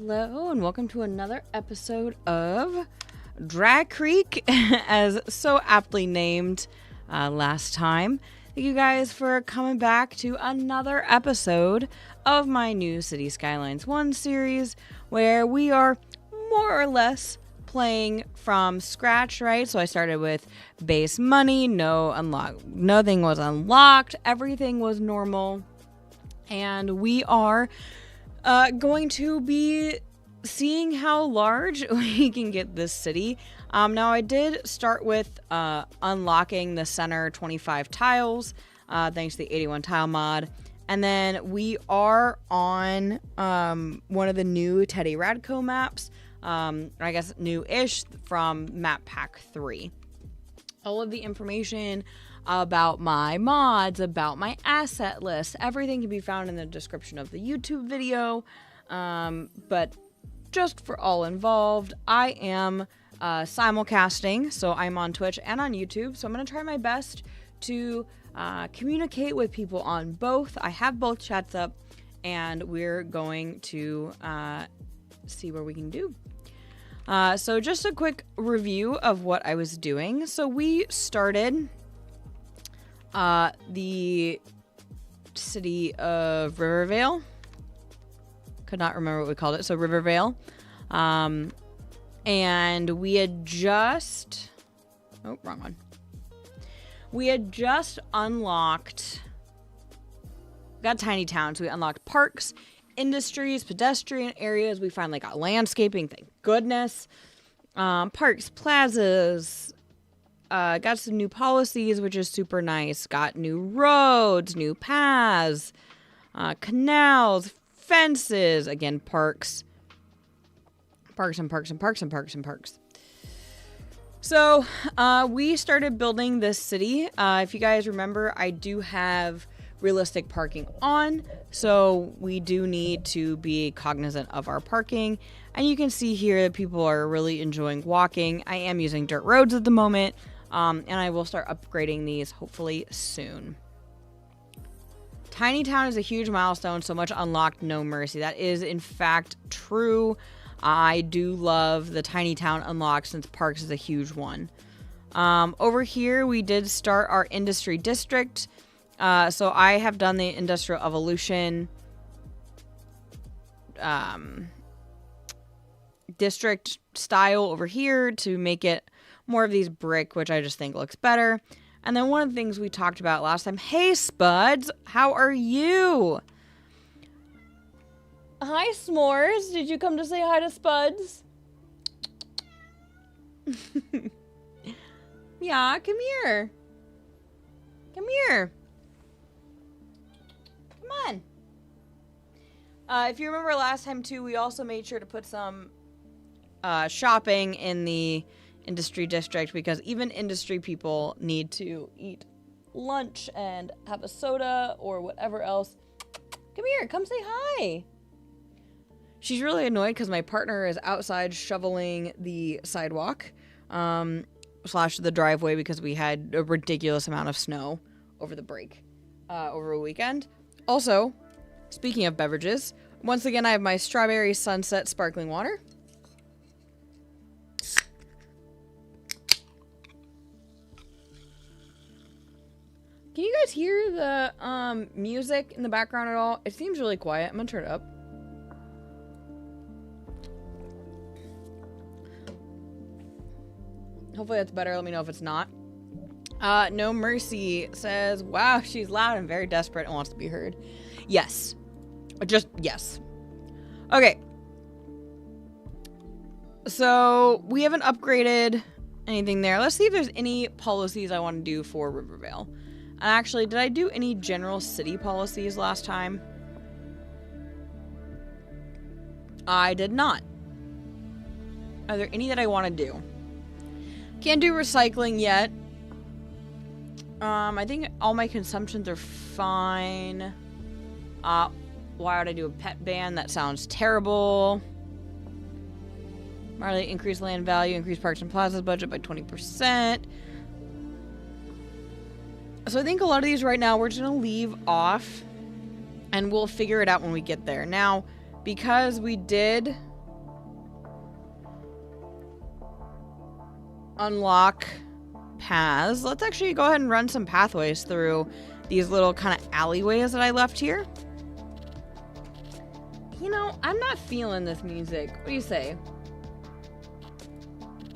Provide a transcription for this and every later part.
Hello and welcome to another episode of Drag Creek, as so aptly named last time. Thank you guys for coming back to another episode of my new City Skylines 1 series, where we are more or less playing from scratch, right? So I started with base money, nothing was unlocked, everything was normal, and we are going to be seeing how large we can get this city. Now I did start with unlocking the center 25 tiles, thanks to the 81 tile mod. And then we are on one of the new Teddy Radco maps, I guess new-ish, from map pack 3. All of the information about my mods, about my asset list, everything can be found in the description of the YouTube video. But just for all involved, I am simulcasting, so I'm on Twitch and on YouTube, so I'm going to try my best to communicate with people on both. I have both chats up, and we're going to see where we can do. So just a quick review of what I was doing. So we started the city of Rivervale. Could not remember what we called it. So Rivervale. And we had just... Oh, wrong one. We had just unlocked... Got tiny towns. We unlocked parks, industries, pedestrian areas. We finally got landscaping, thank goodness. Parks, plazas. Got some new policies, which is super nice. Got new roads, new paths, canals, fences. Again, parks. Parks and parks and parks and parks and parks. So, we started building this city. If you guys remember, I do have realistic parking on, so we do need to be cognizant of our parking. And you can see here that people are really enjoying walking. I am using dirt roads at the moment, and I will start upgrading these hopefully soon. Tiny Town is a huge milestone, so much unlocked, no mercy. That is in fact true. I do love the Tiny Town unlock since Parks is a huge one. Over here we did start our industry district. So I have done the industrial evolution district style over here to make it more of these brick, which I just think looks better. And then one of the things we talked about last time, hey Spuds, how are you? Hi S'mores, did you come to say hi to Spuds? Yeah, come here. Come here. Come on. If you remember last time too, we also made sure to put some shopping in the industry district, because even industry people need to eat lunch and have a soda or whatever else. Come here, come say hi. She's really annoyed because my partner is outside shoveling the sidewalk slash the driveway, because we had a ridiculous amount of snow over the break, over a weekend. Also, speaking of beverages, once again I have my Strawberry Sunset sparkling water. Can you guys hear the music in the background at all? It seems really quiet. I'm gonna turn it up. Hopefully that's better. Let me know if it's not. No Mercy says, wow, she's loud and very desperate and wants to be heard. Yes. Just, yes. Okay. So, we haven't upgraded anything there. Let's see if there's any policies I want to do for Rivervale. And actually, did I do any general city policies last time? I did not. Are there any that I want to do? Can't do recycling yet. I think all my consumptions are fine. Why would I do a pet ban? That sounds terrible. Marley, increase land value, increase parks and plazas budget by 20%. So I think a lot of these right now we're just going to leave off, and we'll figure it out when we get there. Now, because we did unlock paths, let's actually go ahead and run some pathways through these little kind of alleyways that I left here. You know, I'm not feeling this music. What do you say?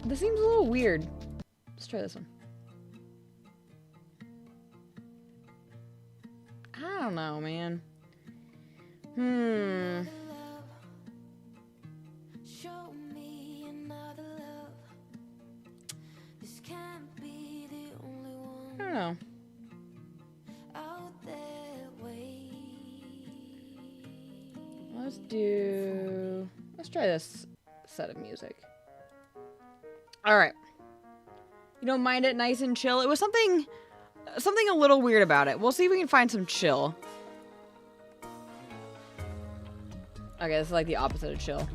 This seems a little weird. Let's try this one. I don't know, man. I don't know. Let's try this set of music. All right. You don't mind it nice and chill? It was something a little weird about it. We'll see if we can find some chill. Okay, this is like the opposite of chill.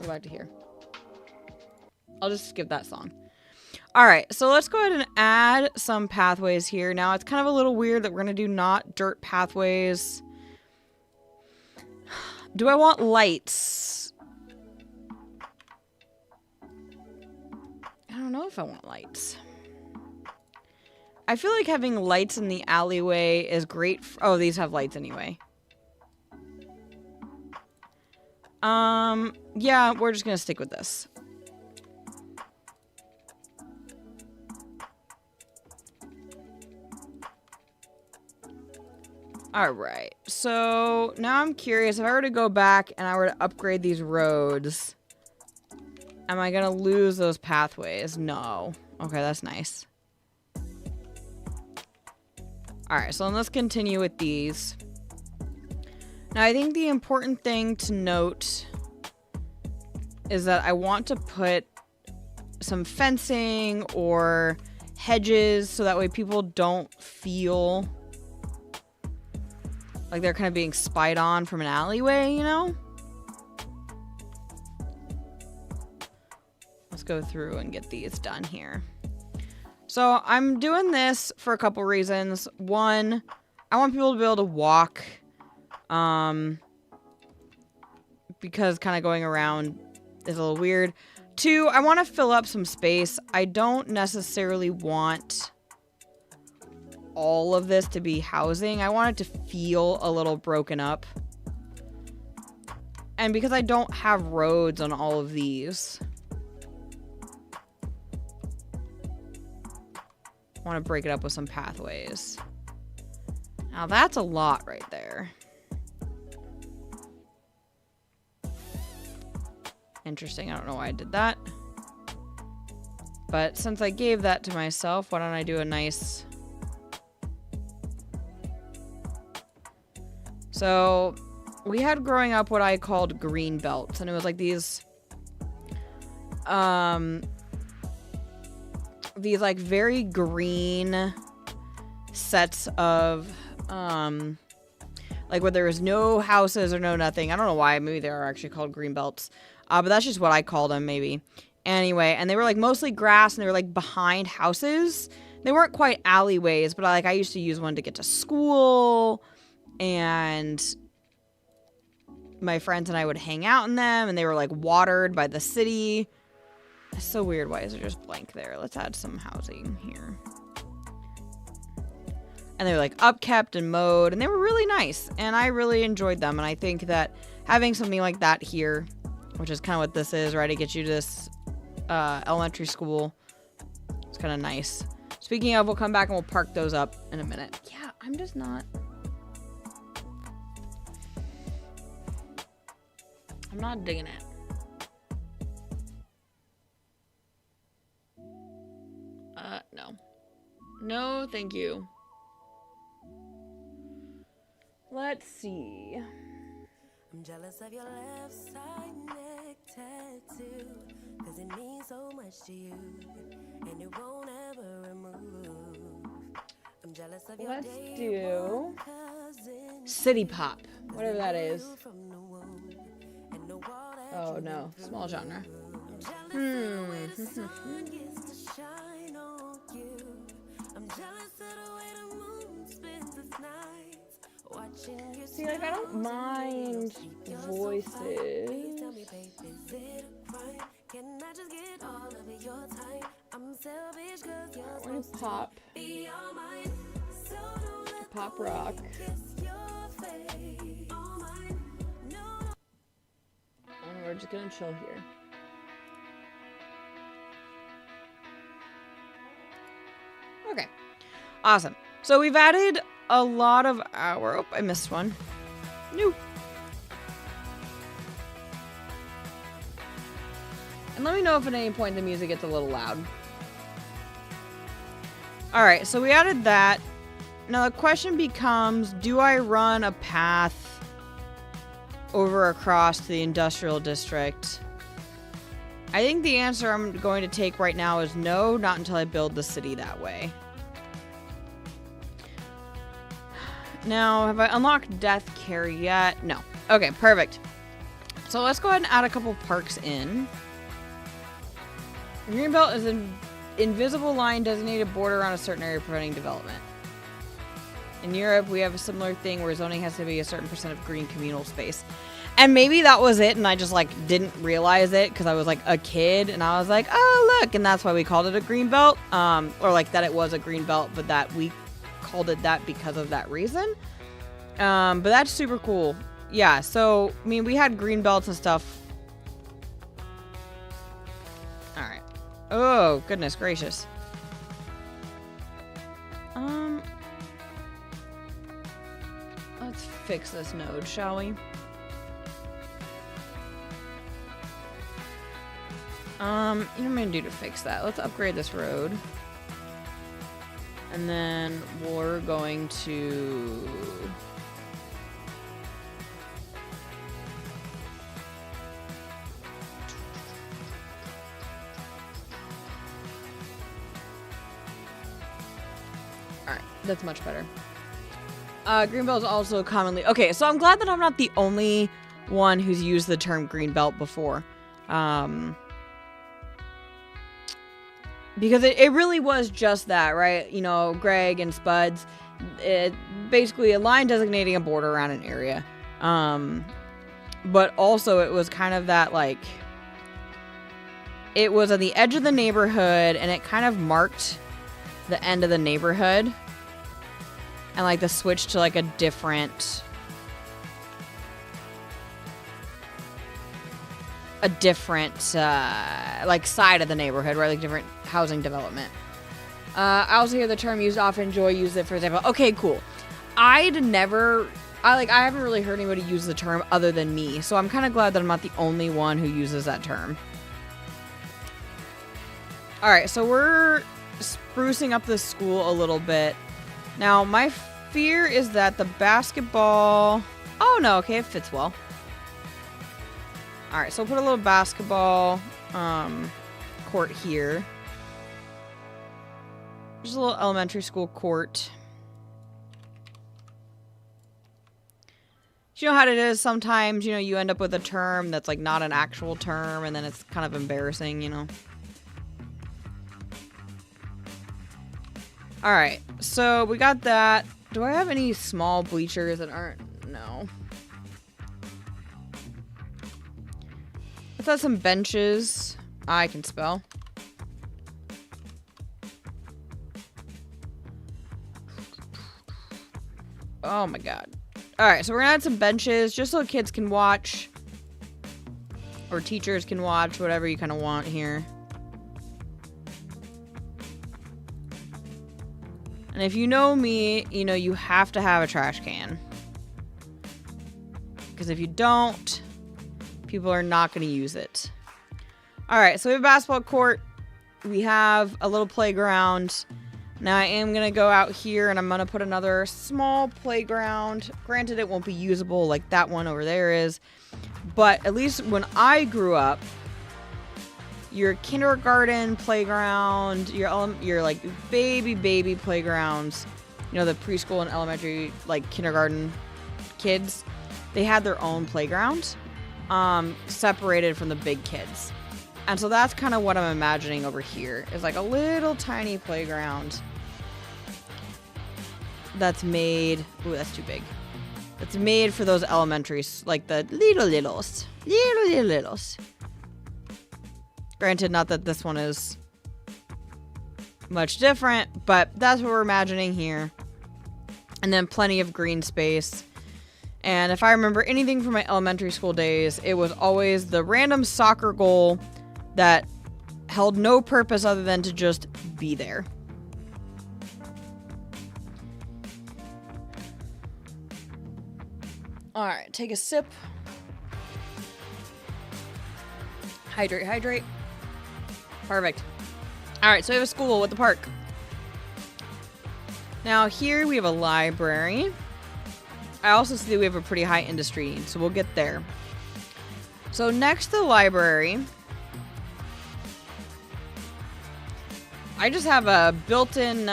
Go back to here. I'll just skip that song. All right, so let's go ahead and add some pathways here. Now, it's kind of a little weird that we're going to do not dirt pathways. Do I want lights? I don't know if I want lights. I feel like having lights in the alleyway is great. Oh, these have lights anyway. Yeah, we're just going to stick with this. Alright, so now I'm curious, if I were to go back and I were to upgrade these roads, am I gonna lose those pathways? No. Okay, that's nice. Alright, so let's continue with these. Now, I think the important thing to note is that I want to put some fencing or hedges so that way people don't feel like they're kind of being spied on from an alleyway, you know? Let's go through and get these done here. So I'm doing this for a couple reasons. One, I want people to be able to walk. Because kind of going around is a little weird. Two, I want to fill up some space. I don't necessarily want all of this to be housing. I want it to feel a little broken up. And because I don't have roads on all of these, I want to break it up with some pathways. Now that's a lot right there. Interesting. I don't know why I did that. But since I gave that to myself, why don't I do a nice... So, we had growing up what I called green belts, and it was like these like very green sets of, like where there was no houses or no nothing. I don't know why, maybe they are actually called green belts, but that's just what I called them, maybe. Anyway, and they were like mostly grass, and they were like behind houses. They weren't quite alleyways, but I used to use one to get to school. And my friends and I would hang out in them, and they were like watered by the city. It's so weird. Why is it just blank there? Let's add some housing here. And they were like upkept and mowed, and they were really nice, and I really enjoyed them. And I think that having something like that here, which is kind of what this is, right? It gets you to this elementary school. It's kind of nice. Speaking of, we'll come back and we'll park those up in a minute. Yeah, I'm just not... I'm not digging it. No. No, thank you. Let's see. I'm jealous of your left side neck tattoo, cause it means so much to you, and it won't ever remove. I'm jealous of your Let's do City Pop, whatever that is. Oh no, small genre. See, like, I don't mind voices. selfish 'cause you're We're gonna supposed to pop. be all mine. So don't let Pop the rock. world kiss your face. All mine. No. And we're just gonna chill here. Okay. Awesome. So we've added a lot of our... Oh, I missed one. No. And let me know if at any point the music gets a little loud. Alright, so we added that. Now the question becomes, do I run a path over across to the industrial district? I think the answer I'm going to take right now is no, not until I build the city that way. Now, have I unlocked Death Care yet? No. Okay, perfect. So let's go ahead and add a couple parks in. Greenbelt is an invisible line designated border around a certain area preventing development. In Europe, we have a similar thing where zoning has to be a certain % of green communal space. And maybe that was it, and I just, like, didn't realize it because I was, like, a kid, and I was like, oh, look, and that's why we called it a green belt. Or, like, that it was a green belt, but that we called it that because of that reason. But that's super cool. Yeah, so, I mean, we had green belts and stuff. Alright. Oh, goodness gracious. Let's fix this node, shall we? You know what I'm gonna do to fix that? Let's upgrade this road. And then we're going to... Alright, that's much better. Greenbelt is also commonly... Okay, so I'm glad that I'm not the only one who's used the term greenbelt before. Because it really was just that, right? You know, Greg and Spuds, basically a line designating a border around an area. But also it was kind of that, like... It was on the edge of the neighborhood, and it kind of marked the end of the neighborhood. And, like, the switch to, like, a different... like, side of the neighborhood, right? Like, different housing development. I also hear the term used often. Joy used it, for example. Okay, cool. I haven't really heard anybody use the term other than me. So I'm kind of glad that I'm not the only one who uses that term. Alright, so we're sprucing up the school a little bit. Now, my fear is that the basketball... Oh, no, okay, it fits well. Alright, so we'll put a little basketball court here. Just a little elementary school court. You know how it is sometimes, you know, you end up with a term that's, like, not an actual term, and then it's kind of embarrassing, you know? Alright, so we got that. Do I have any small bleachers that aren't? No. Let's add some benches. I can spell. Oh my god. Alright, so we're gonna add some benches just so kids can watch. Or teachers can watch, whatever you kind of want here. And if you know me, you know you have to have a trash can. Because if you don't, people are not going to use it. Alright, so we have a basketball court. We have a little playground. Now I am going to go out here and I'm going to put another small playground. Granted, it won't be usable like that one over there is. But at least when I grew up, your kindergarten playground, your like baby playgrounds, you know, the preschool and elementary, like kindergarten kids, they had their own playground, separated from the big kids. And so that's kind of what I'm imagining over here, is like a little tiny playground that's made, ooh, that's too big. It's made for those elementaries, like the littles. Granted, not that this one is much different, but that's what we're imagining here. And then plenty of green space. And if I remember anything from my elementary school days, it was always the random soccer goal that held no purpose other than to just be there. Alright, take a sip. Hydrate, hydrate. Perfect. Alright, so we have a school with the park. Now here we have a library. I also see that we have a pretty high industry need, so we'll get there. So next to the library, I just have a built-in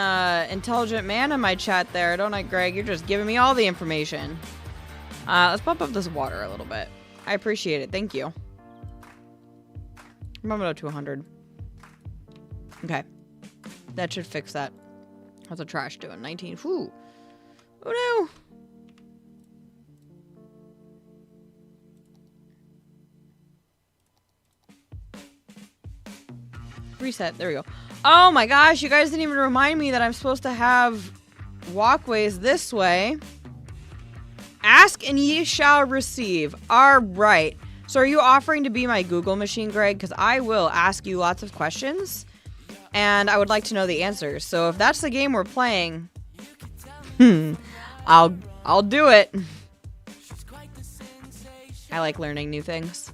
intelligent man in my chat there, don't I, Greg? You're just giving me all the information. Let's bump up this water a little bit. I appreciate it. Thank you. I'm bumping it up to 100. Okay. That should fix that. How's the trash doing? 19. Whew. Oh, no. Reset. There we go. Oh my gosh, you guys didn't even remind me that I'm supposed to have walkways this way. Ask and ye shall receive. All right. So are you offering to be my Google machine, Greg? Because I will ask you lots of questions, and I would like to know the answers. So if that's the game we're playing, I'll do it. I like learning new things.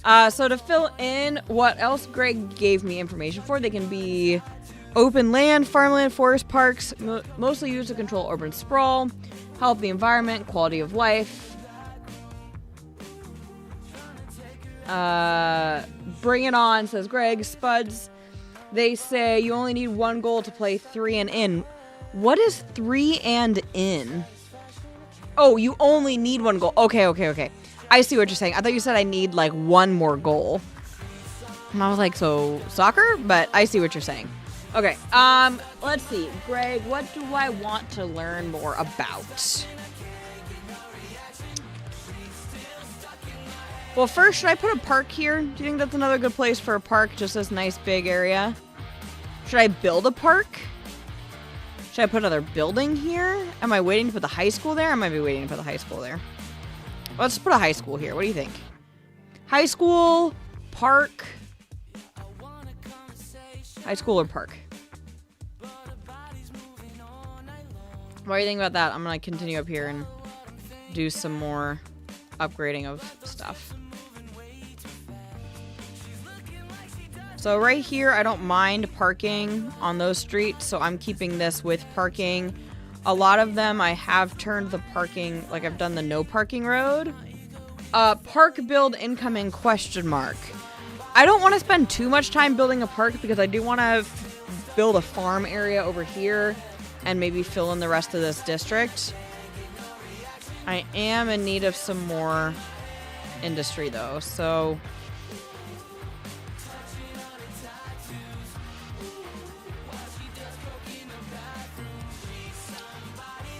So to fill in what else Greg gave me information for, they can be open land, farmland, forest parks, mostly used to control urban sprawl, help the environment, quality of life. Bring it on, says Greg. Spuds, they say you only need one goal to play 3 and in. What is 3 and in? Oh, you only need one goal. Okay. I see what you're saying. I thought you said I need like one more goal. And I was like, so soccer? But I see what you're saying. Okay, let's see. Greg, what do I want to learn more about? Well, first, should I put a park here? Do you think that's another good place for a park? Just this nice big area? Should I build a park? Should I put another building here? Am I waiting to put the high school there? I might be waiting to put the high school there. Let's put a high school here. What do you think? High school, park. High school or park? What do you think about that? I'm going to continue up here and do some more upgrading of stuff. So right here, I don't mind parking on those streets, so I'm keeping this with parking. A lot of them, I have turned the parking, like I've done the no parking road. Park build incoming question mark. I don't want to spend too much time building a park because I do want to build a farm area over here and maybe fill in the rest of this district. I am in need of some more industry though, so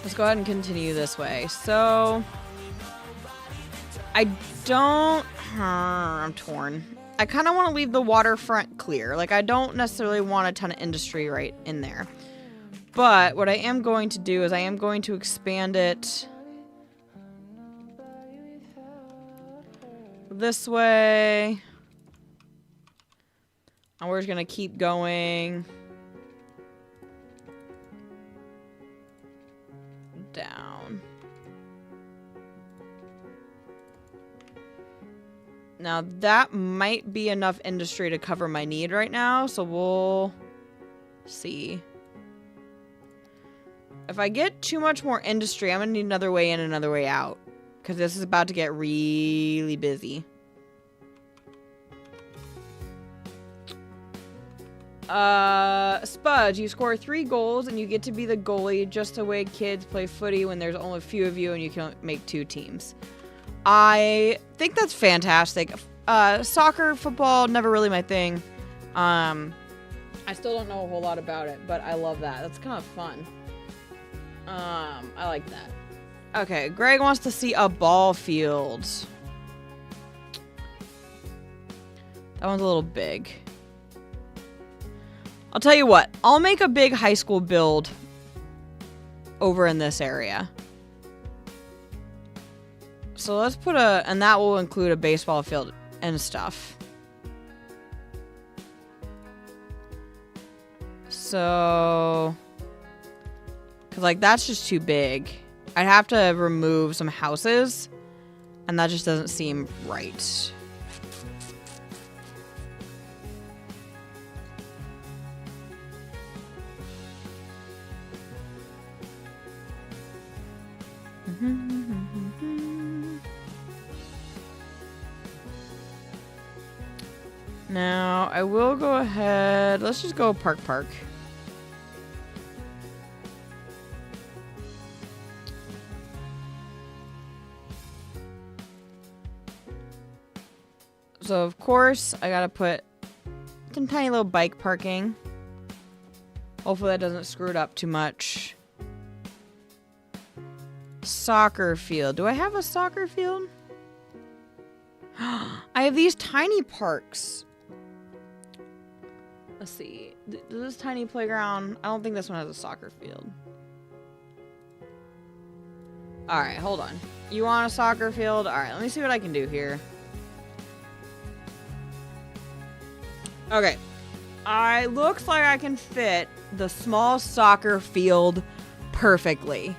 let's go ahead and continue this way. So I don't, I'm torn. I kind of want to leave the waterfront clear. Like I don't necessarily want a ton of industry right in there. But what I am going to do is I am going to expand it this way. And we're just going to keep going down. Now that might be enough industry to cover my need right now, so we'll see. If I get too much more industry, I'm gonna need another way in, another way out, because this is about to get really busy. Spudge, you score 3 goals and you get to be the goalie, just the way kids play footy when there's only a few of you and you can make 2 teams. I think that's fantastic. Soccer, football, never really my thing. I still don't know a whole lot about it, but I love that. That's kind of fun. I like that. Okay, Greg wants to see a ball field. That one's a little big. I'll tell you what. I'll make a big high school build over in this area. So let's put and that will include a baseball field and stuff. So, cause like that's just too big. I'd have to remove some houses, and that just doesn't seem right. Now, I will go ahead. Let's just go park. So, of course, I gotta put some tiny little bike parking. Hopefully that doesn't screw it up too much. Soccer field. Do I have a soccer field? I have these tiny parks. Let's see. This tiny playground. I don't think this one has a soccer field. Alright, hold on. You want a soccer field? Alright, let me see what I can do here. Okay. Looks like I can fit the small soccer field perfectly.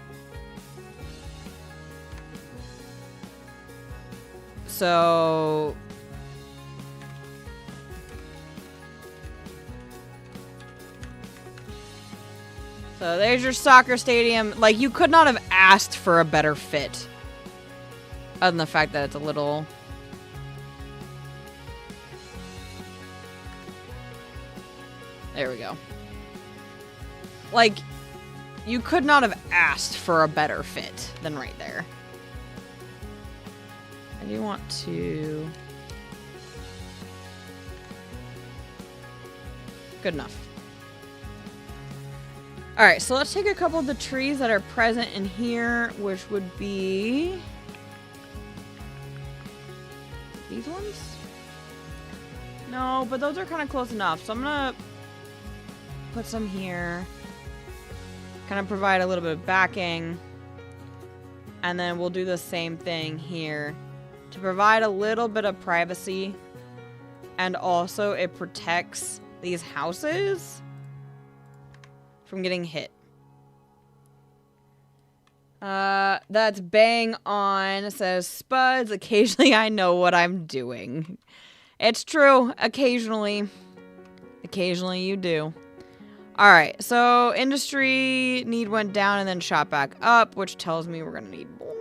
So there's your soccer stadium. Like, you could not have asked for a better fit. Other than the fact that it's a little... There we go. Like, you could not have asked for a better fit than right there. I do want to... Good enough. Alright, so let's take a couple of the trees that are present in here, which would be... These ones? No, but those are kind of close enough, so I'm gonna put some here. Kind of provide a little bit of backing. And then we'll do the same thing here to provide a little bit of privacy. And also it protects these houses from getting hit. That's bang on. It says Spuds. Occasionally I know what I'm doing. It's true. Occasionally. Occasionally you do. Alright, so industry need went down and then shot back up, which tells me we're gonna need more.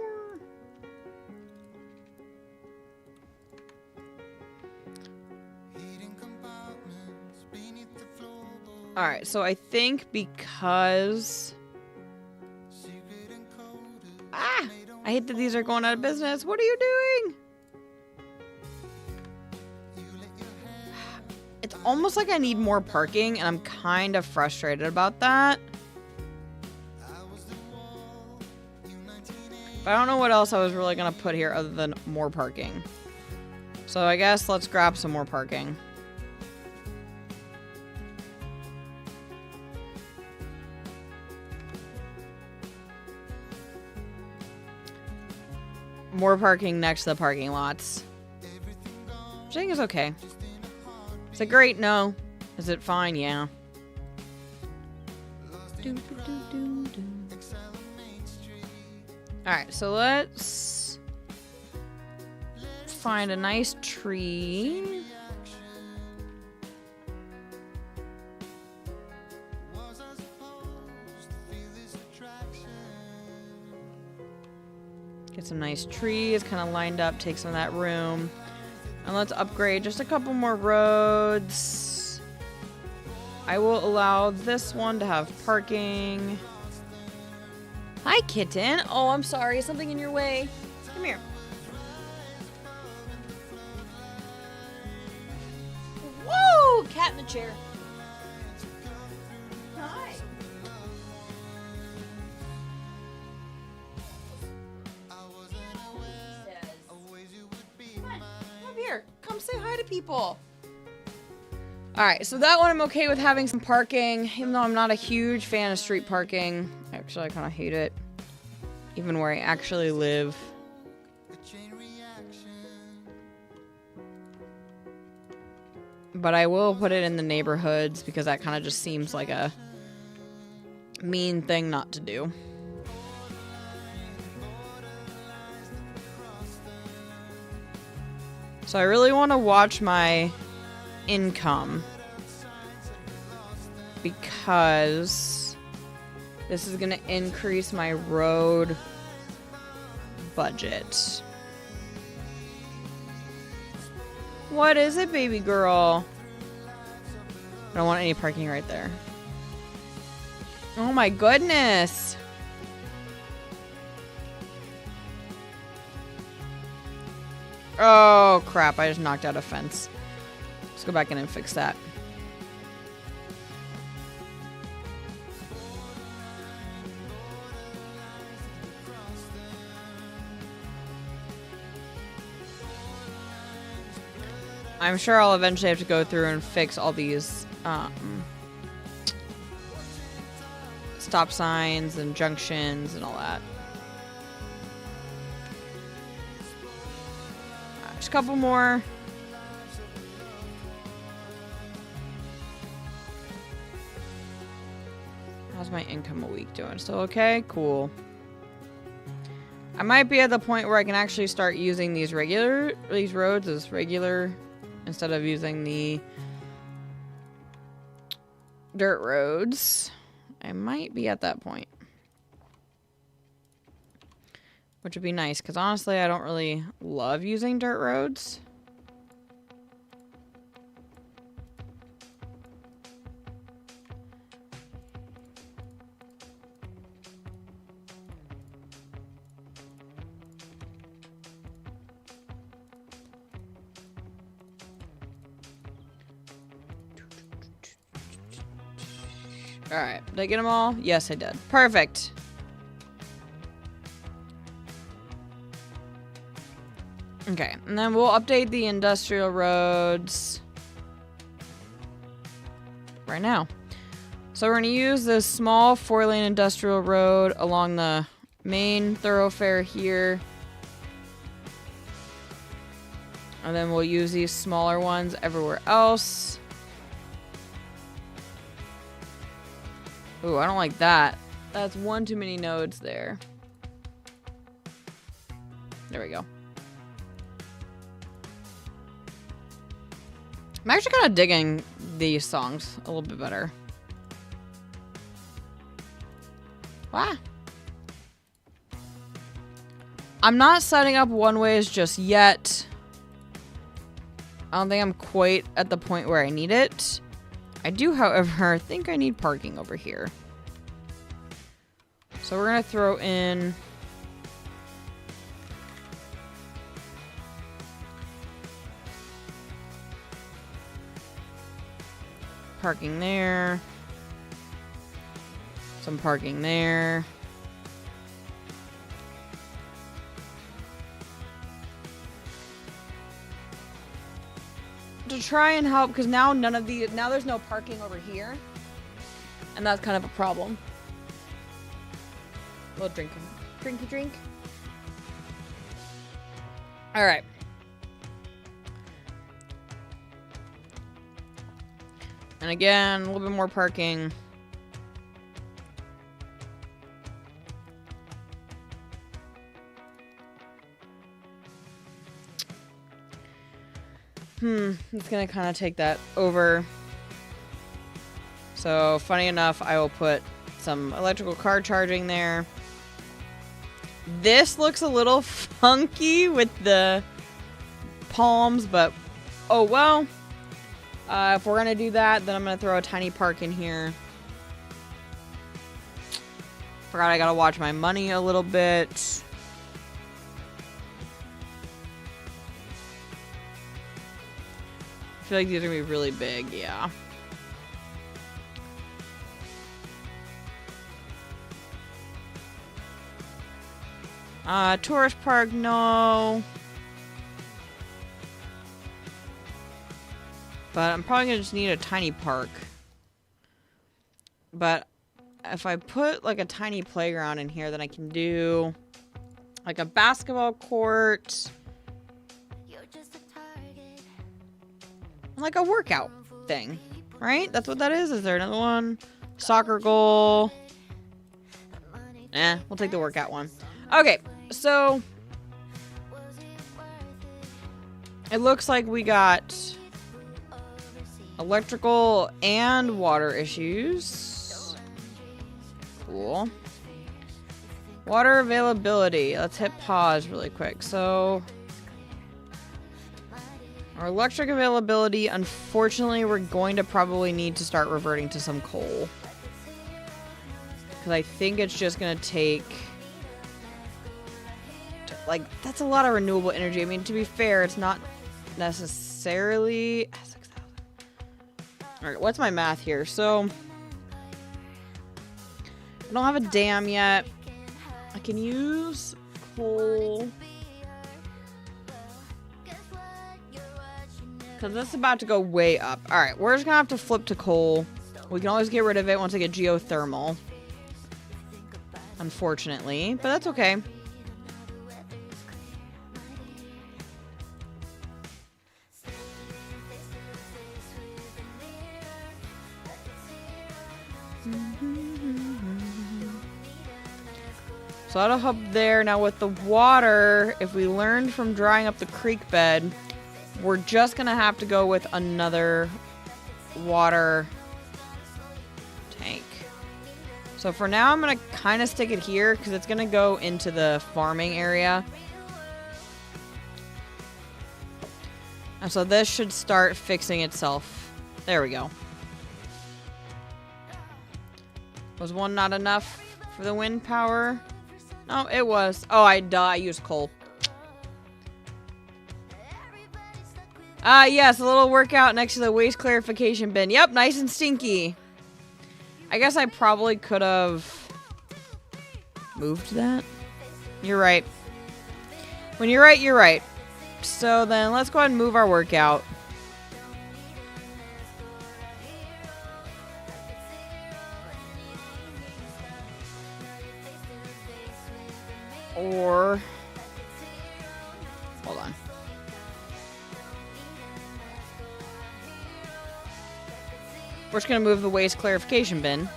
Alright, so I think because... I hate that these are going out of business. What are you doing? It's almost like I need more parking, and I'm kind of frustrated about that. But I don't know what else I was really going to put here other than more parking. So I guess let's grab some more parking. More parking next to the parking lots. Which I think is okay. Is it great? No. Is it fine? Yeah. Alright, so let's find a nice tree. Get some nice trees kind of lined up, take some of that room. And let's upgrade just a couple more roads. I will allow this one to have parking. Hi, kitten. Oh, I'm sorry. Something in your way. Come here. Whoa! Cat in the chair. Hi. Come here. Come say hi to people. Alright, so that one I'm okay with having some parking, even though I'm not a huge fan of street parking. Actually, I kind of hate it. Even where I actually live. But I will put it in the neighborhoods because that kind of just seems like a mean thing not to do. So I really want to watch my income because this is going to increase my road budget. What is it, baby girl? I don't want any parking right there. Oh my goodness. Oh crap, I just knocked out a fence. Let's go back in and fix that. I'm sure I'll eventually have to go through and fix all these stop signs and junctions and all that. Just a couple more. How's my income a week doing? Still okay? Cool. I might be at the point where I can actually start using these roads as regular instead of using the dirt roads. I might be at that point. Which would be nice, because honestly, I don't really love using dirt roads. Alright, did I get them all? Yes, I did. Perfect. Okay, and then we'll update the industrial roads right now. So we're going to use this small 4-lane industrial road along the main thoroughfare here. And then we'll use these smaller ones everywhere else. Ooh, I don't like that. That's one too many nodes there. There we go. I'm actually kind of digging these songs a little bit better. Wow. I'm not setting up one-ways just yet. I don't think I'm quite at the point where I need it. I do, however, think I need parking over here. So we're going to throw in parking there. Some parking there. To try and help, because now now there's no parking over here. And that's kind of a problem. A little drinky drink. Alright. And again, a little bit more parking. It's gonna kind of take that over. So, funny enough, I will put some electrical car charging there. This looks a little funky with the palms, but oh well. If we're gonna do that, then I'm gonna throw a tiny park in here. Forgot I gotta watch my money a little bit. I feel like these are gonna be really big, yeah. Tourist park, no. But I'm probably going to just need a tiny park. But if I put like a tiny playground in here, then I can do like a basketball court. And like a workout thing, right? That's what that is. Is there another one? Soccer goal. We'll take the workout one. Okay, so it looks like we got electrical and water issues. Cool. Water availability. Let's hit pause really quick. So our electric availability, unfortunately, we're going to probably need to start reverting to some coal. Because I think it's just going to take... Like, that's a lot of renewable energy. I mean, to be fair, it's not necessarily... 6,000. Alright, what's my math here? So, I don't have a dam yet. I can use coal... Because this is about to go way up. Alright, we're just going to have to flip to coal. We can always get rid of it once I get geothermal. Unfortunately. But that's okay. So that'll help there. Now with the water, if we learned from drying up the creek bed... We're just going to have to go with another water tank. So for now, I'm going to kind of stick it here because it's going to go into the farming area. And so this should start fixing itself. There we go. Was one not enough for the wind power? No, it was. Oh, I used coal. Yes, a little workout next to the waste clarification bin. Yep, nice and stinky. I guess I probably could have moved that. You're right. When you're right, you're right. So then let's go ahead and move our workout. Or... Hold on. We're just going to move the waste clarification bin.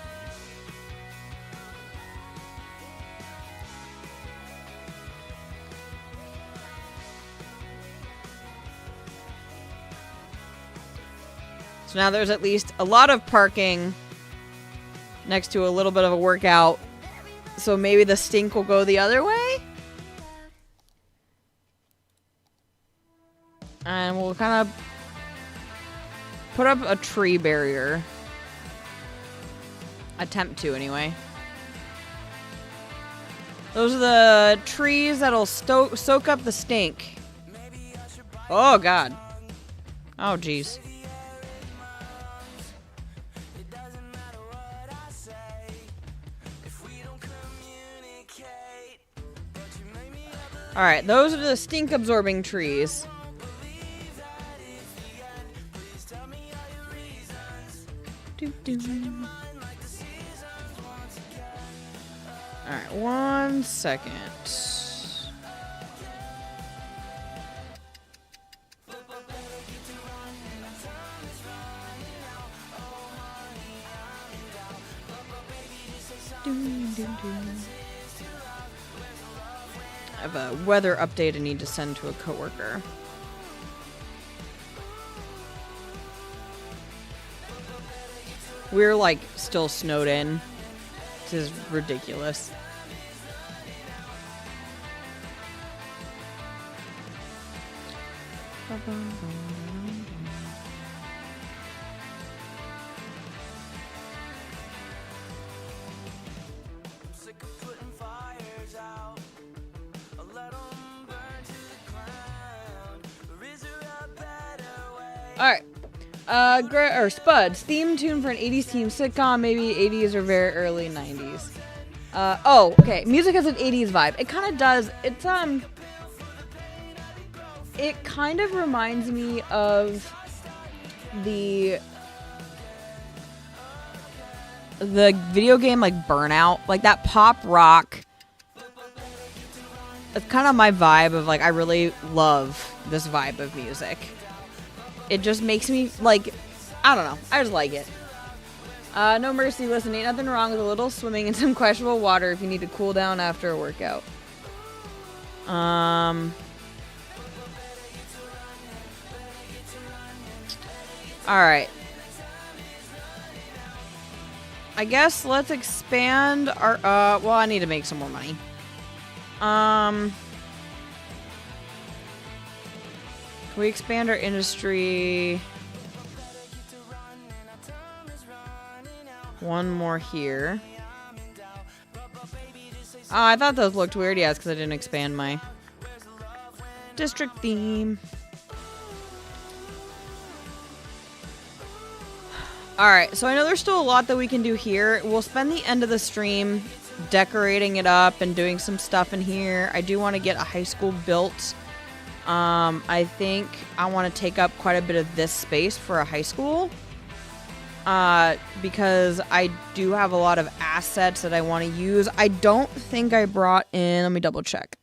So now there's at least a lot of parking next to a little bit of a workout. So maybe the stink will go the other way? And we'll kind of put up a tree barrier. Attempt to, anyway. Those are the trees that'll soak up the stink. Oh, God. Oh, jeez. Alright, those are the stink-absorbing trees. Alright, 1 second. I have a weather update I need to send to a coworker. We're like still snowed in. This is ridiculous. Alright. Spuds. Theme tune for an 80s team sitcom. Maybe 80s or very early 90s. Oh, okay. Music has an 80s vibe. It kind of does. It's, it kind of reminds me of the video game like Burnout, like that pop rock. It's kind of my vibe of like, I really love this vibe of music. It just makes me like, I don't know, I just like it. No mercy, listen, ain't nothing wrong with a little swimming in some questionable water if you need to cool down after a workout. Alright. I guess let's expand our, well, I need to make some more money. Can we expand our industry? One more here. Oh, I thought those looked weird. Yeah, it's because I didn't expand my district theme. Alright, so I know there's still a lot that we can do here. We'll spend the end of the stream decorating it up and doing some stuff in here. I do want to get a high school built. I think I want to take up quite a bit of this space for a high school. Because I do have a lot of assets that I want to use. I don't think I brought in, let me double check.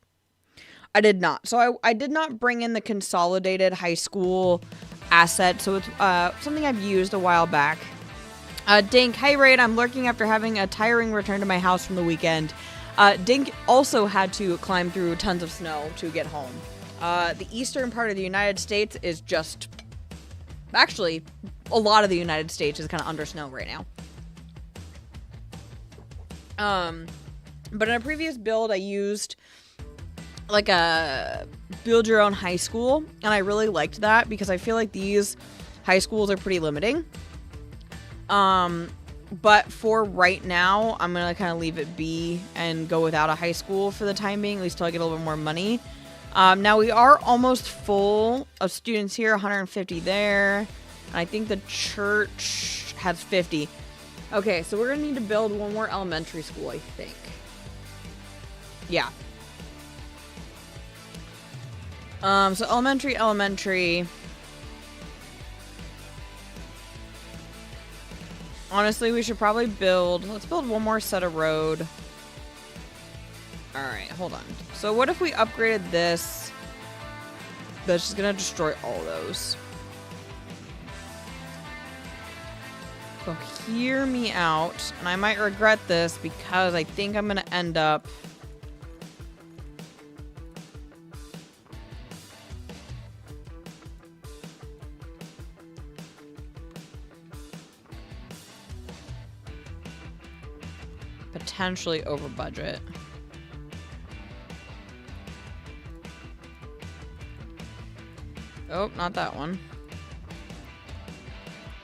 I did not. So I did not bring in the consolidated high school asset. So it's something I've used a while back. Dink, hey Raid, I'm lurking after having a tiring return to my house from the weekend. Dink also had to climb through tons of snow to get home. The eastern part of the United States is just... Actually, a lot of the United States is kind of under snow right now. But in a previous build, I used like a build your own high school, and I really liked that because I feel like these high schools are pretty limiting. But for right now, I'm gonna kind of leave it be and go without a high school for the time being, at least till I get a little bit more money. Now we are almost full of students here, 150 there. And I think the church has 50. Okay, so we're gonna need to build one more elementary school, I think. Yeah. So elementary. Honestly, we should probably let's build one more set of road. Alright, hold on. So what if we upgraded this? That's just gonna destroy all those. So hear me out, and I might regret this because I think I'm gonna end up potentially over budget. Oh, not that one.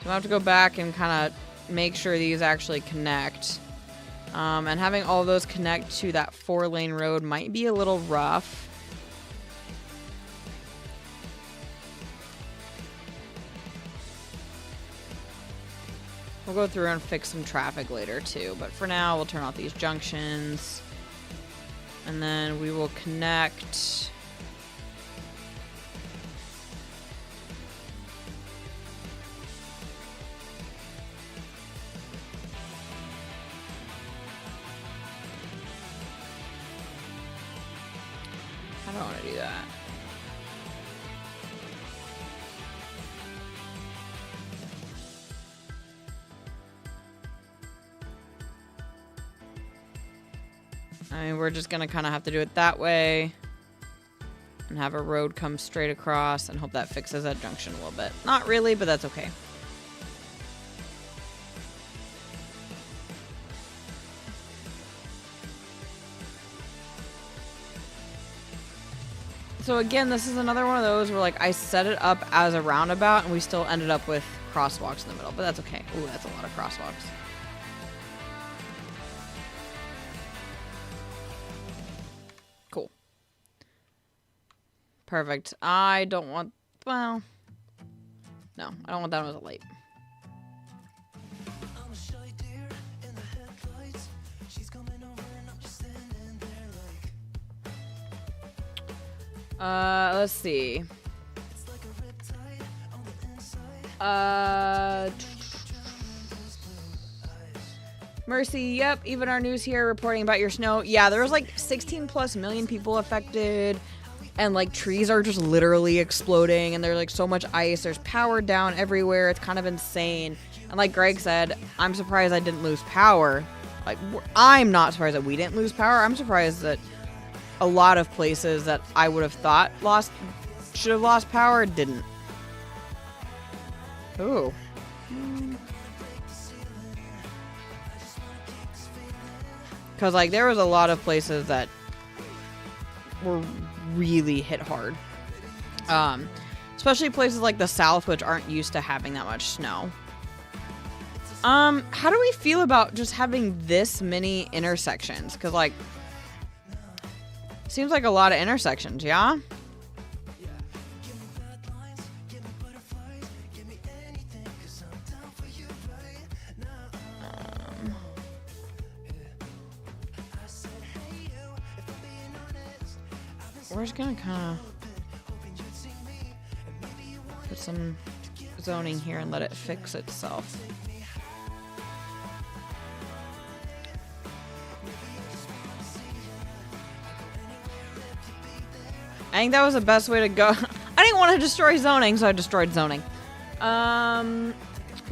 So I have to go back and kind of make sure these actually connect. And having all those connect to that 4-lane road might be a little rough. We'll go through and fix some traffic later too, but for now we'll turn off these junctions. And then we will connect. I don't want to do that. I mean, we're just gonna kind of have to do it that way and have a road come straight across and hope that fixes that junction a little bit. Not really, but that's okay. So again, this is another one of those where like I set it up as a roundabout and we still ended up with crosswalks in the middle, but that's okay. Ooh, that's a lot of crosswalks. Cool. Perfect. I don't want, well, no, I don't want that one as a light. Let's see. Mercy, yep, even our news here reporting about your snow. Yeah, there was like 16 plus million people affected, and like trees are just literally exploding, and there's like so much ice, there's power down everywhere, it's kind of insane. And like Greg said, I'm surprised I didn't lose power. Like, I'm not surprised that we didn't lose power. I'm surprised that a lot of places that I would have thought should have lost power didn't. Ooh. Because, like, there was a lot of places that were really hit hard. Especially places like the South, which aren't used to having that much snow. How do we feel about just having this many intersections? Because, like, seems like a lot of intersections, yeah? We're just gonna kind of put some zoning here and let it fix itself. I think that was the best way to go. I didn't want to destroy zoning, so I destroyed zoning.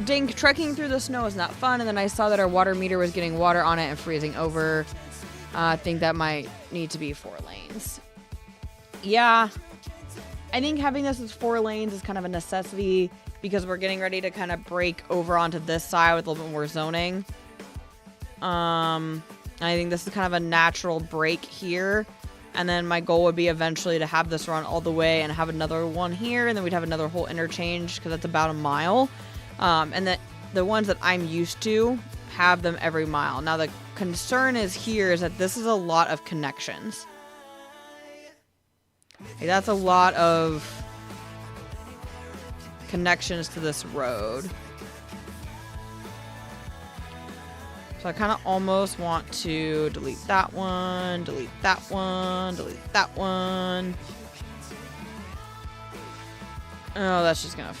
Dink, trekking through the snow is not fun, and then I saw that our water meter was getting water on it and freezing over. I think that might need to be 4 lanes. Yeah, I think having this as 4 lanes is kind of a necessity because we're getting ready to kind of break over onto this side with a little bit more zoning. I think this is kind of a natural break here. And then my goal would be eventually to have this run all the way and have another one here. And then we'd have another whole interchange because that's about a mile. And that the ones that I'm used to have them every mile. Now the concern is here is that this is a lot of connections. Like, that's a lot of connections to this road. So I kind of almost want to delete that one, delete that one, delete that one. Oh, that's just gonna...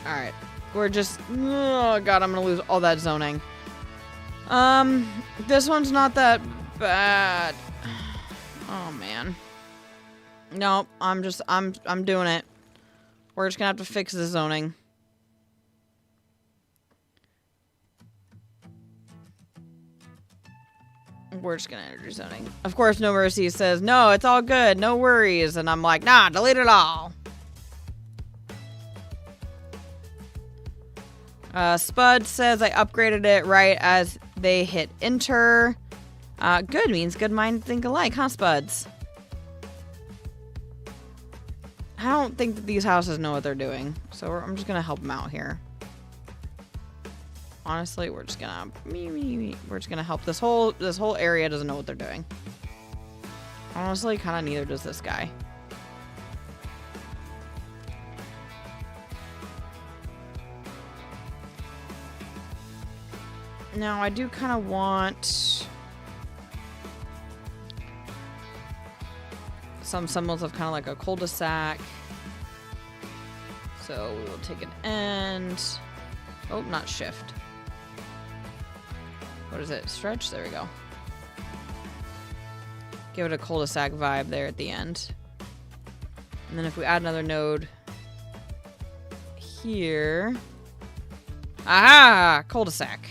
Alright. We're just... Oh, God, I'm gonna lose all that zoning. This one's not that bad. Oh, man. Nope, I'm doing it. We're just gonna have to fix the zoning. We're just gonna introduce zoning. Of course, No Mercy says, no, it's all good, no worries. And I'm like, nah, delete it all. Spud says I upgraded it right as they hit enter. Good means good minds think alike, huh, Spuds? I don't think that these houses know what they're doing, so I'm just gonna help them out here. Honestly, we're just gonna help this whole area doesn't know what they're doing. Honestly, kind of neither does this guy. Now, I do kind of want some semblance of kind of like a cul-de-sac. So we will take an end. Oh, not shift. What is it? Stretch? There we go. Give it a cul-de-sac vibe there at the end. And then if we add another node here. Aha! Cul-de-sac.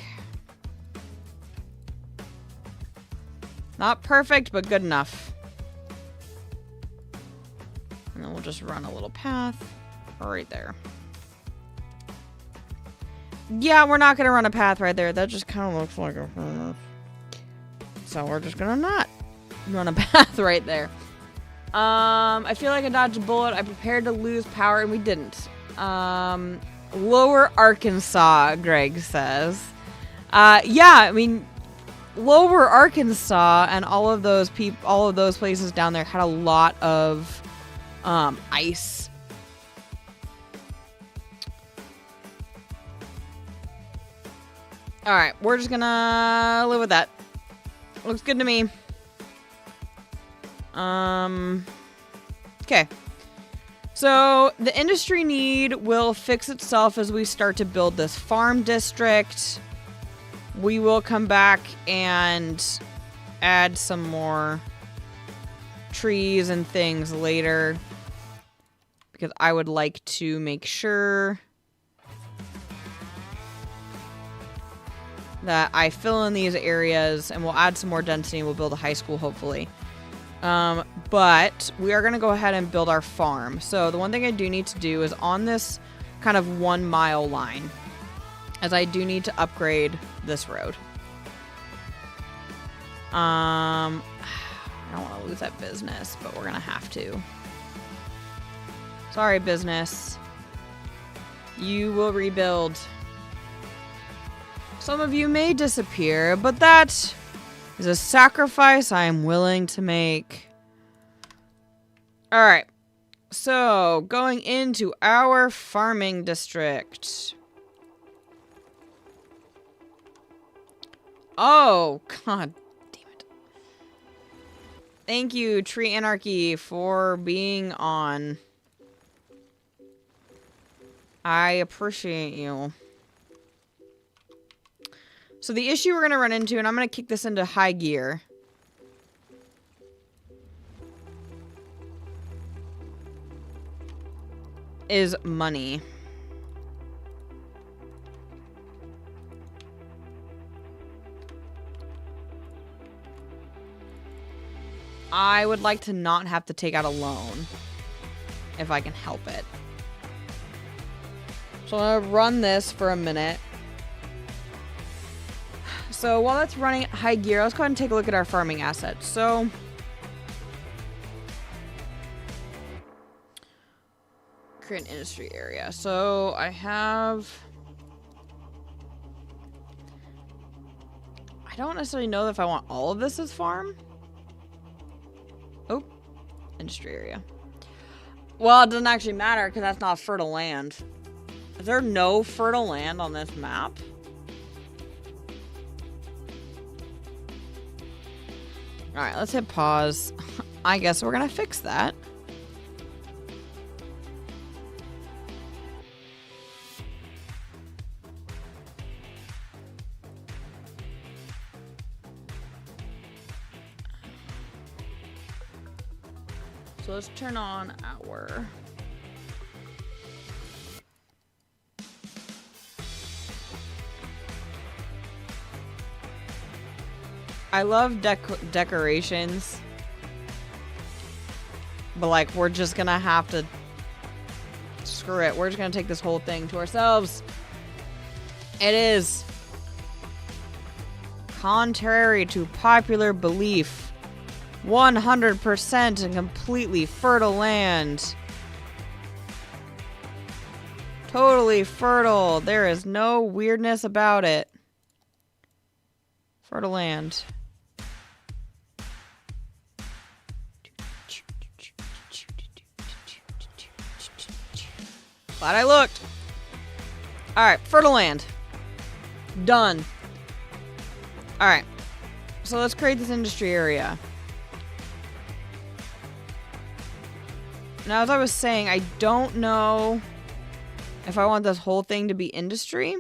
Not perfect, but good enough. And then we'll just run a little path right there. Yeah, we're not going to run a path right there. That just kind of looks like a... So we're just going to not run a path right there. I feel like I dodged a bullet. I prepared to lose power, and we didn't. Lower Arkansas, Greg says. Yeah, I mean... Lower Arkansas and all of those places down there had a lot of ice. All right, we're just gonna live with that. Looks good to me. Okay. So the industry need will fix itself as we start to build this farm district. We will come back and add some more trees and things later, because I would like to make sure that I fill in these areas, and we'll add some more density and we'll build a high school hopefully. But we are going to go ahead and build our farm. So the one thing I do need to do is on this kind of 1 mile line, as I do need to upgrade this road. I don't want to lose that business, but we're going to have to. Sorry, business. You will rebuild. Some of you may disappear, but that is a sacrifice I am willing to make. Alright. So, going into our farming district. Oh, god damn it. Thank you, Tree Anarchy, for being on. I appreciate you. So the issue we're going to run into, and I'm going to kick this into high gear, is money. I would like to not have to take out a loan if I can help it. So I'm going to run this for a minute. So while that's running at high gear, let's go ahead and take a look at our farming assets. So create an industry area. So I don't necessarily know if I want all of this as farm. Oh, industry area. Well, it doesn't actually matter because that's not fertile land. Is there no fertile land on this map? Alright, let's hit pause. I guess we're gonna fix that. So let's turn on our... I love decorations, but like we're just gonna have to screw it. We're just gonna take this whole thing to ourselves. It is contrary to popular belief, 100% and completely fertile land. Totally fertile. There is no weirdness about it. Fertile land. Glad I looked. Alright, fertile land. Done. Alright. So let's create this industry area. Now, as I was saying, I don't know if I want this whole thing to be industry.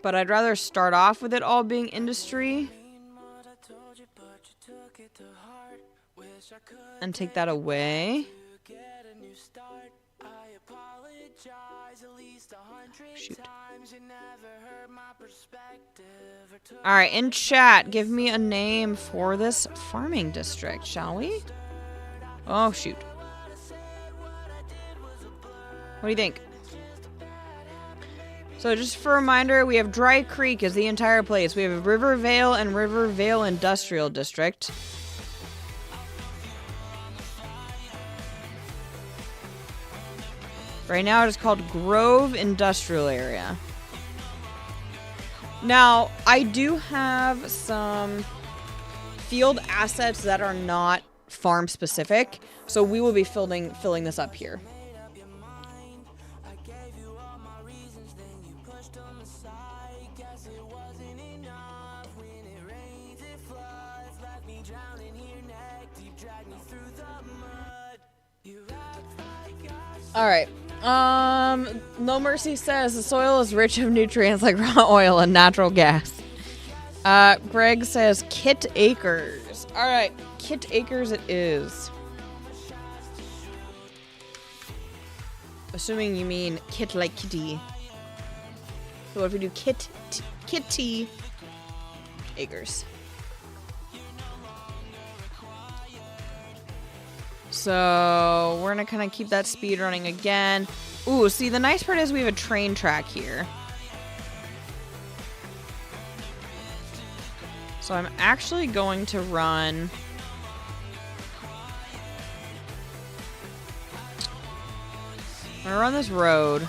But I'd rather start off with it all being industry and take that away. Shoot. Alright, in chat, give me a name for this farming district, shall we? Oh, shoot. What do you think? So just for a reminder, we have Dry Creek as the entire place. We have Rivervale and Rivervale Industrial District. Right now it is called Grove Industrial Area. Now, I do have some field assets that are not farm specific, so we will be filling this up here. All right. No Mercy says the soil is rich of nutrients like raw oil and natural gas. Greg says Kit Acres. All right, Kit Acres it is. Assuming you mean kit like kitty. So what if we do kitty acres? So we're gonna kind of keep that speed running again. Ooh, see, the nice part is we have a train track here. So I'm actually going to run... I'm gonna run this road.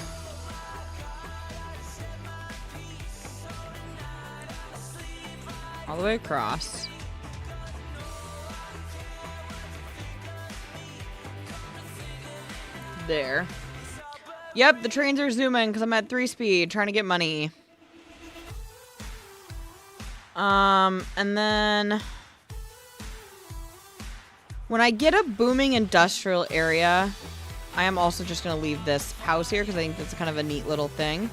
All the way across. There. Yep, the trains are zooming because I'm at 3 speed trying to get money. And then when I get a booming industrial area, I am also just going to leave this house here because I think that's kind of a neat little thing.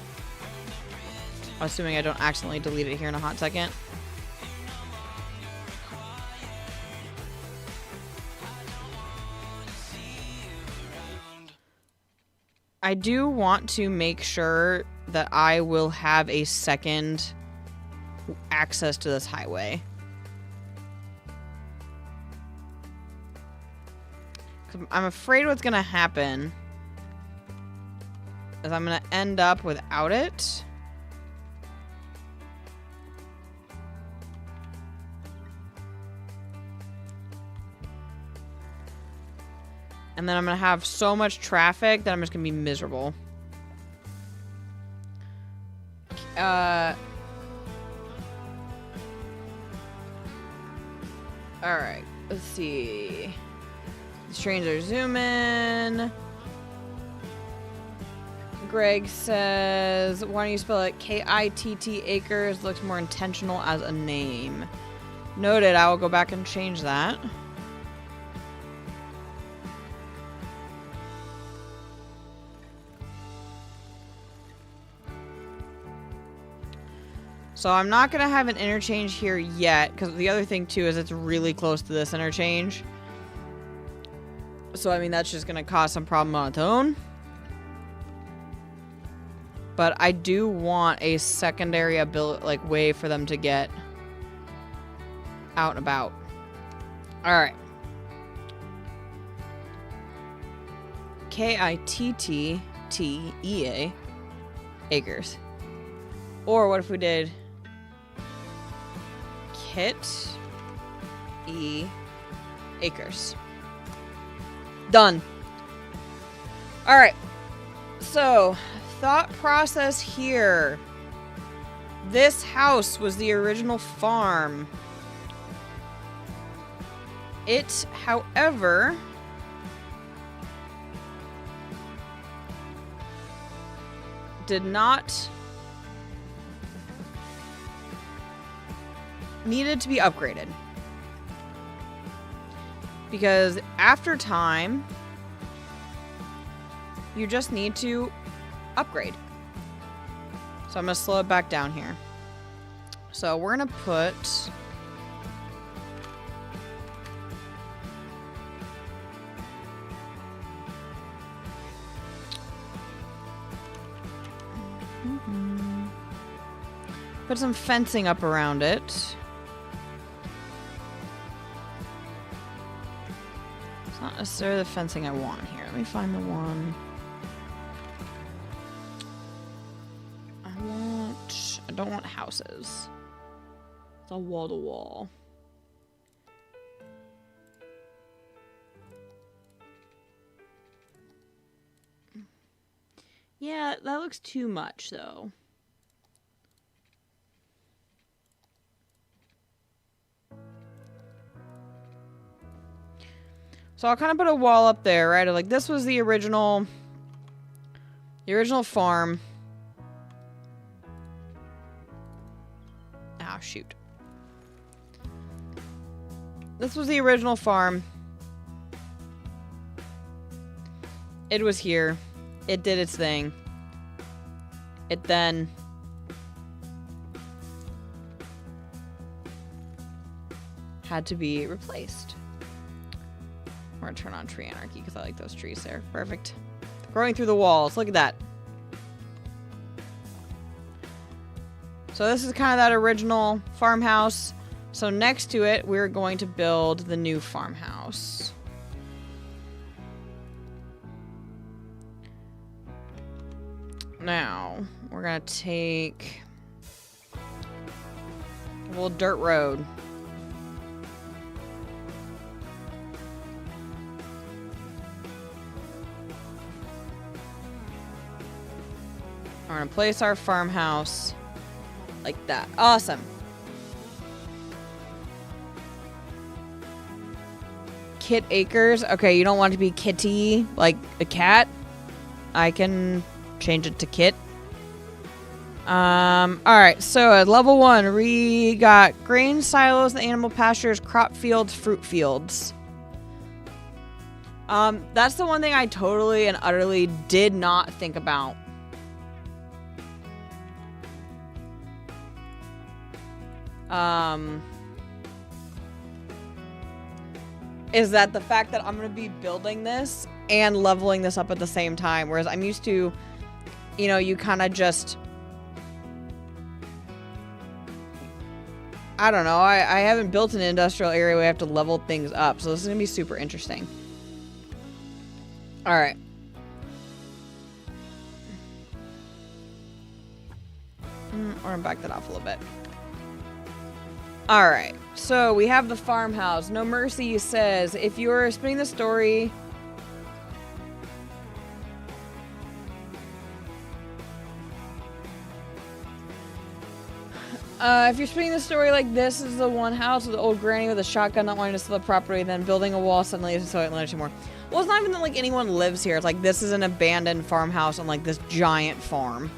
Assuming I don't accidentally delete it here in a hot second. I do want to make sure that I will have a second access to this highway. I'm afraid what's going to happen is I'm going to end up without it. And then I'm going to have so much traffic that I'm just going to be miserable. Alright, let's see. The trains are zooming. Greg says, why don't you spell it K-I-T-T acres? Looks more intentional as a name. Noted, I will go back and change that. So I'm not going to have an interchange here yet, because the other thing, too, is it's really close to this interchange. So, I mean, that's just going to cause some problem on its own. But I do want a secondary way for them to get out and about. Alright. K-I-T-T-T-E-A acres. Or what if we did... Kit E acres. Done. All right. So, thought process here. This house was the original farm. It, however, did not... needed to be upgraded. Because after time, you just need to upgrade. So I'm going to slow it back down here. So we're going to put... put some fencing up around it. It's not necessarily the fencing I want here. Let me find the one. I don't want houses. It's a wall to wall. Yeah, that looks too much though. So I'll kind of put a wall up there, right? Like this was the original farm. Ah, shoot. This was the original farm. It was here. It did its thing. It then had to be replaced. We're gonna turn on tree anarchy because I like those trees there. Perfect. Growing through the walls. Look at that. So this is kind of that original farmhouse. So next to it, we're going to build the new farmhouse. Now, we're going to take a little dirt road. We're going to place our farmhouse like that. Awesome. Kit Acres. Okay, you don't want it to be kitty, like a cat. I can change it to Kit. Alright, so at level 1, we got grain silos, the animal pastures, crop fields, fruit fields. That's the one thing I totally and utterly did not think about. Is that the fact that I'm going to be building this and leveling this up at the same time. Whereas I'm used to, you know, you kind of just, I don't know. I haven't built an industrial area where I have to level things up. So this is going to be super interesting. All right. We're going to back that off a little bit. Alright, so we have the farmhouse. No Mercy says, if you're spinning the story... if you're spinning the story like this is the one house with the old granny with a shotgun not wanting to sell the property, then building a wall suddenly isn't so anymore. Well, it's not even that, like, anyone lives here. It's like, this is an abandoned farmhouse on, like, this giant farm.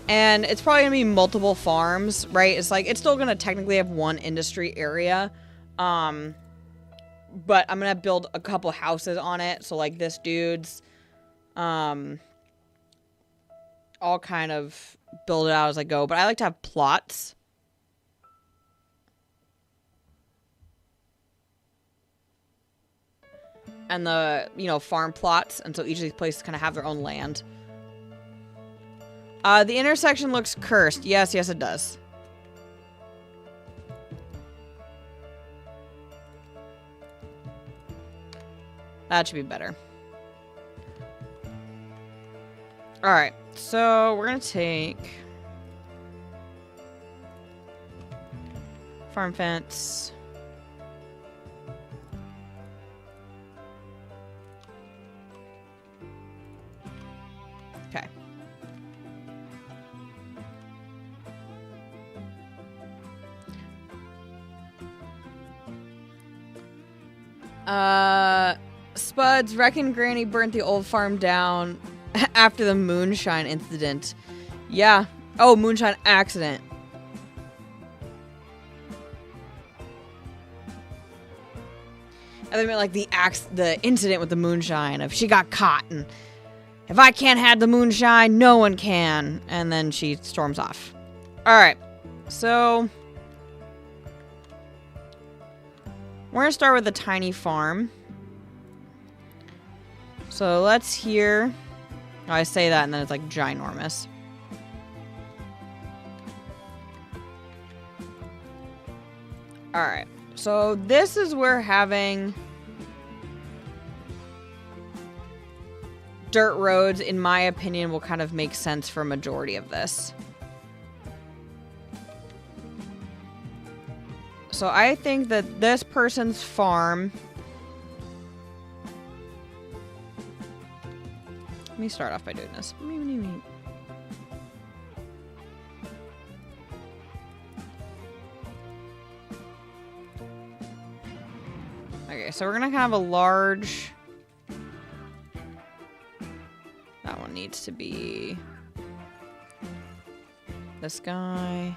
And it's probably going to be multiple farms, right? It's like, it's still going to technically have one industry area. But I'm going to build a couple houses on it. So, like, this dude's, I'll kind of build it out as I go. But I like to have plots. And the, you know, farm plots. And so each of these places kind of have their own land. The intersection looks cursed. Yes, yes, it does. That should be better. Alright, so we're gonna take farm fence. Okay. Spuds, reckon Granny burnt the old farm down after the moonshine incident. Yeah. Oh, moonshine accident. I meant like the incident with the moonshine of she got caught and if I can't have the moonshine, no one can. And then she storms off. All right. So we're going to start with a tiny farm. So let's hear... Oh, I say that and then it's like ginormous. Alright. So this is where having dirt roads, in my opinion, will kind of make sense for a majority of this. So I think that this person's farm... Let me start off by doing this. Okay, so we're gonna have a large... That one needs to be... This guy...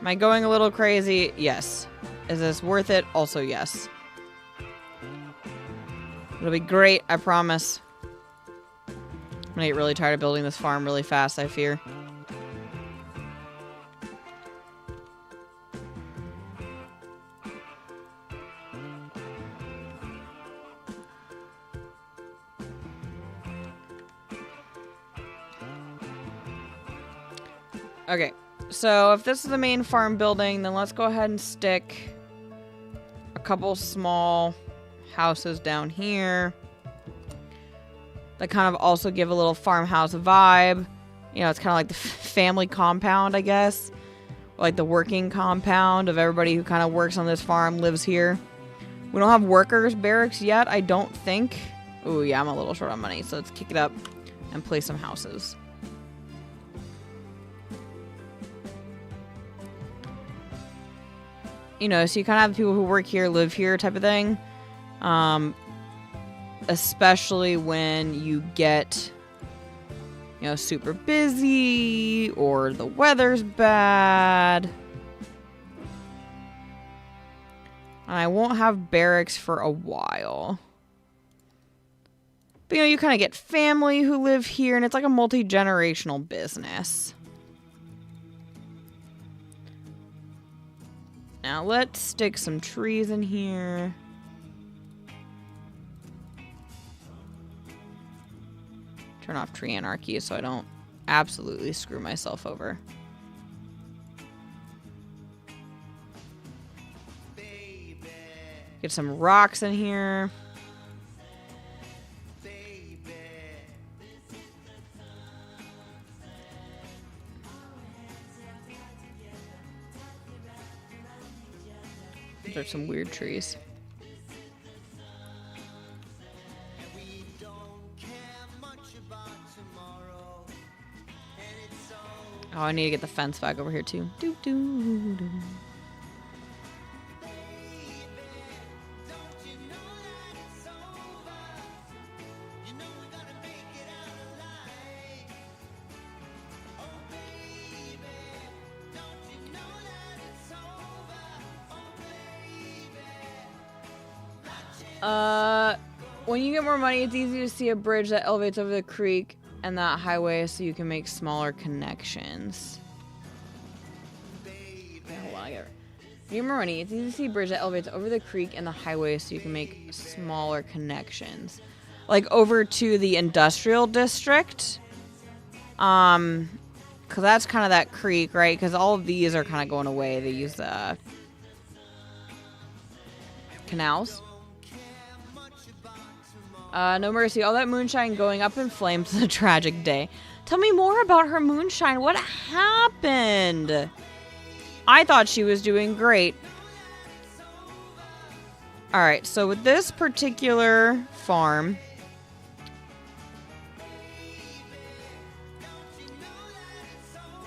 Am I going a little crazy? Yes. Is this worth it? Also, yes. It'll be great, I promise. I'm gonna get really tired of building this farm really fast, I fear. Okay, so if this is the main farm building, then let's go ahead and stick a couple small houses down here that kind of also give a little farmhouse vibe. You know, it's kind of like the family compound, I guess. Like the working compound of everybody who kind of works on this farm, lives here. We don't have workers barracks yet, I don't think. Oh yeah, I'm a little short on money, so let's kick it up and place some houses. You know, so you kind of have people who work here, live here type of thing. Especially when you get, you know, super busy or the weather's bad. And I won't have barracks for a while. But, you know, you kind of get family who live here, and it's like a multi-generational business. Now let's stick some trees in here. Turn off tree anarchy so I don't absolutely screw myself over. Get some rocks in here. There's some weird trees. Oh, I need to get the fence back over here too. Doo -doo -doo. When you get more money, it's easy to see a bridge that elevates over the creek and that highway so you can make smaller connections. Okay, hold on, I get it. When you get more money, it's easy to see a bridge that elevates over the creek and the highway so you can make smaller connections. Like over to the industrial district. Because that's kind of that creek, right? Because all of these are kind of going away. They use the canals. No mercy. All that moonshine going up in flames is a tragic day. Tell me more about her moonshine. What happened? I thought she was doing great. Alright, so with this particular farm,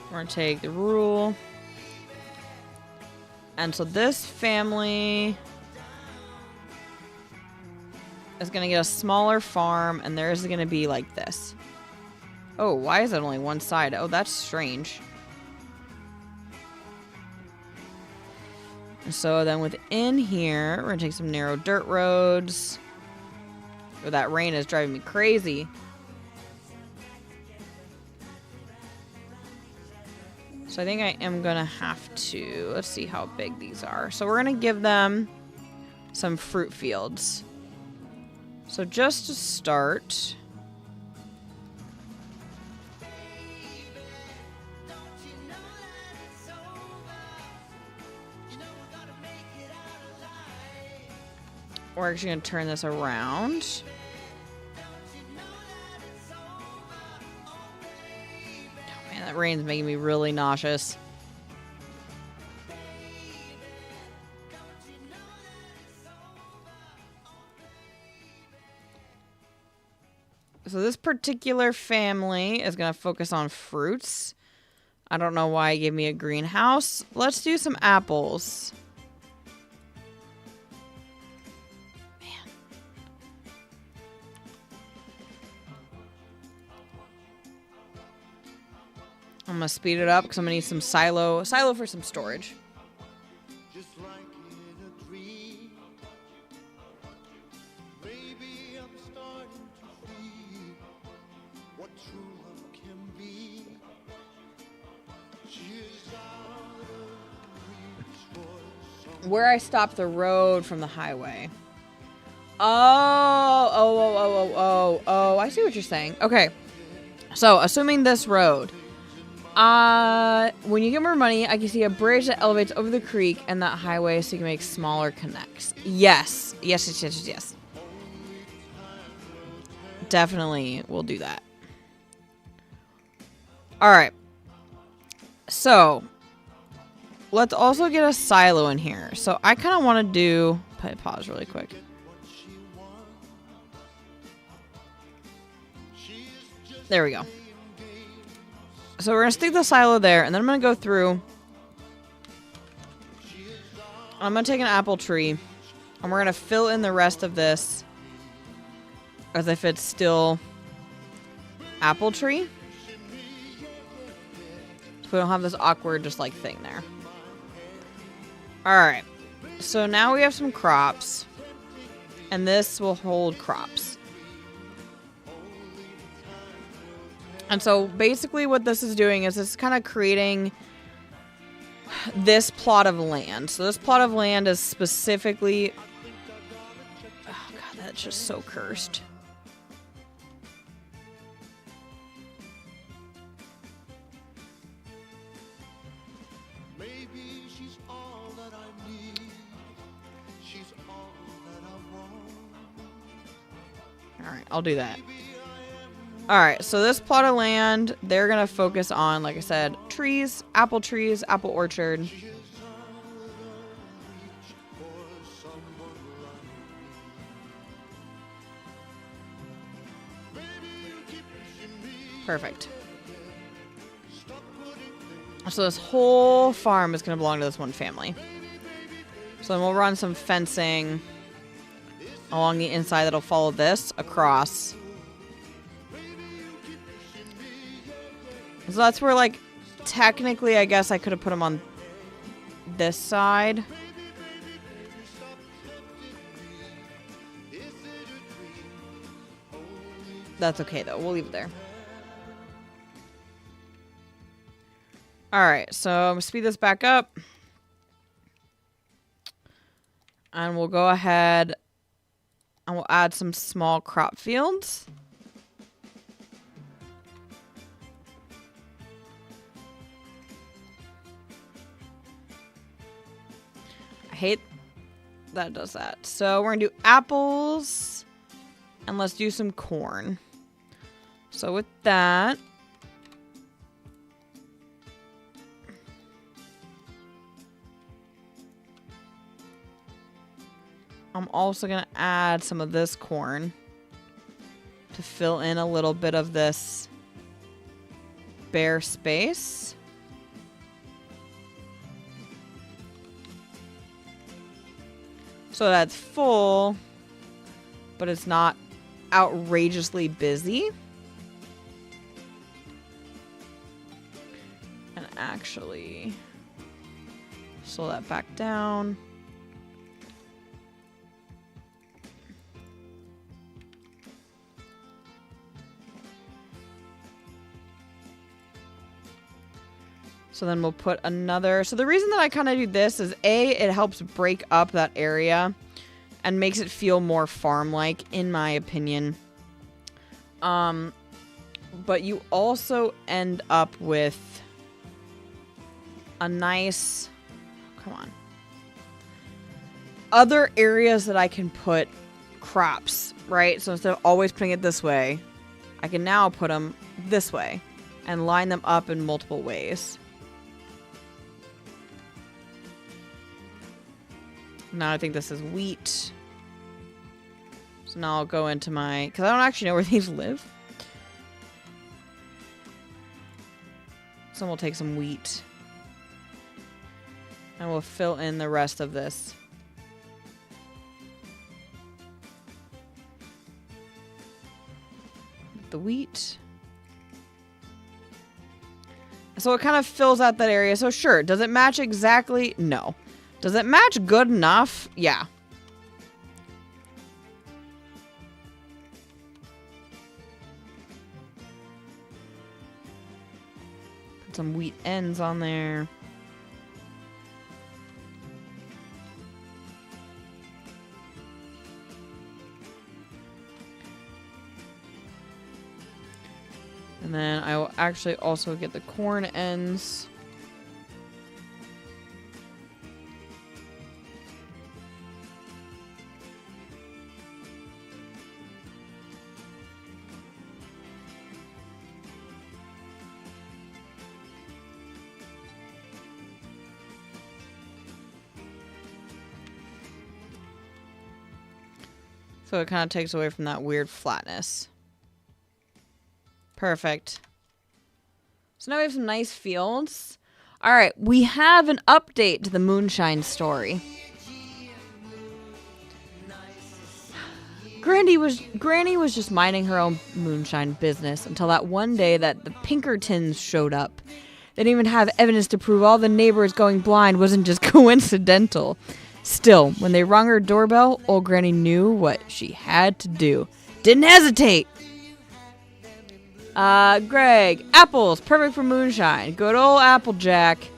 we're going to take the rule. And so this family is going to get a smaller farm, and theirs is going to be like this. Oh, why is it only one side? Oh, that's strange. So then within here, we're going to take some narrow dirt roads. Oh, that rain is driving me crazy. So I think I am going to have to, let's see how big these are. So we're going to give them some fruit fields. So just to start, we're actually going to turn this around. Oh man, that rain's making me really nauseous. So this particular family is going to focus on fruits. I don't know why it gave me a greenhouse. Let's do some apples. Man. I'm gonna speed it up because I'm gonna need some silo for some storage. Just like in a dream. Maybe I'm starting to see what true love can be. She is out of reach for some. Where I stop the road from the highway. Oh, I see what you're saying. Okay. So, assuming this road. When you get more money, I can see a bridge that elevates over the creek and that highway so you can make smaller connects. Yes. Yes. Definitely will do that. Alright. So, let's also get a silo in here. So, I kind of want to do... Pause really quick. There we go. So we're going to stick the silo there, and then I'm going to go through. I'm going to take an apple tree, and we're going to fill in the rest of this as if it's still apple tree. So we don't have this awkward just like thing there. Alright. So now we have some crops, and this will hold crops. And so basically what this is doing is it's kind of creating this plot of land. So this plot of land is specifically... Oh god, that's just so cursed. Maybe she's all that I need. She's all that I want. Alright, I'll do that. Alright, so this plot of land, they're going to focus on, like I said, trees, apple orchard. Perfect. So this whole farm is going to belong to this one family. So then we'll run some fencing along the inside that'll follow this across. So that's where, like, technically, I guess I could have put them on this side. That's okay, though. We'll leave it there. Alright, so I'm going to speed this back up. And we'll go ahead and we'll add some small crop fields. I hate that it does that. So we're going to do apples. And let's do some corn. So with that... I'm also going to add some of this corn to fill in a little bit of this bare space. So that's full, but it's not outrageously busy. And actually, slow that back down. So then we'll put another... So the reason that I kind of do this is, A, it helps break up that area and makes it feel more farm-like, in my opinion. But you also end up with a nice... Come on. Other areas that I can put crops, right? So instead of always putting it this way, I can now put them this way and line them up in multiple ways. Now I think this is wheat. So now I'll go into my... Because I don't actually know where these live. So we'll take some wheat. And we'll fill in the rest of this. The wheat. so it kind of fills out that area. So sure, does it match exactly? No. Does it match good enough? Yeah. Put some wheat ends on there. And then I will actually also get the corn ends. So it kind of takes away from that weird flatness. Perfect. So now we have some nice fields. All right, we have an update to the moonshine story. Granny was just minding her own moonshine business until that one day that the Pinkertons showed up. They didn't even have evidence to prove all the neighbors going blind wasn't just coincidental. Still, when they rung her doorbell, old Granny knew what she had to do. Didn't hesitate. Greg, apples, perfect for moonshine. Good old Applejack.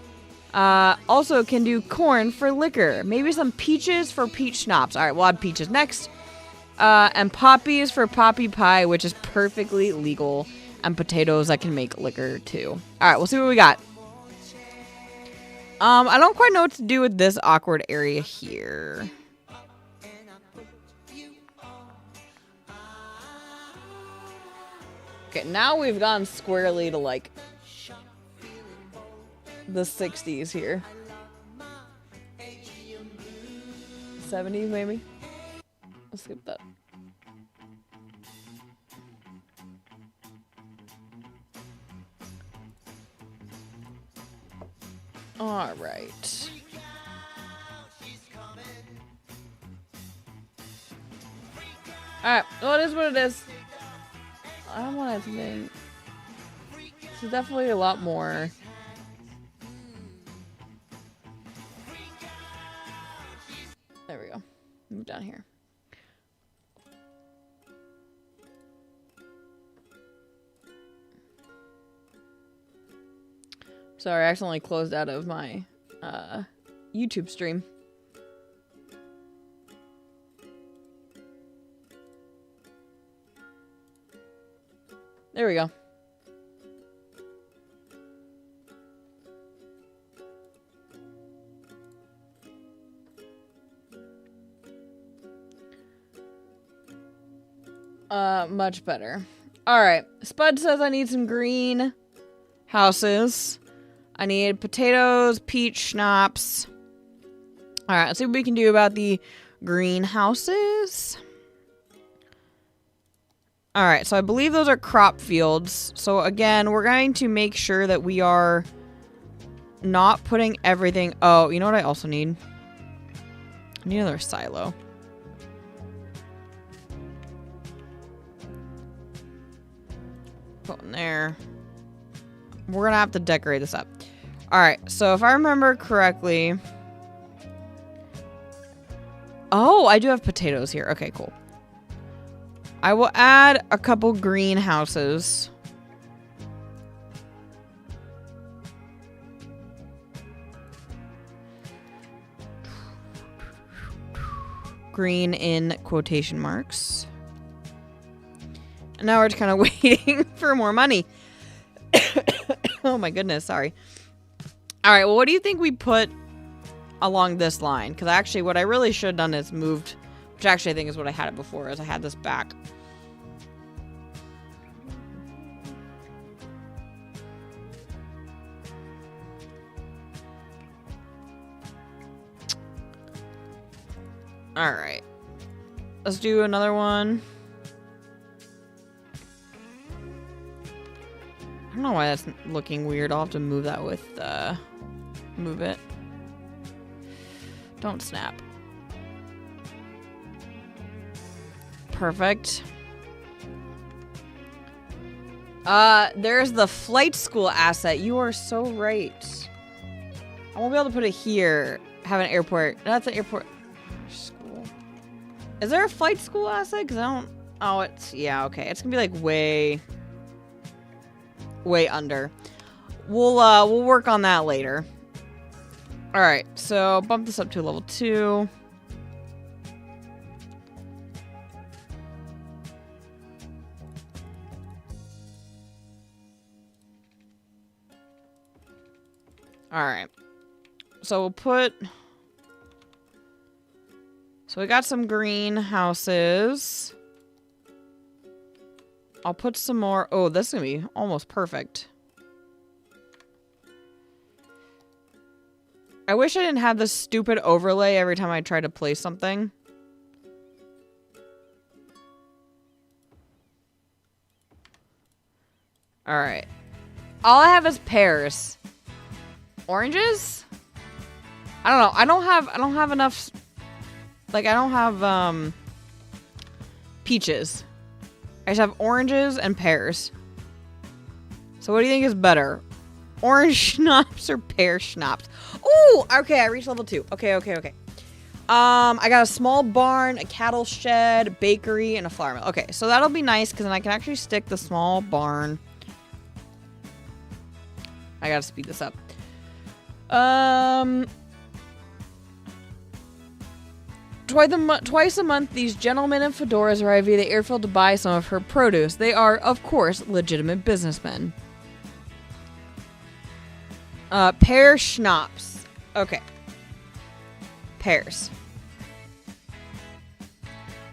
Also can do corn for liquor. Maybe some peaches for peach schnapps. All right, we'll add peaches next. And poppies for poppy pie, which is perfectly legal. And potatoes that can make liquor too. All right, we'll see what we got. I don't quite know what to do with this awkward area here. Okay, now we've gone squarely to, like, the 60s here. 70s, maybe? Let's skip that. Alright. Alright, well, it is what it is. I don't want to think. This is definitely a lot more. There we go. Move down here. Sorry, I accidentally closed out of my YouTube stream. There we go. Much better. Alright, Spud says I need some green houses. I need potatoes, peach schnapps. Alright, let's see what we can do about the greenhouses. Alright, so I believe those are crop fields. So again, we're going to make sure that we are not putting everything... Oh, you know what I also need? I need another silo. Put in there. We're going to have to decorate this up. Alright, so if I remember correctly... Oh, I do have potatoes here. Okay, cool. I will add a couple greenhouses. Green in quotation marks. And now we're just kind of waiting for more money. Oh my goodness, sorry. Alright, well, what do you think we put along this line? Because actually what I really should have done is moved, which actually I think is what I had it before, is I had this back. Alright. Let's do another one. I don't know why that's looking weird. I'll have to move that with, move it. Don't snap. Perfect. There's the flight school asset. You are so right. I won't be able to put it here. Have an airport. That's an airport. School. Is there a flight school asset? Because I don't... Oh, it's... Yeah, okay. It's going to be like way under. We'll work on that later. Alright, so bump this up to level 2. Alright. So we'll put... So we got some greenhouses. I'll put some more... Oh, this is going to be almost perfect. I wish I didn't have this stupid overlay every time I try to place something. Alright. All I have is pears. Oranges? I don't know. I don't have enough... Like, I don't have, peaches. I just have oranges and pears. So what do you think is better? Orange schnapps or pear schnapps? Ooh! Okay, I reached level 2. Okay. I got a small barn, a cattle shed, a bakery, and a flour mill. Okay, so that'll be nice, because then I can actually stick the small barn. I gotta speed this up. Twice a month, these gentlemen in fedoras arrive via the airfield to buy some of her produce. They are, of course, legitimate businessmen. Pear schnapps. Okay. Pears.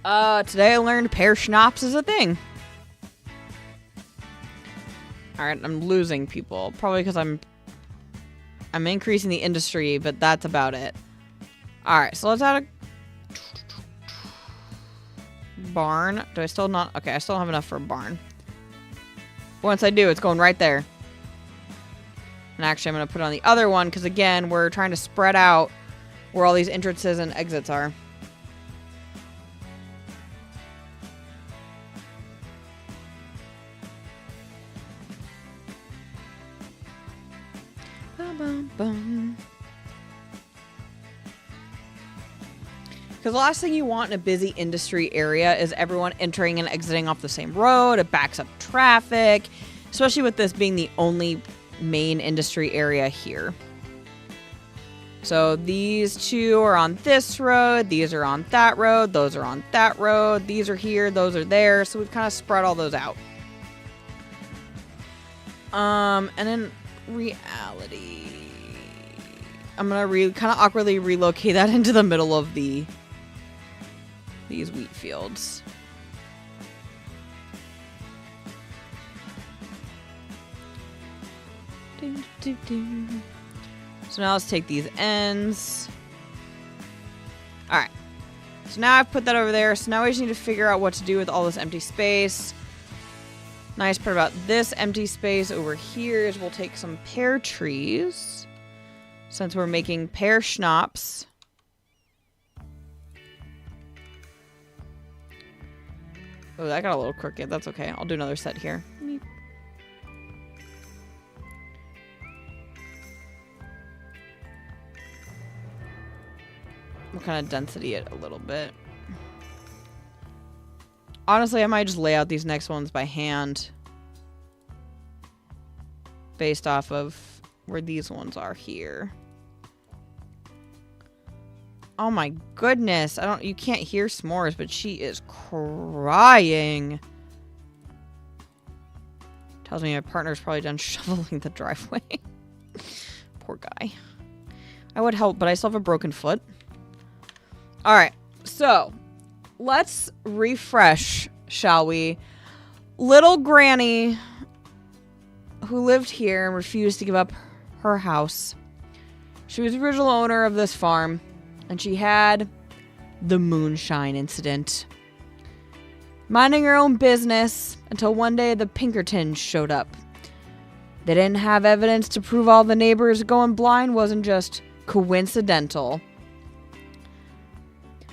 Today I learned pear schnapps is a thing. Alright, I'm losing people. Probably because I'm increasing the industry, but that's about it. Alright, so let's add a barn. Do I still not? Okay, I still don't have enough for a barn. Once I do, it's going right there. And actually, I'm going to put it on the other one, because again, we're trying to spread out where all these entrances and exits are. Because the last thing you want in a busy industry area is everyone entering and exiting off the same road. It backs up traffic, especially with this being the only main industry area here. So these two are on this road, these are on that road, those are on that road, these are here, those are there. So we've kind of spread all those out. And in reality, I'm gonna kind of awkwardly relocate that into the middle of these wheat fields. So now let's take these ends. Alright. So now I've put that over there. So now we just need to figure out what to do with all this empty space. Nice part about this empty space over here is we'll take some pear trees. Since we're making pear schnapps. Oh, that got a little crooked. That's okay. I'll do another set here. We'll kind of density it a little bit. Honestly, I might just lay out these next ones by hand. Based off of where these ones are here. Oh my goodness. You can't hear S'mores, but she is crying. Tells me my partner's probably done shoveling the driveway. Poor guy. I would help, but I still have a broken foot. Alright, so let's refresh, shall we? Little Granny, who lived here and refused to give up her house. She was the original owner of this farm, and she had the moonshine incident. Minding her own business until one day the Pinkertons showed up. They didn't have evidence to prove all the neighbors going blind wasn't just coincidental.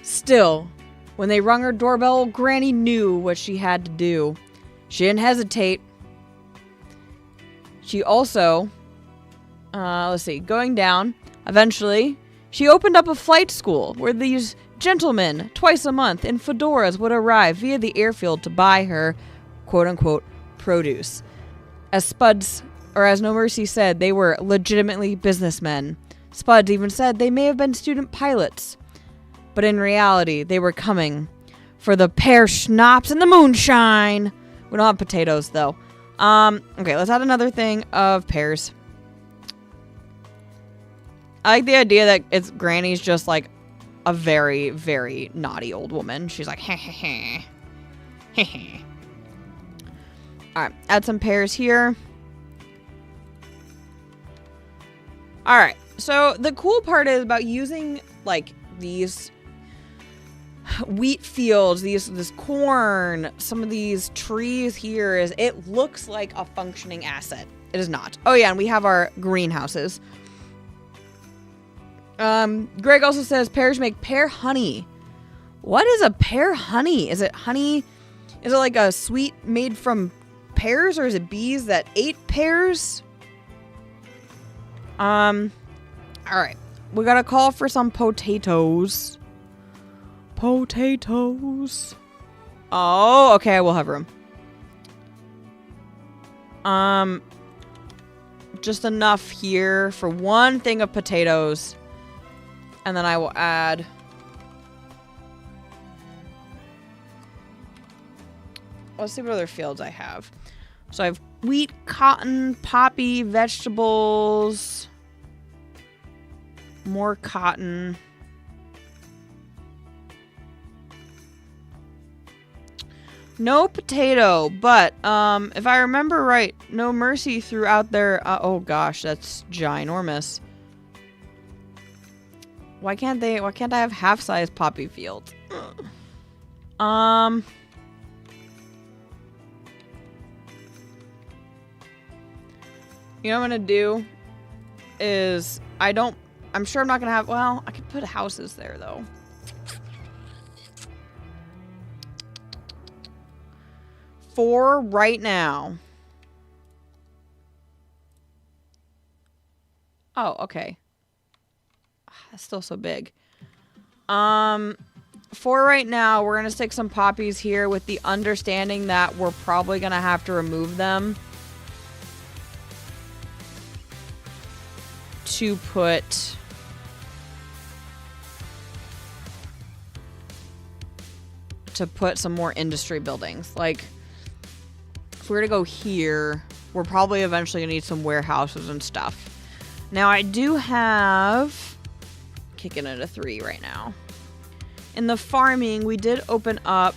Still, when they rung her doorbell, Granny knew what she had to do. She didn't hesitate. She also, let's see, going down, eventually, she opened up a flight school where these gentlemen, twice a month, in fedoras would arrive via the airfield to buy her, quote-unquote, produce. As Spuds, or as No Mercy said, they were legitimately businessmen. Spuds even said they may have been student pilots. But in reality, they were coming for the pear schnapps and the moonshine. We don't have potatoes, though. Okay, let's add another thing of pears. I like the idea that it's Granny's just like a very, very naughty old woman. She's like, heh heh heh. Heh heh. Alright, add some pears here. Alright, so the cool part is about using like these wheat fields, this corn, some of these trees here, is it looks like a functioning asset. It is not. Oh yeah, and we have our greenhouses. Greg also says pears make pear honey. What is a pear honey? Is it honey? Is it like a sweet made from pears, or is it bees that ate pears? All right. We got to call for some potatoes. Potatoes. Oh, okay, we'll have room. Just enough here for one thing of potatoes. And then I will add... Let's see what other fields I have. So I have wheat, cotton, poppy, vegetables. More cotton. No potato, but if I remember right, No Mercy threw out there... oh gosh, that's ginormous. Why can't I have half-size poppy fields? You know what I'm gonna do is I'm sure I'm not gonna have, well, I could put houses there though. For right now. Oh, okay. That's still so big. For right now, we're gonna stick some poppies here with the understanding that we're probably gonna have to remove them to put some more industry buildings. Like, if we were to go here, we're probably eventually gonna need some warehouses and stuff. Now, I do have... Kicking it a 3 right now. In the farming, we did open up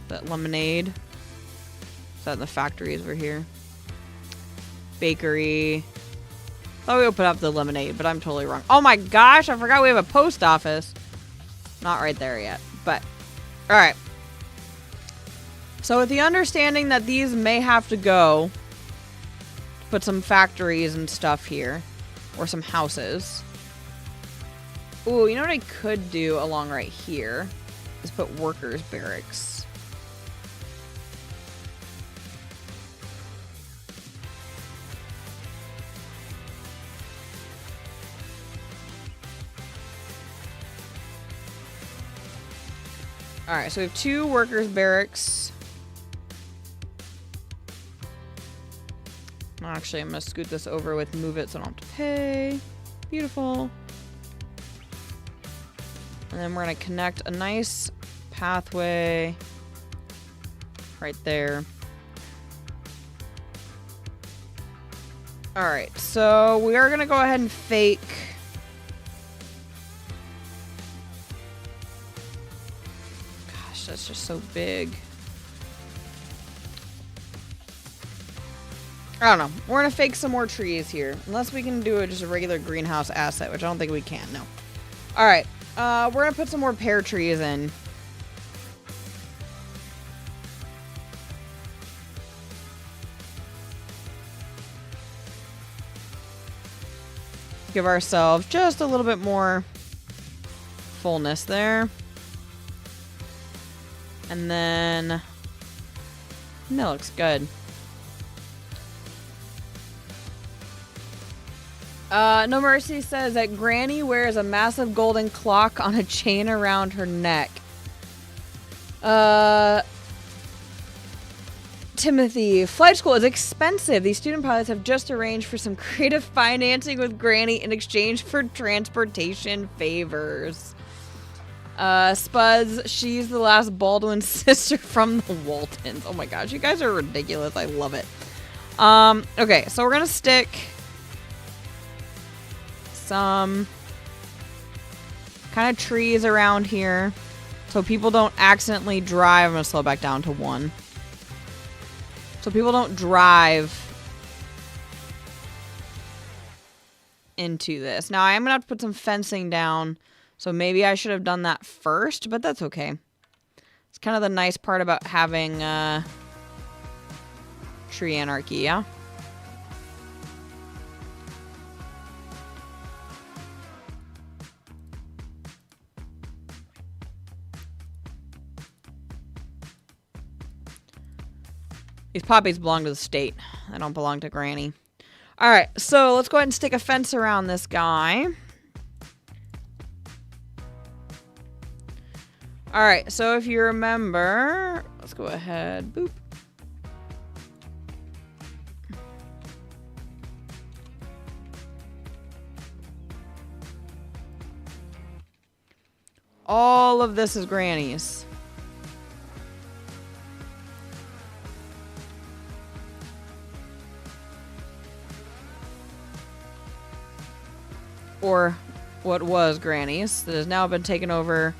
that lemonade. Is that in the factories over here? Bakery. Thought we opened up the lemonade, but I'm totally wrong. Oh my gosh, I forgot we have a post office. Not right there yet, but alright. So with the understanding that these may have to go, put some factories and stuff here, or some houses. Ooh, you know what I could do along right here is put workers' barracks. Alright, so we have 2 workers' barracks. Actually, I'm going to scoot this over with move it so I don't have to pay. Beautiful. And then we're going to connect a nice pathway right there. Alright, so we are going to go ahead and fake... Gosh, that's just so big. I don't know. We're going to fake some more trees here. Unless we can do just a regular greenhouse asset, which I don't think we can. No. Alright. We're going to put some more pear trees in. Give ourselves just a little bit more fullness there. And then... That looks good. No Mercy says that Granny wears a massive golden clock on a chain around her neck. Timothy, flight school is expensive. These student pilots have just arranged for some creative financing with Granny in exchange for transportation favors. Spuds, she's the last Baldwin sister from the Waltons. Oh my gosh, you guys are ridiculous. I love it. Okay, so we're gonna stick some kind of trees around here so people don't accidentally drive. I'm gonna slow back down to 1. So people don't drive into this. Now, I am going to have to put some fencing down. So maybe I should have done that first, but that's okay. It's kind of the nice part about having tree anarchy, yeah? These poppies belong to the state. They don't belong to Granny. Alright, so let's go ahead and stick a fence around this guy. Alright, so if you remember... Let's go ahead. Boop. All of this is Granny's. Or what was Granny's that has now been taken over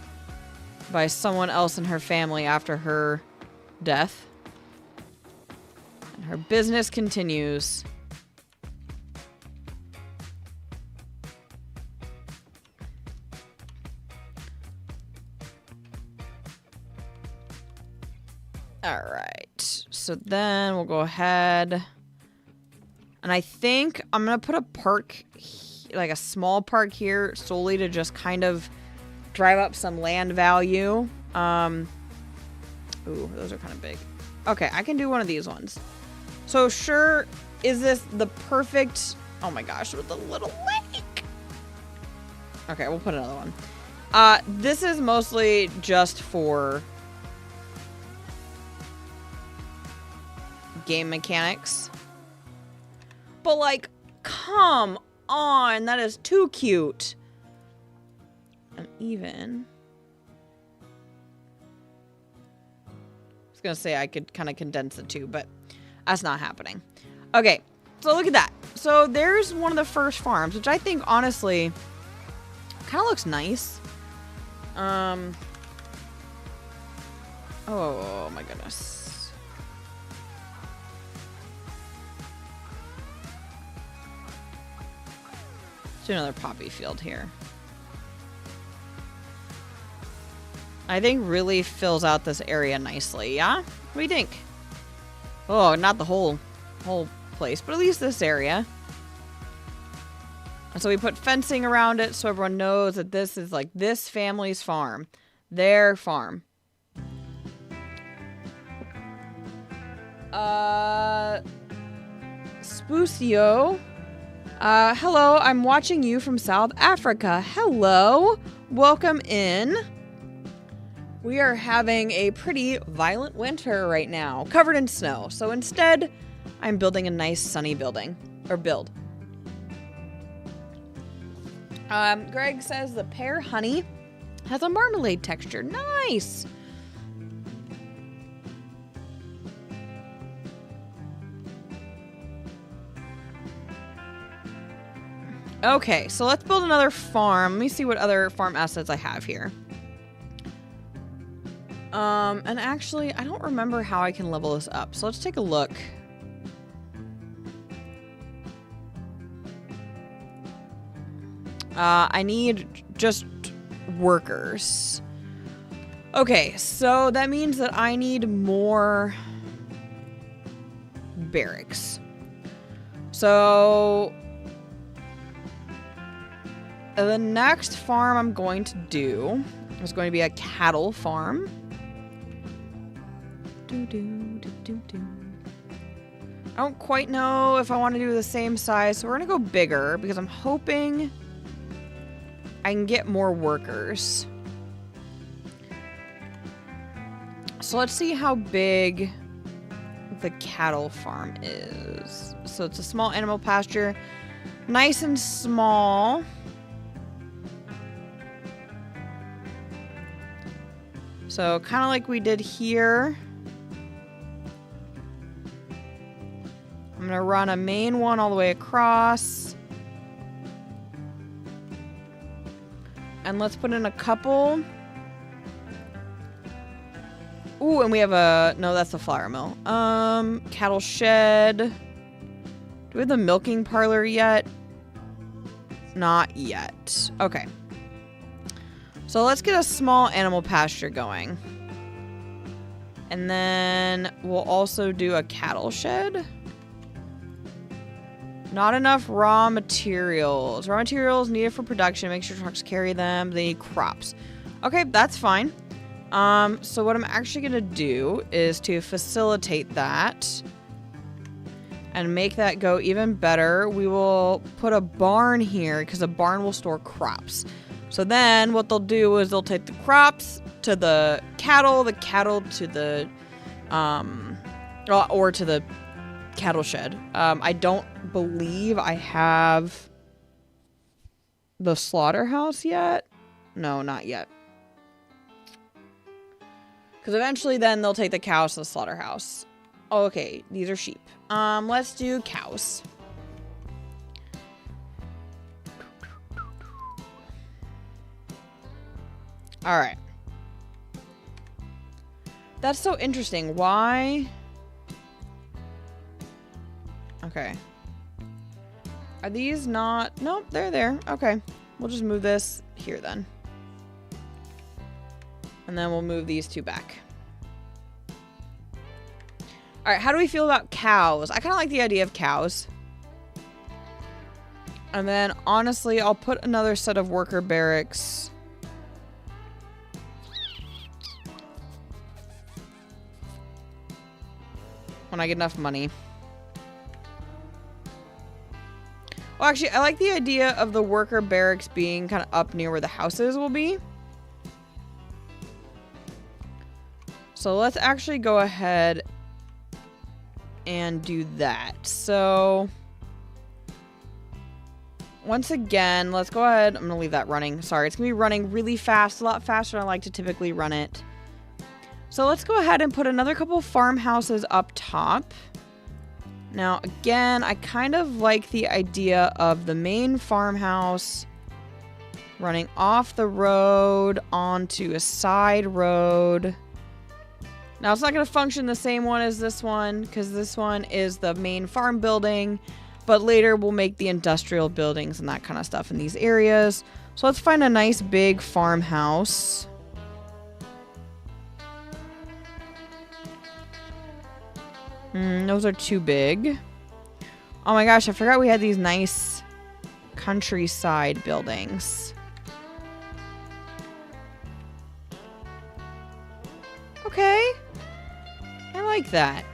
by someone else in her family after her death. And her business continues. Alright, so then we'll go ahead. And I think I'm going to put a park like a small park here solely to just kind of drive up some land value. Ooh, those are kind of big. Okay, I can do one of these ones. So sure, is this the perfect... Oh my gosh, with the little lake. Okay, we'll put another one. This is mostly just for game mechanics. But like, come on, that is too cute. And even I was gonna say I could kind of condense the two, but that's not happening. Okay, so look at that. So there's one of the first farms, which I think honestly kind of looks nice. Oh my goodness. Let's do another poppy field here. I think really fills out this area nicely, yeah? What do you think? Oh, not the whole place, but at least this area. And so we put fencing around it so everyone knows that this is like this family's farm. Their farm. Spoosio. Hello, I'm watching you from South Africa. Hello. Welcome in. We are having a pretty violent winter right now, covered in snow. So instead, I'm building a nice sunny building. Or build. Greg says the pear honey has a marmalade texture. Nice. Okay, so let's build another farm. Let me see what other farm assets I have here. And actually, I don't remember how I can level this up. So let's take a look. I need just workers. Okay, so that means that I need more barracks. So the next farm I'm going to do is going to be a cattle farm. I don't quite know if I want to do the same size, so we're going to go bigger because I'm hoping I can get more workers. So let's see how big the cattle farm is. So it's a small animal pasture. Nice and small. So kind of like we did here. I'm going to run a main one all the way across. And let's put in a couple. Ooh, and we have a... No, that's the flour mill. Cattle shed. Do we have the milking parlor yet? Not yet. Okay. So let's get a small animal pasture going. And then we'll also do a cattle shed. Not enough raw materials. Raw materials needed for production. Make sure trucks carry them. They need crops. Okay, that's fine. So what I'm actually going to do is to facilitate that and make that go even better. We will put a barn here because a barn will store crops. So then what they'll do is they'll take the crops to the cattle to the, or to the cattle shed. I don't believe I have the slaughterhouse yet. No, not yet. Because eventually then they'll take the cows to the slaughterhouse. Oh, okay, these are sheep. Let's do cows. All right. That's so interesting. Why? Okay. Are these not? Nope, they're there. Okay. We'll just move this here then. And then we'll move these two back. All right, how do we feel about cows? I kind of like the idea of cows. And then, honestly, I'll put another set of worker barracks. When I get enough money. Well, actually, I like the idea of the worker barracks being kind of up near where the houses will be. So let's actually go ahead and do that. So once again, let's go ahead. I'm going to leave that running. Sorry, it's going to be running really fast, a lot faster than I like to typically run it. So let's go ahead and put another couple farmhouses up top. Now, again, I kind of like the idea of the main farmhouse running off the road onto a side road. Now, it's not going to function the same one as this one because this one is the main farm building, but later we'll make the industrial buildings and that kind of stuff in these areas. So let's find a nice big farmhouse. Those are too big. Oh my gosh, I forgot we had these nice countryside buildings. Okay. I like that.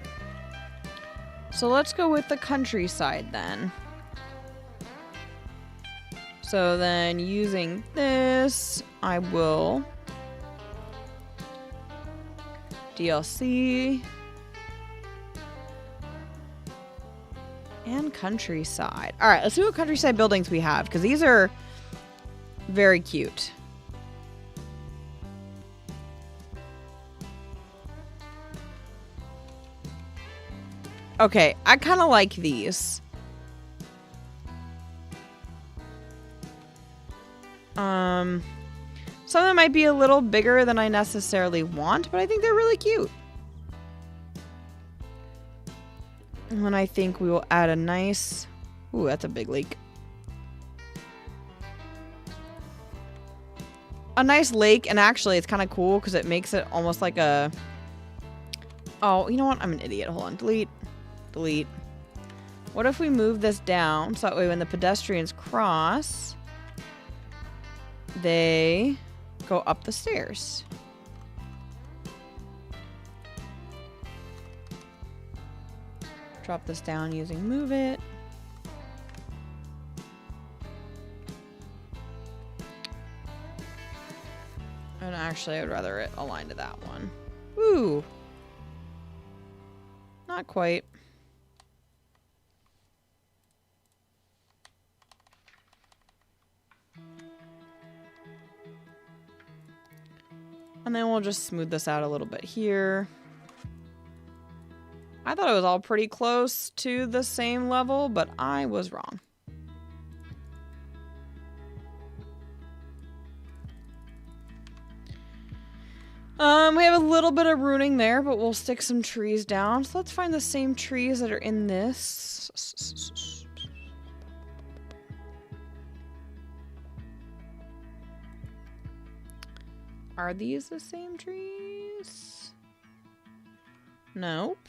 So let's go with the countryside then. So then using this, I will DLC and countryside. All right, let's see what countryside buildings we have because these are very cute. Okay, I kind of like these. Some of them might be a little bigger than I necessarily want, but I think they're really cute. And then I think we will add a nice... Ooh, that's a big leak. A nice lake, and actually it's kind of cool because it makes it almost like a... Oh, you know what? I'm an idiot. Hold on. Delete. Delete. What if we move this down so that way when the pedestrians cross, they go up the stairs. drop this down using move it. And actually, I would rather it align to that one. Woo! Not quite. And then we'll just smooth this out a little bit here. I thought it was all pretty close to the same level, but I was wrong. We have a little bit of ruining there, but we'll stick some trees down. So let's find the same trees that are in this. Are these the same trees? Nope.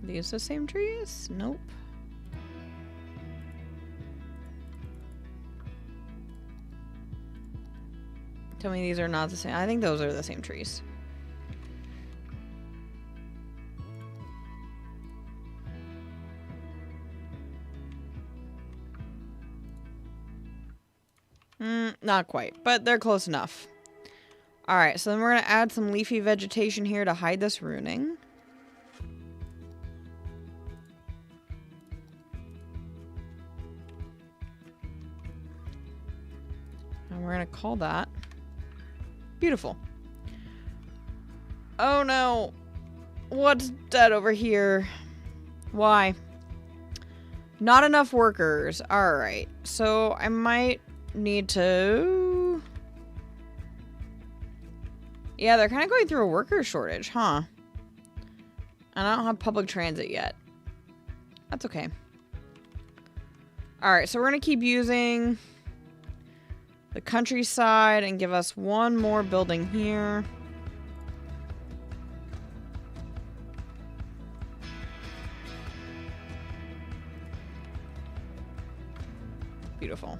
These the same trees? Nope. Tell me these are not the same. I think those are the same trees. Not quite, but they're close enough. Alright, so then we're going to add some leafy vegetation here to hide this ruining. And we're going to call that beautiful. Oh no. What's dead over here? Why? Not enough workers. Alright, so I might need to... Yeah, they're kind of going through a worker shortage, huh? And I don't have public transit yet. That's okay. Alright, so we're going to keep using the countryside and give us one more building here. Beautiful.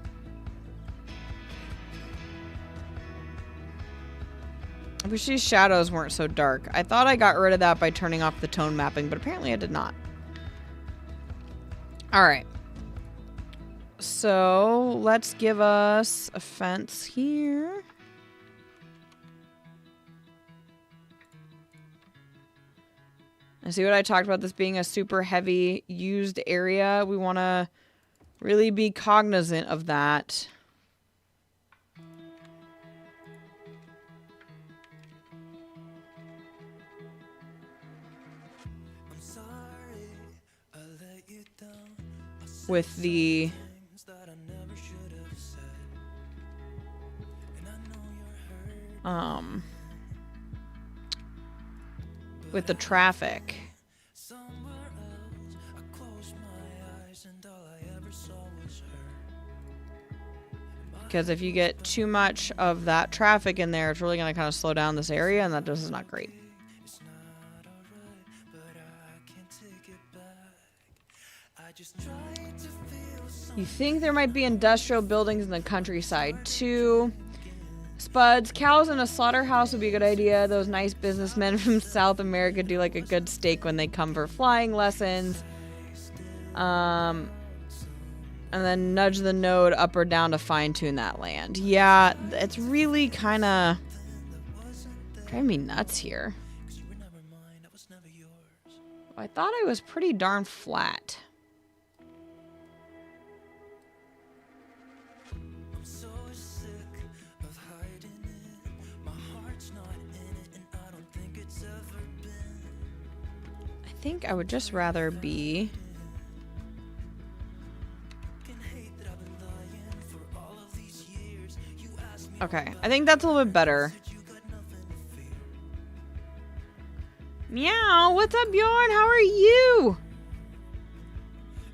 I wish these shadows weren't so dark. I thought I got rid of that by turning off the tone mapping, but apparently I did not. Alright. So, let's give us a fence here. And see what I talked about this being a super heavy used area? We want to really be cognizant of that. With the traffic. Because if you get too much of that traffic in there, it's really going to kind of slow down this area, and that is not great. You think there might be industrial buildings in the countryside too. Spuds, cows in a slaughterhouse would be a good idea. Those nice businessmen from South America do like a good steak when they come for flying lessons. And then nudge the node up or down to fine tune that land. Yeah, it's really kind of driving me nuts here. I thought I was pretty darn flat. I think I would just rather be... Okay, I think that's a little bit better. Meow, what's up, Bjorn? How are you?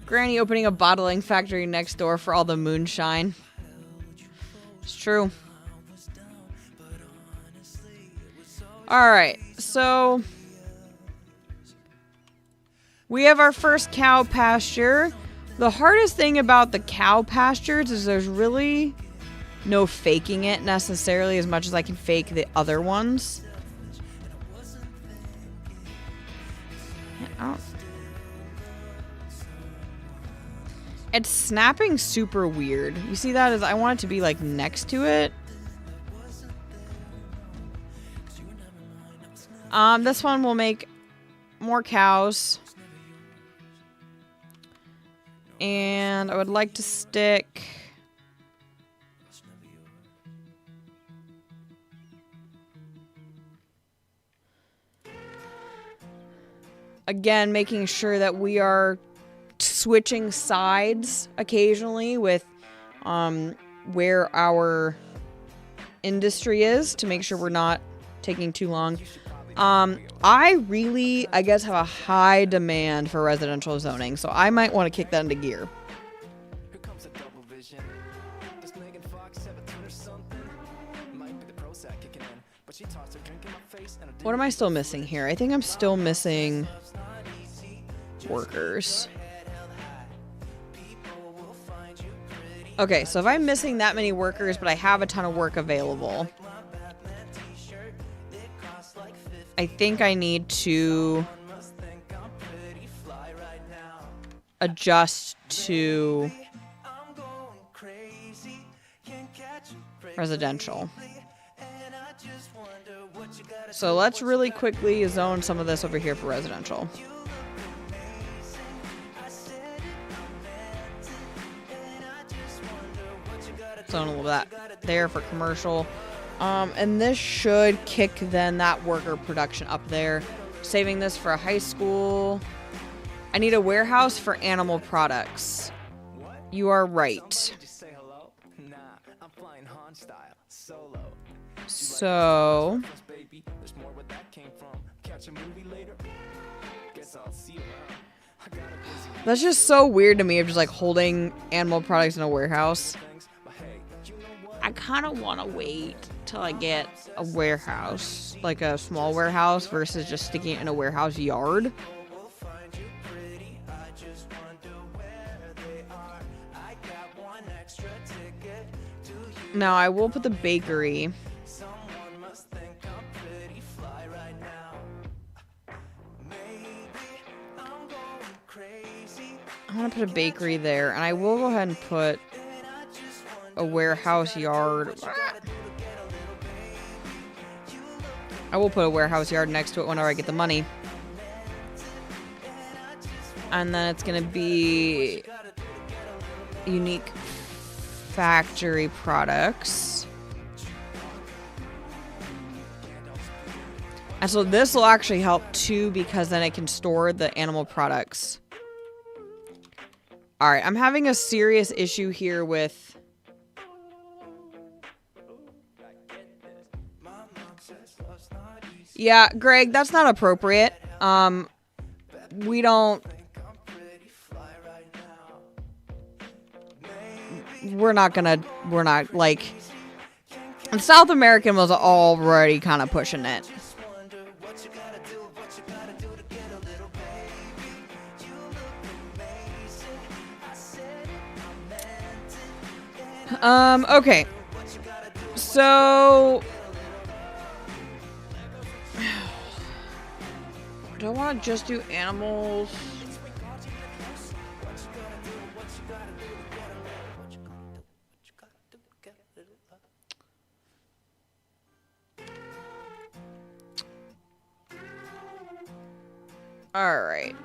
Granny opening a bottling factory next door for all the moonshine. It's true. Alright, so... we have our first cow pasture. The hardest thing about the cow pastures is there's really no faking it necessarily as much as I can fake the other ones. Oh. It's snapping super weird. You see that? As I want it to be like next to it. This one will make more cows. And I would like to stick again, making sure that we are switching sides occasionally with where our industry is to make sure we're not taking too long. I guess, have a high demand for residential zoning, so I might want to kick that into gear. What am I still missing here? I think I'm still missing workers. Okay, so if I'm missing that many workers, but I have a ton of work available, I think I need to adjust to residential. So let's really quickly zone some of this over here for residential. Zone a little bit that there for commercial. And this should kick then that worker production up there. Saving this for a high school. I need a warehouse for animal products. You are right. So that's just so weird to me of just like holding animal products in a warehouse. I kind of want to wait till I get a warehouse, like a small warehouse versus just sticking it in a warehouse yard. Now I will put the bakery. I want to put a bakery there, and I will go ahead and put a warehouse yard. I will put a warehouse yard next to it whenever I get the money. And then it's going to be unique factory products. And so this will actually help too, because then it can store the animal products. All right, I'm having a serious issue here with yeah, Greg, that's not appropriate. We don't. We're not like. And South American was already kind of pushing it. Okay. So do I want to just do animals? All right.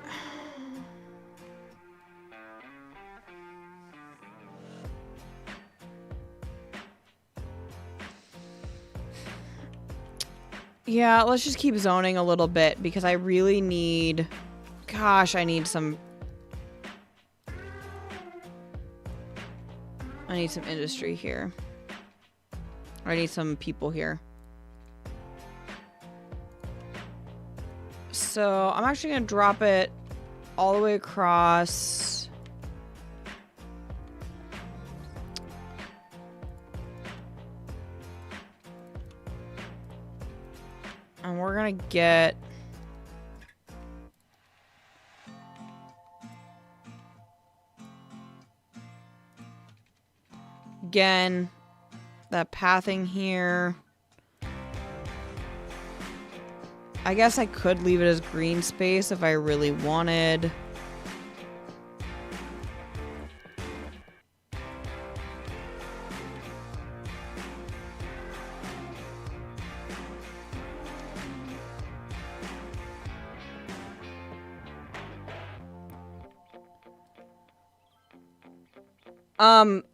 Yeah, let's just keep zoning a little bit because I really need... Gosh, I need some industry here. I need some people here. So I'm actually going to drop it all the way across. And we're going to get... Again, that pathing here. I guess I could leave it as green space if I really wanted.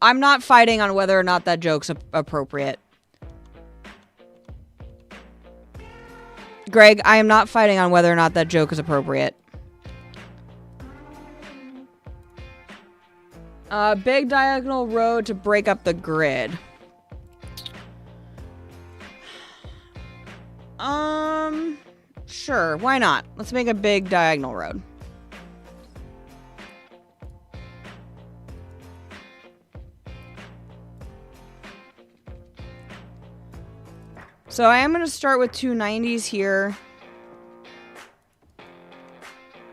I'm not fighting on whether or not that joke's appropriate. Greg, I am not fighting on whether or not that joke is appropriate. Big diagonal road to break up the grid. Sure, why not? Let's make a big diagonal road. So I am going to start with 290s here.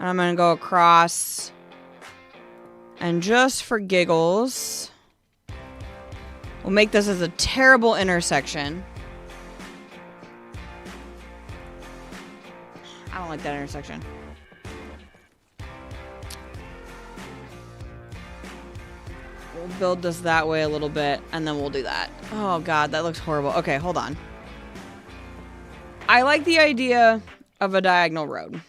And I'm going to go across. And just for giggles, we'll make this as a terrible intersection. I don't like that intersection. We'll build this that way a little bit, and then we'll do that. Oh god, that looks horrible. Okay, hold on. I like the idea of a diagonal road.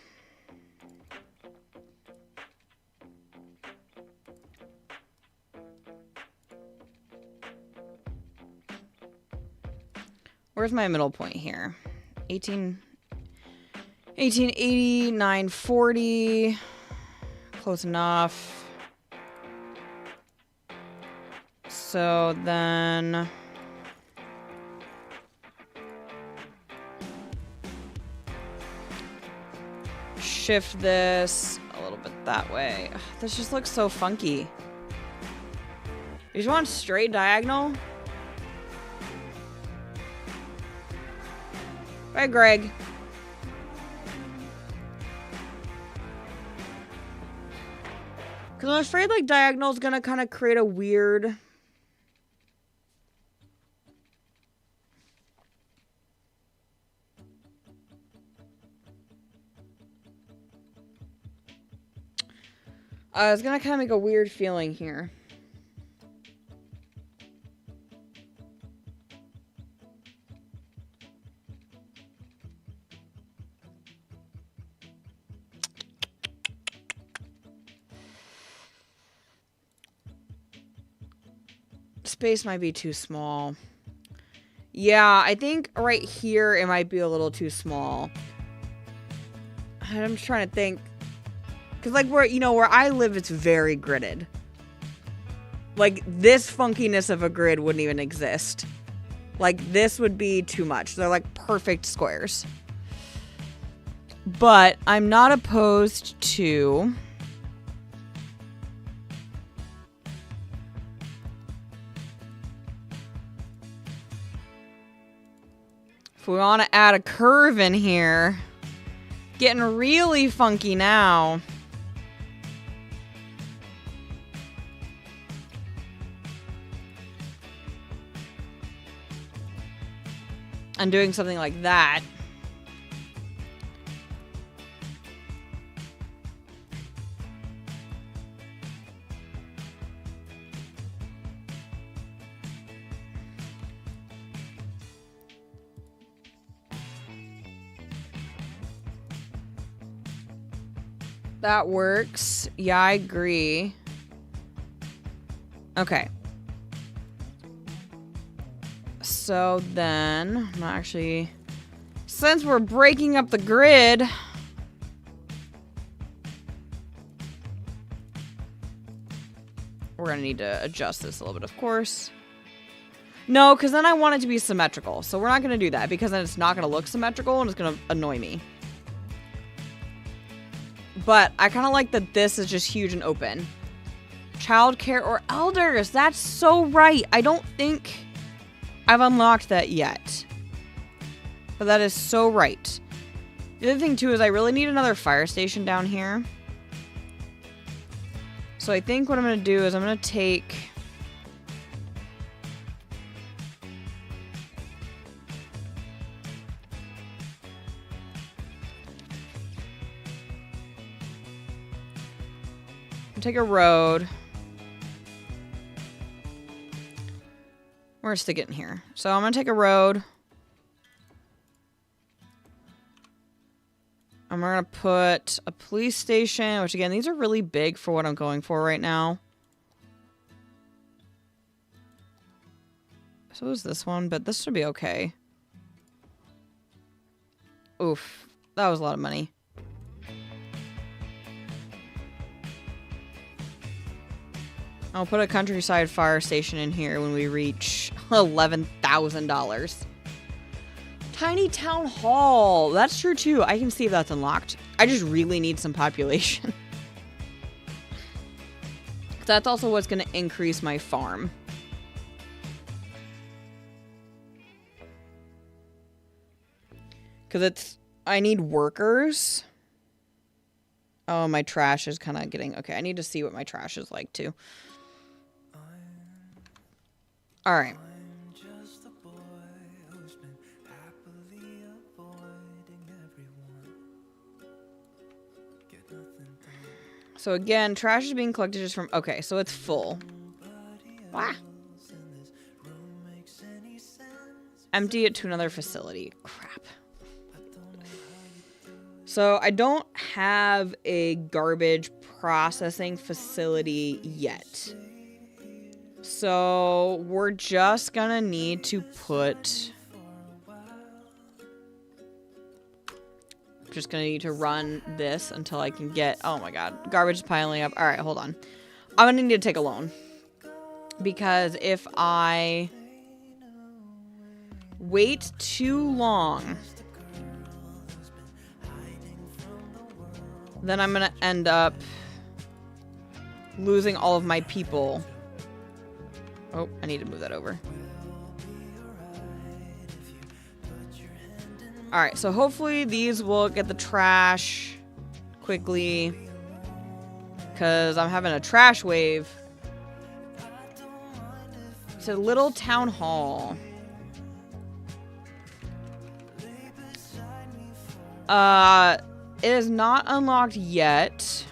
Where's my middle point here? 1880, 940. Close enough. So then... shift this a little bit that way. Ugh, this just looks so funky. You just want straight diagonal? Bye, Greg. Because I'm afraid like diagonal is going to kind of create a weird... it's going to kind of make a weird feeling here. Space might be too small. Yeah, I think right here it might be a little too small. I'm just trying to think. Because, like, where I live, it's very gridded. Like, this funkiness of a grid wouldn't even exist. Like, this would be too much. They're, like, perfect squares. But I'm not opposed to... if we want to add a curve in here... getting really funky now. And doing something like that. That works. Yeah, I agree. Okay. So then, I'm not actually... since we're breaking up the grid... we're going to need to adjust this a little bit, of course. No, because then I want it to be symmetrical. So we're not going to do that, because then it's not going to look symmetrical and it's going to annoy me. But I kind of like that this is just huge and open. Childcare or elders. That's so right. I don't think I've unlocked that yet. But that is so right. The other thing, too, is I really need another fire station down here. So I think what I'm going to do is I'm going to take... take a road. We're gonna stick it in here. So I'm gonna take a road. I'm gonna put a police station, which again, these are really big for what I'm going for right now. So is this one, but this should be okay. Oof, that was a lot of money. I'll put a countryside fire station in here when we reach $11,000. Tiny town hall. That's true too. I can see if that's unlocked. I just really need some population. That's also what's going to increase my farm. Because I need workers. Oh, my trash is kind of getting... Okay, I need to see what my trash is like too. Alright. So again, trash is being collected just from... Okay, so it's full. Wow. Empty it to another facility. Crap. So I don't have a garbage processing facility yet. So we're just gonna need to put... Just gonna need to run this until I can get... Oh my god. Garbage is piling up. Alright, hold on. I'm gonna need to take a loan. Because if I wait too long, then I'm gonna end up losing all of my people. Oh, I need to move that over. Alright, so hopefully these will get the trash quickly. Because I'm having a trash wave. It's a little town hall. It is not unlocked yet.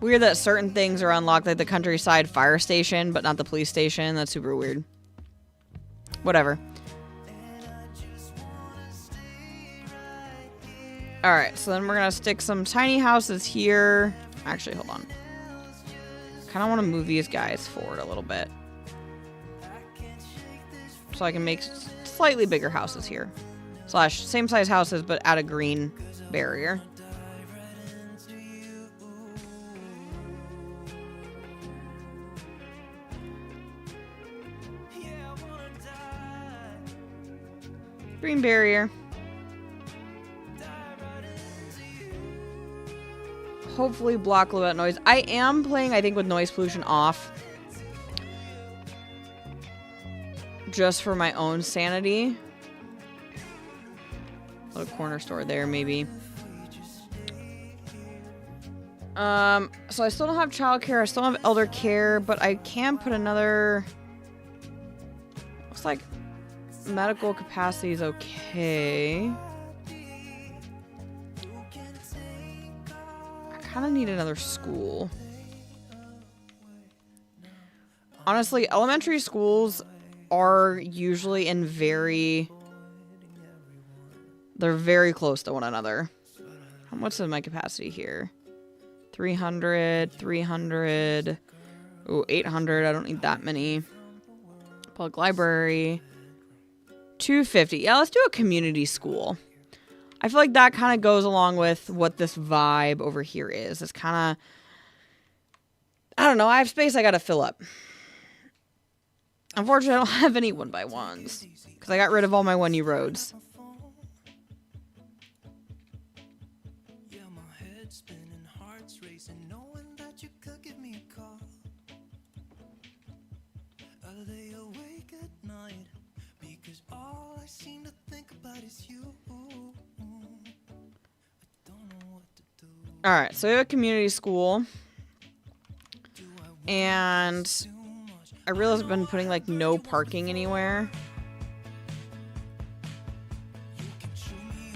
Weird that certain things are unlocked, like the countryside fire station, but not the police station. That's super weird. Whatever. Alright, so then we're gonna stick some tiny houses here. Actually, hold on. Kind of want to move these guys forward a little bit. So I can make slightly bigger houses here. Slash, same size houses, but add a green barrier. Green barrier. Hopefully block low out noise. I am playing, I think, with noise pollution off. Just for my own sanity. Put a corner store there, maybe. So I still don't have childcare. I still don't have elder care, but I can put another... Looks like medical capacity is okay. I kind of need another school. Honestly, elementary schools are usually in they're very close to one another. What's my capacity here? 300, 300, ooh, 800. I don't need that many. Public library. 250. Yeah, let's do a community school. I feel like that kind of goes along with what this vibe over here is. It's kind of... I don't know. I have space I got to fill up. Unfortunately, I don't have any 1x1s. Because I got rid of all my 1U roads. Alright, so we have a community school. And I realize I've been putting, like, no parking anywhere.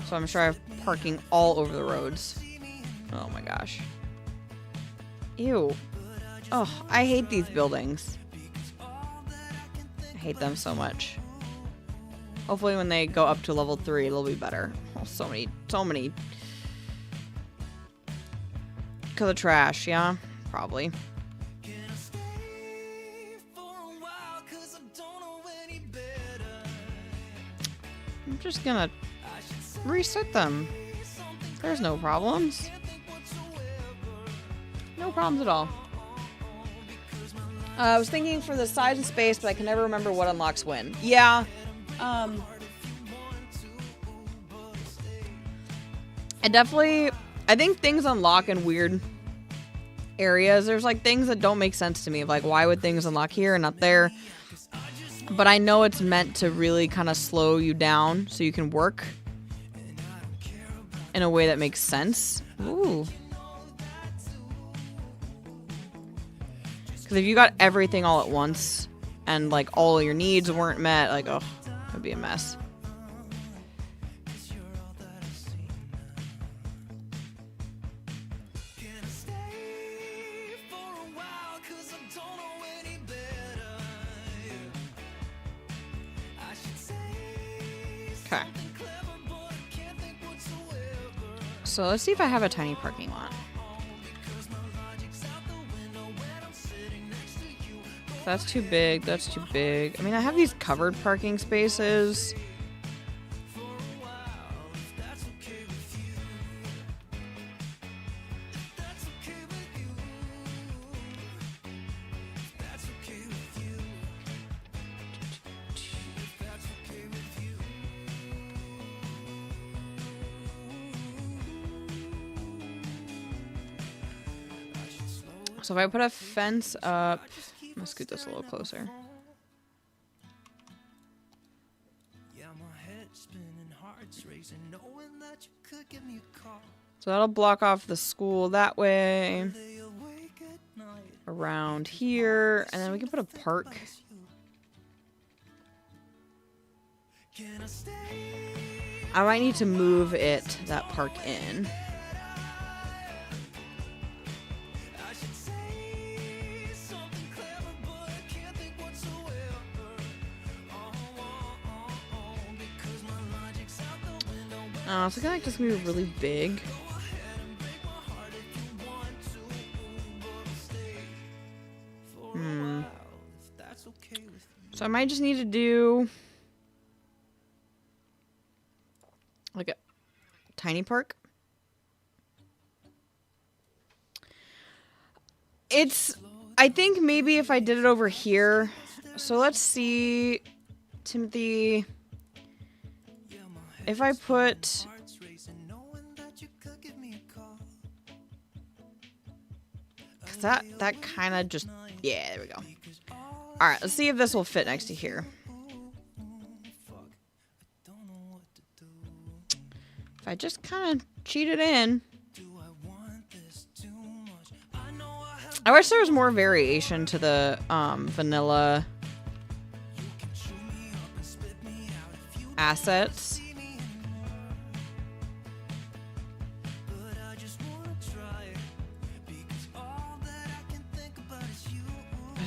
So I'm sure I have parking all over the roads. Oh my gosh. Ew. Oh, I hate these buildings. I hate them so much. Hopefully when they go up to level 3, it'll be better. Oh, so many. Because of trash, yeah? Probably. I'm just gonna reset them. There's no problems. No problems at all. I was thinking for the size and space, but I can never remember what unlocks when. Yeah. I think things unlock in weird areas. There's like things that don't make sense to me. Like, why would things unlock here and not there? But I know it's meant to really kind of slow you down so you can work in a way that makes sense. Ooh. Because if you got everything all at once and like all your needs weren't met, like, oh, it'd be a mess. Okay. So let's see if I have a tiny parking lot. That's too big. That's too big. I mean, I have these covered parking spaces. So if I put a fence up, I'm gonna scoot this a little closer. So that'll block off the school that way. Around here, and then we can put a park. I might need to move that park in. So I feel like this is gonna be really big. So I might just need to do like a tiny park. I think maybe if I did it over here. So let's see, Timothy. If I put... Cause that kind of just... Yeah, there we go. Alright, let's see if this will fit next to here. If I just kind of cheat it in. I wish there was more variation to the vanilla assets.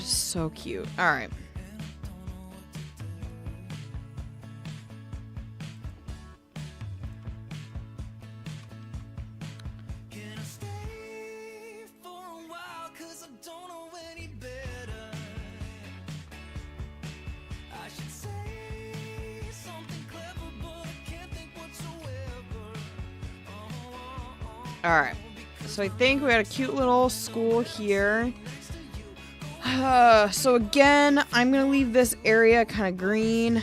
So cute. All right. All right. So I think we had a cute little school here. So again, I'm going to leave this area kind of green.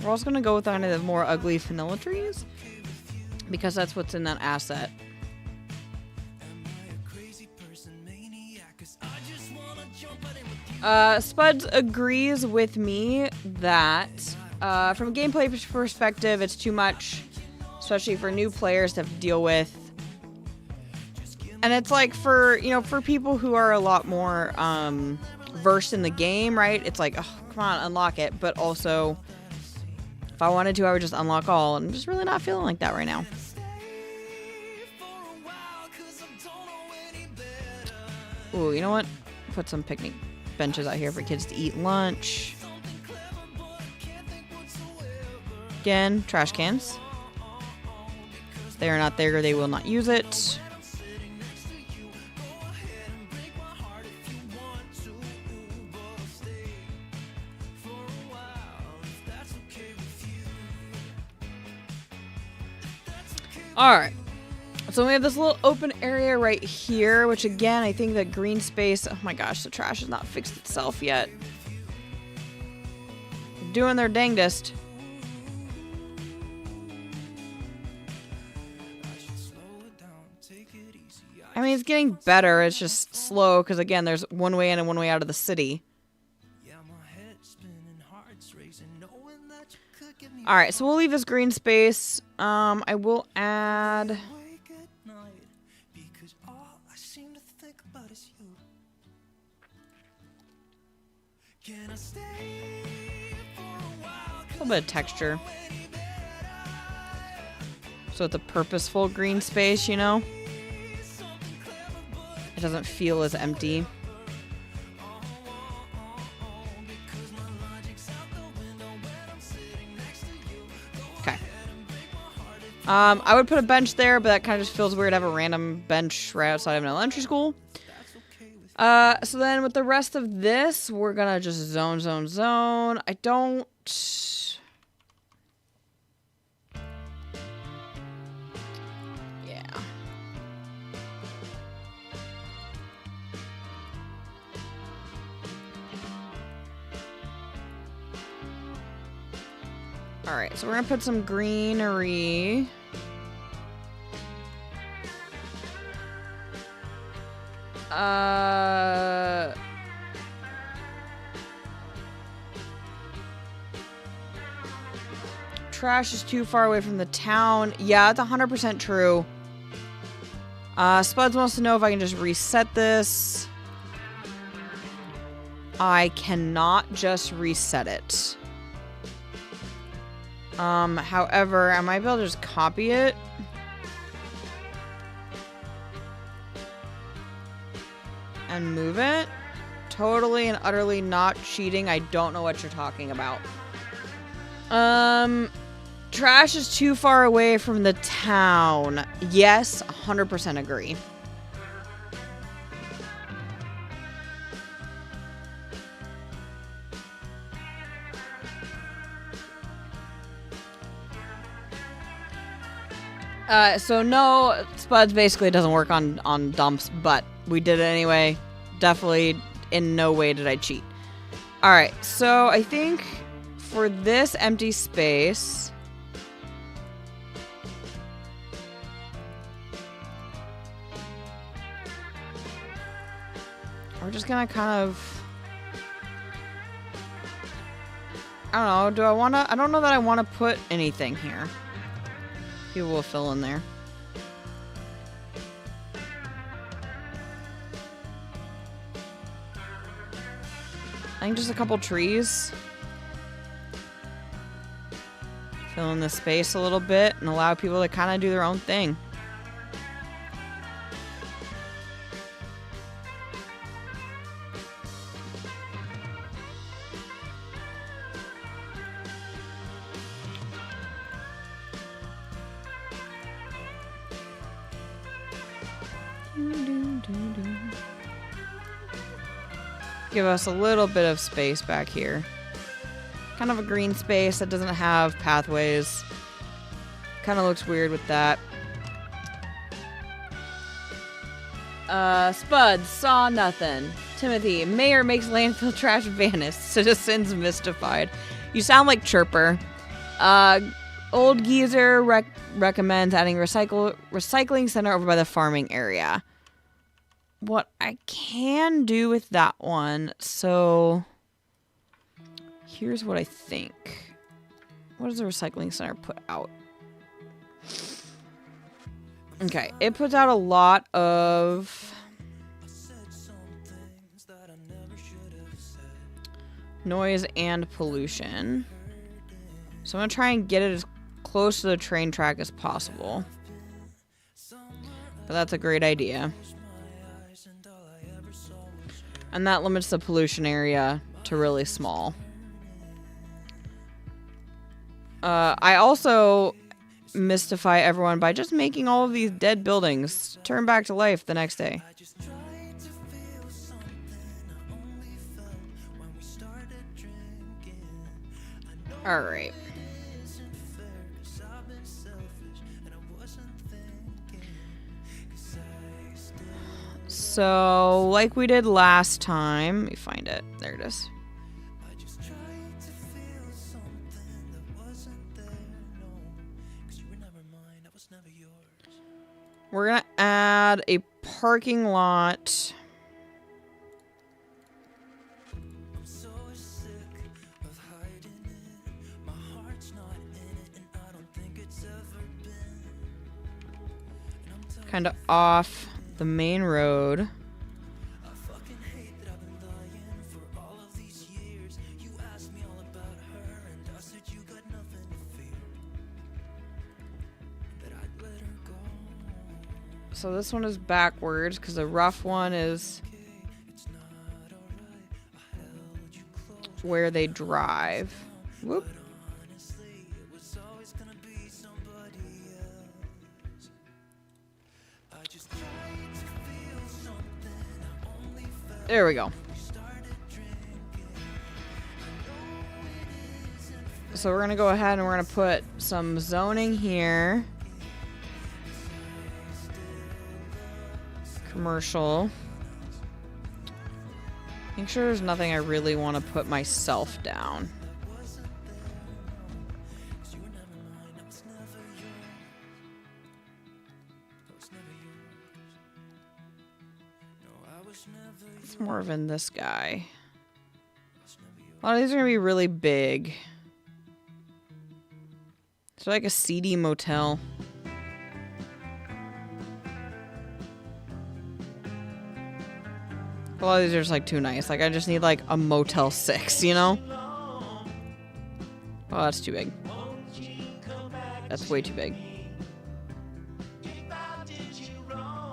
We're also going to go with kind of the more ugly vanilla trees because that's what's in that asset. Spuds agrees with me that from a gameplay perspective, it's too much, especially for new players to have to deal with. And it's like for people who are a lot more versed in the game, right? It's like, oh, come on, unlock it. But also If I wanted to, I would just unlock all. I'm just really not feeling like that right now. Ooh, you know what? Put some picnic benches out here for kids to eat lunch. Again, trash cans. If they are not there, they will not use it. Alright, so we have this little open area right here, which again, I think that green space, oh my gosh, the trash has not fixed itself yet. They're doing their dangdest. I mean, it's getting better, it's just slow, because again, there's one way in and one way out of the city. Alright, so we'll leave this green space. I will add... a little bit of texture. So it's a purposeful green space, you know? It doesn't feel as empty. Okay. I would put a bench there, but that kind of just feels weird to have a random bench right outside of an elementary school. So then with the rest of this, we're gonna just zone. I don't... Yeah. Alright, so we're gonna put some greenery. Trash is too far away from the town. Yeah, that's 100% true. Spuds wants to know if I can just reset this. I cannot just reset it. However, I might be able to just copy it. And move it. Totally and utterly not cheating. I don't know what you're talking about. Trash is too far away from the town. Yes, 100% agree. So no, Spuds basically doesn't work on dumps, but we did it anyway. Definitely in no way did I cheat. Alright, so I think for this empty space... we're just gonna kind of... I don't know, I don't know that I want to put anything here. People will fill in there. I think just a couple trees. Fill in the space a little bit and allow people to kind of do their own thing. Give us a little bit of space back here. Kind of a green space that doesn't have pathways. Kind of looks weird with that. Spuds saw nothing. Timothy, mayor makes landfill trash vanish. Citizens mystified. You sound like Chirper. Old Geezer recommends adding recycling center over by the farming area. What I can do with that one, so here's what I think. What does the recycling center put out? Okay, it puts out a lot of noise and pollution. So I'm going to try and get it as close to the train track as possible. But that's a great idea. And that limits the pollution area to really small. I also mystify everyone by just making all of these dead buildings turn back to life the next day. Alright. So, like we did last time, let me find it. There it is. We're gonna add a parking lot. Kind of off the main road. So this one is backwards because the rough one is where they drive. Whoop. There we go. So we're going to go ahead and we're going to put some zoning here. Commercial. Make sure there's nothing I really want to put myself down. It's more of in this guy. A lot of these are going to be really big. It's like a seedy motel. A lot of these are just like too nice. Like I just need like a Motel 6, you know? Oh, that's too big. That's way too big.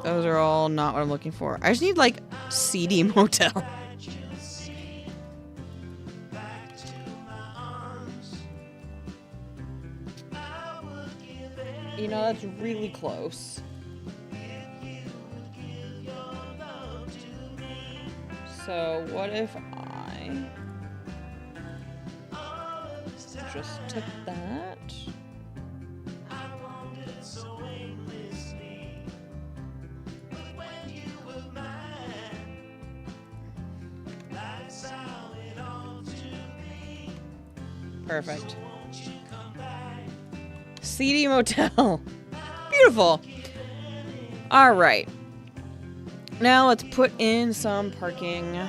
Those are all not what I'm looking for. I just need like seedy motel. You know, that's really close. So what if I just took that? Perfect. Seedy motel. Beautiful. All right. Now let's put in some parking.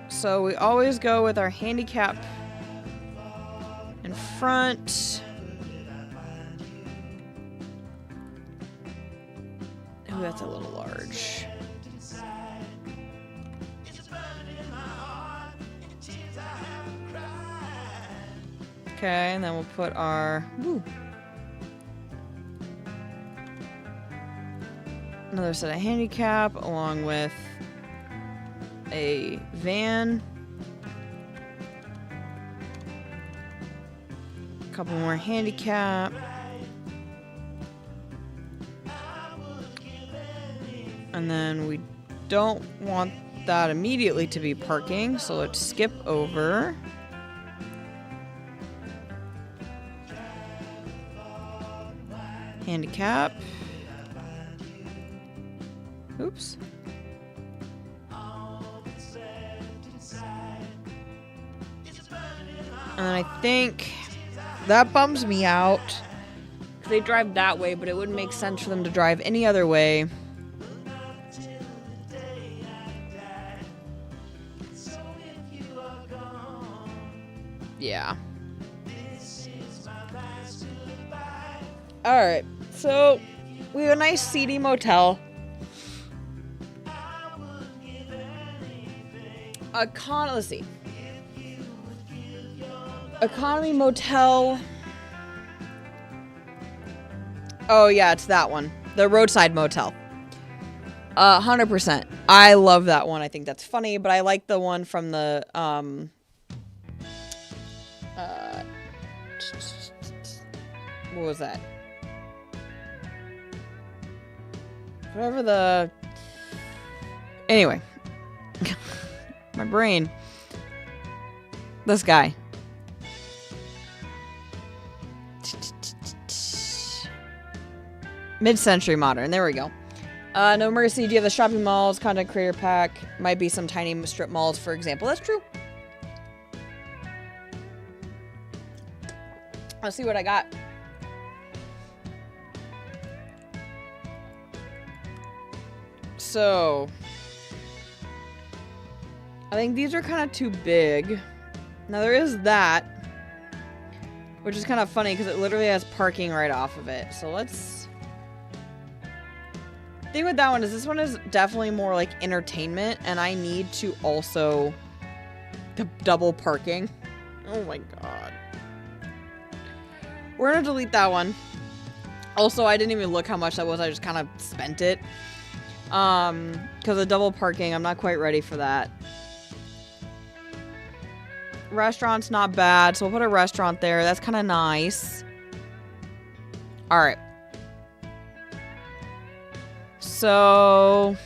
So we always go with our handicap in front. Ooh, that's a little large. Okay, and then we'll put our... Ooh. Another set of handicap along with a van. A couple more handicap. And then we don't want that immediately to be parking, so let's skip over. Handicap. Oops. And I think that bums me out. They drive that way, but it wouldn't make sense for them to drive any other way. Yeah. Alright, so we have a nice seedy motel. Let's see. Economy Motel. Oh yeah, it's that one. The Roadside Motel. 100%. I love that one. I think that's funny, but I like the one from the what was that? Whatever the... Anyway. My brain. This guy. Mid-century modern. There we go. No Mercy. Do you have the shopping malls? Content creator pack. Might be some tiny strip malls, for example. That's true. Let's see what I got. So, I think these are kind of too big. Now there is that, which is kind of funny because it literally has parking right off of it. So let's... The thing with that one is this one is definitely more like entertainment, and I need to also double parking. Oh my god. We're gonna delete that one. Also, I didn't even look how much that was. I just kind of spent it. Because of double parking, I'm not quite ready for that. Restaurant's not bad, so we'll put a restaurant there. That's kind of nice. Alright. So...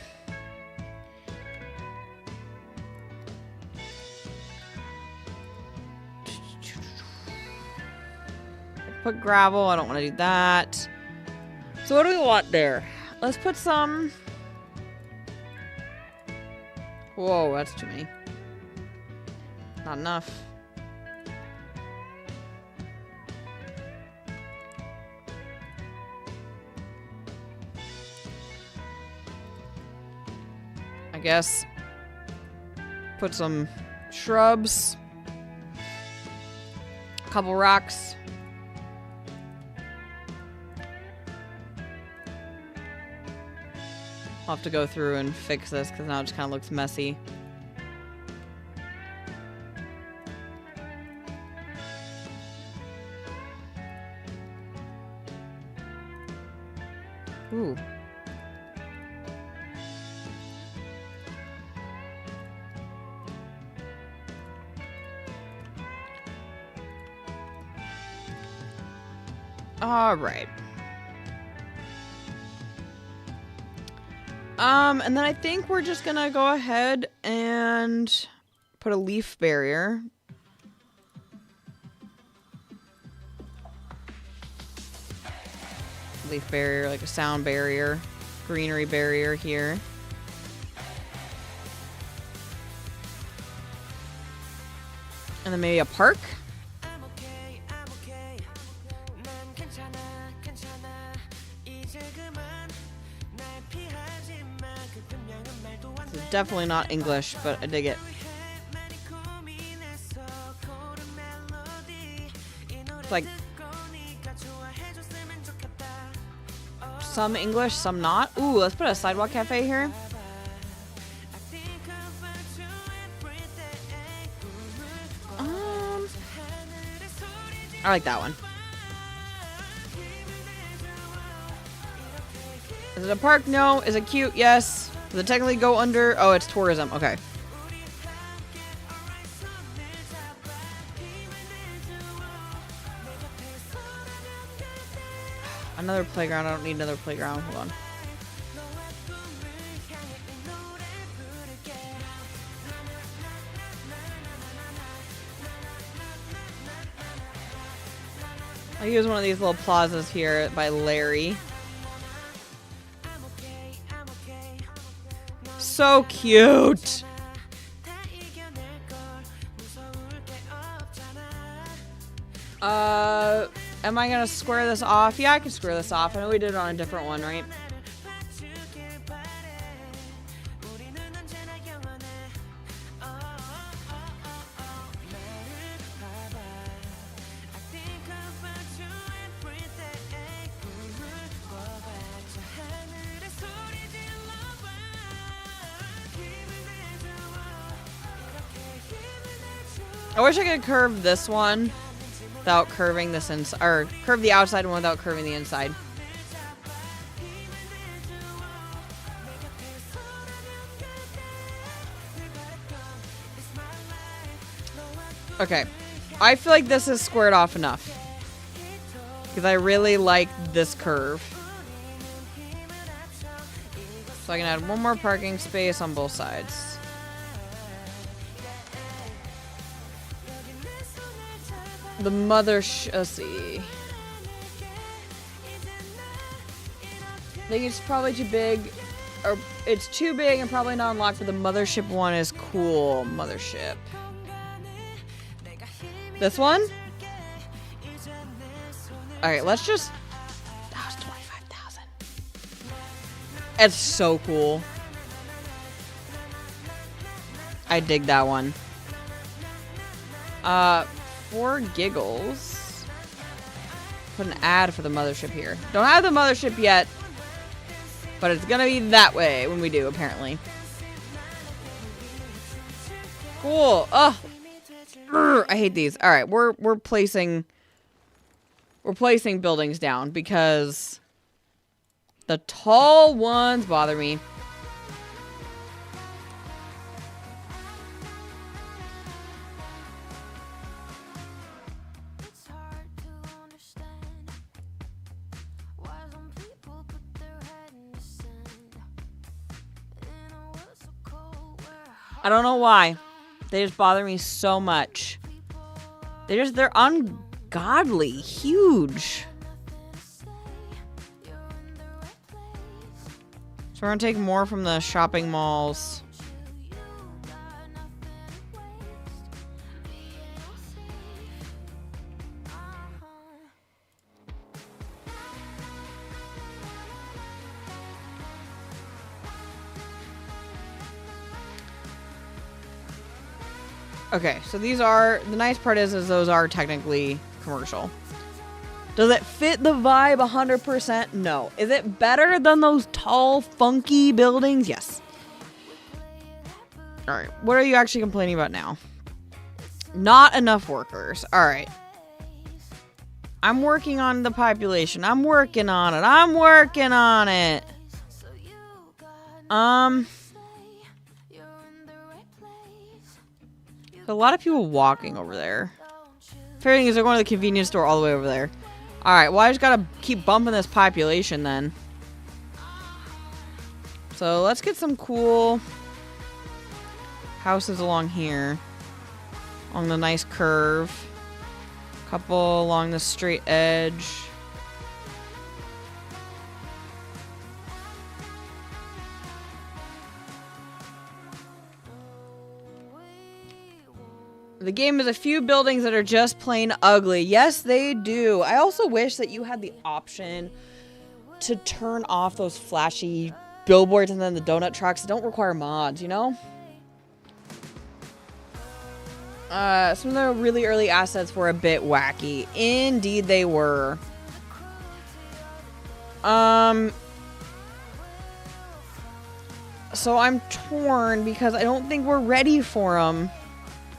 Put gravel. I don't want to do that. So what do we want there? Let's put some... Whoa, that's too many. Not enough. I guess put some shrubs. A couple rocks. I'll have to go through and fix this because now it just kind of looks messy. Ooh. All right. And then I think we're just gonna go ahead and put a leaf barrier. Leaf barrier, like a sound barrier, greenery barrier here. And then maybe a park. This is definitely not English, but I dig it. It's like some English, some not. Ooh, let's put a sidewalk cafe here. I like that one. Is it a park? No. Is it cute? Yes. Does it technically go under? Oh, it's tourism. Okay. Another playground. I don't need another playground. Hold on. I'll use one of these little plazas here by Larry. So cute. Am I gonna square this off? Yeah, I can square this off. I know we did it on a different one, right? I wish I could curve this one without curving this inside, or curve the outside one without curving the inside. Okay, I feel like this is squared off enough because I really like this curve. So I can add one more parking space on both sides. The mother chassis. I think it's probably too big, or it's too big and probably not unlocked, but the mothership one is cool. Mothership. This one? Alright, let's just... That was 25,000. It's so cool. I dig that one. For giggles, put an ad for the mothership here. Don't have the mothership yet, but it's gonna be that way when we do, apparently. Cool. Ugh. I hate these. All right, we're placing buildings down because the tall ones bother me. I don't know why. They just bother me so much. They're ungodly huge. So we're gonna take more from the shopping malls. Okay, so these are, the nice part is those are technically commercial. Does it fit the vibe 100%? No. Is it better than those tall, funky buildings? Yes. Alright, what are you actually complaining about now? Not enough workers. Alright. I'm working on the population. I'm working on it. I'm working on it. A lot of people walking over there. Fair thing is they're going to the convenience store all the way over there. Alright, well I just gotta keep bumping this population then. So let's get some cool houses along here. Along the nice curve. Couple along the straight edge. The game has a few buildings that are just plain ugly. Yes, they do. I also wish that you had the option to turn off those flashy billboards and then the donut trucks. They don't require mods, you know? Some of the really early assets were a bit wacky. Indeed, they were. So I'm torn because I don't think we're ready for them.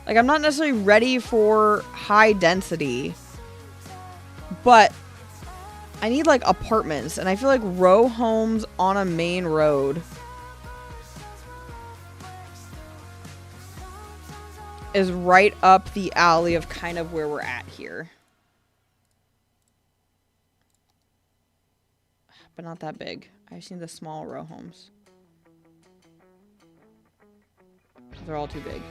Like, I'm not necessarily ready for high density, but I need, like, apartments, and I feel like row homes on a main road is right up the alley of kind of where we're at here. But not that big. I've seen the small row homes. They're all too big.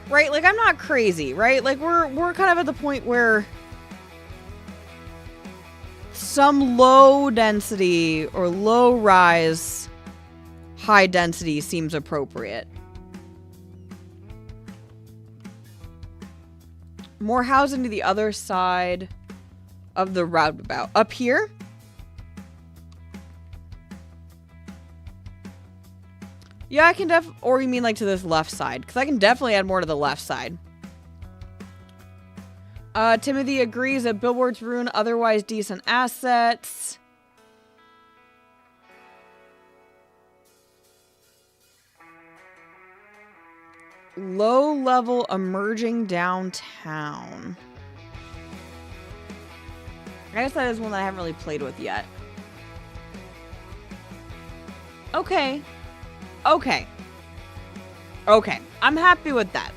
Right, like I'm not crazy, right? Like we're kind of at the point where some low density or low rise high density seems appropriate. More housing to the other side of the roundabout. Up here? Yeah, I can or you mean like to this left side? Because I can definitely add more to the left side. Timothy agrees that billboards ruin otherwise decent assets. Low-level emerging downtown. I guess that is one that I haven't really played with yet. Okay. Okay. Okay. I'm happy with that.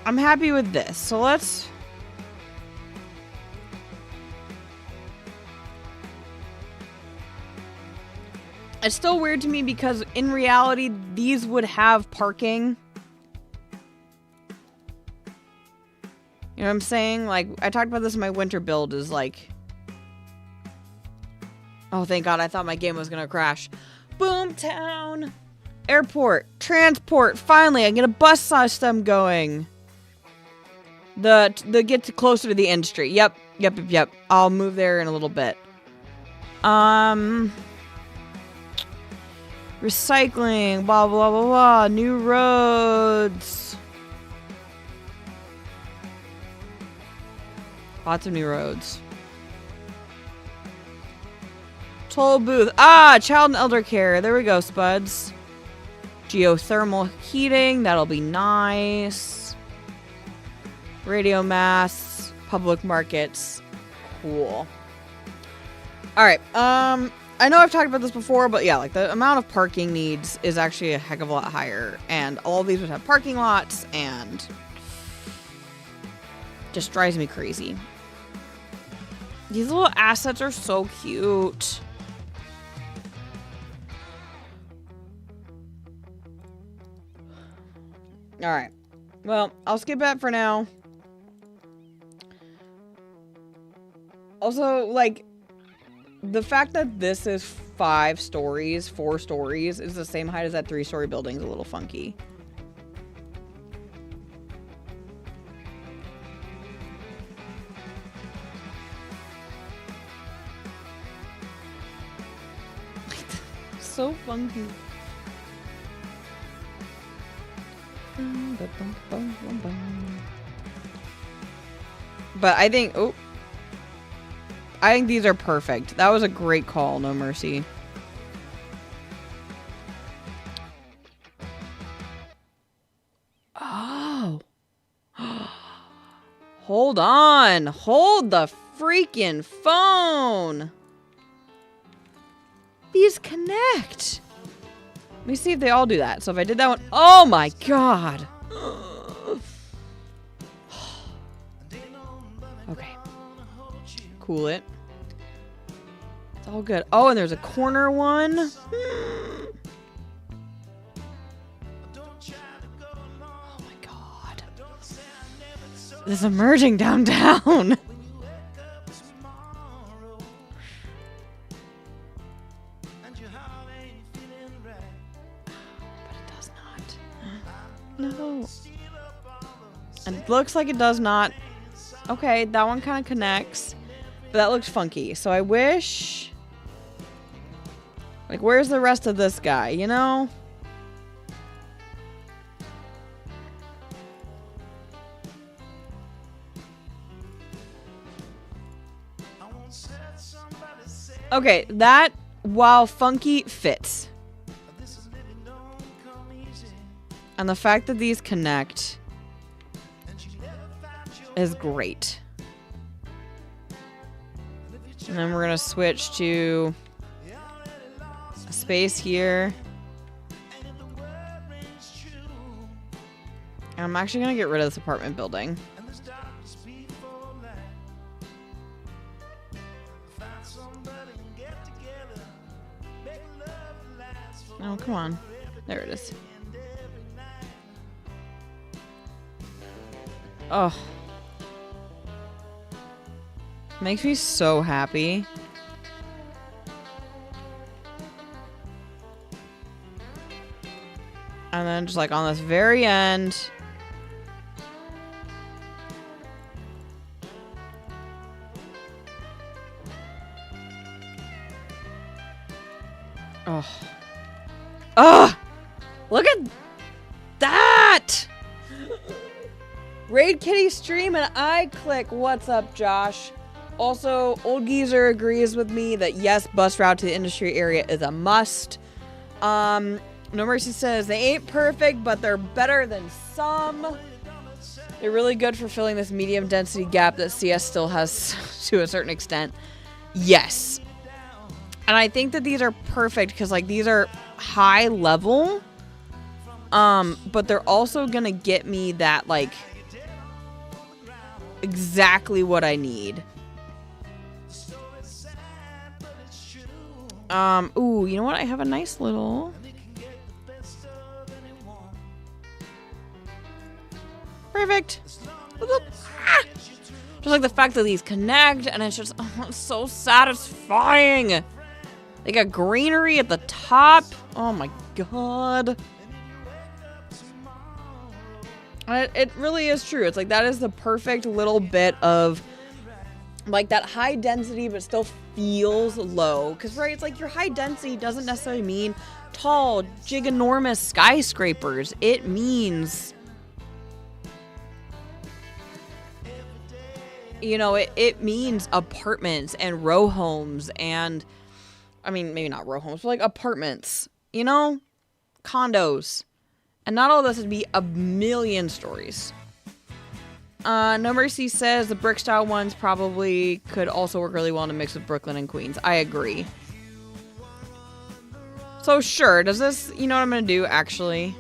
I'm happy with this. So let's... It's still weird to me because in reality, these would have parking. You know what I'm saying? Like, I talked about this in my winter build is like... Oh, thank God. I thought my game was going to crash. Boomtown. Airport. Transport. Finally, I can get a bus system going. The get closer to the industry. Yep. I'll move there in a little bit. Recycling. Blah, blah, blah, blah. New roads. Lots of new roads. Toll booth. Ah, child and elder care. There we go, spuds. Geothermal heating. That'll be nice. Radio mass. Public markets. Cool. Alright. I know I've talked about this before, but yeah, like the amount of parking needs is actually a heck of a lot higher. And all these would have parking lots and just drives me crazy. These little assets are so cute. All right. Well, I'll skip that for now. Also, like, the fact that this is 4 stories is the same height as that 3-story building is a little funky. So funky. But I think, I think these are perfect. That was a great call, No Mercy. Oh. Hold on. Hold the freaking phone. These connect. Let me see if they all do that. So if I did that one, oh my God. Okay. Cool it. It's all good. Oh, and there's a corner one. Oh my God. This is emerging downtown. No. And it looks like it does not. Okay, that one kind of connects. But that looks funky. So I wish... Like, where's the rest of this guy, you know? Okay, that, while funky, fits. And the fact that these connect is great. And then we're going to switch to a space here. And I'm actually going to get rid of this apartment building. Oh, come on. There it is. Oh. Makes me so happy. And then just like on this very end. Oh. Oh! Look at that! Raid Kitty stream and I click. What's up, Josh? Also, Old Geezer agrees with me that yes, bus route to the industry area is a must. No Mercy says, they ain't perfect, but they're better than some. They're really good for filling this medium density gap that CS still has to a certain extent. Yes. And I think that these are perfect because, like, these are high level. But they're also going to get me that, like, exactly what I need. Ooh, you know what? I have a nice little... Perfect. Ah! Just like the fact that these connect, and it's just it's so satisfying. They got greenery at the top. Oh my god. It really is true. It's like that is the perfect little bit of like that high density, but still feels low. Because, right, it's like your high density doesn't necessarily mean tall, giganormous skyscrapers. It means, you know, it means apartments and row homes and, I mean, maybe not row homes, but like apartments, you know, condos. And not all this would be a million stories. No Mercy says the brick style ones probably could also work really well to mix with Brooklyn and Queens. I agree. So sure, does this, you know what I'm going to do actually?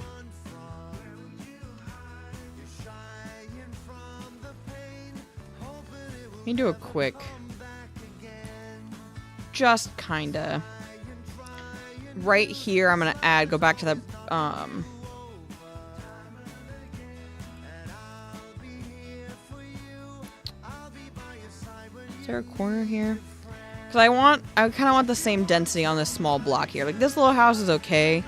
Let me do a quick, just kinda. Right here, I'm going to go back to the, is there a corner here? Because I kind of want the same density on this small block here. Like, this little house is okay.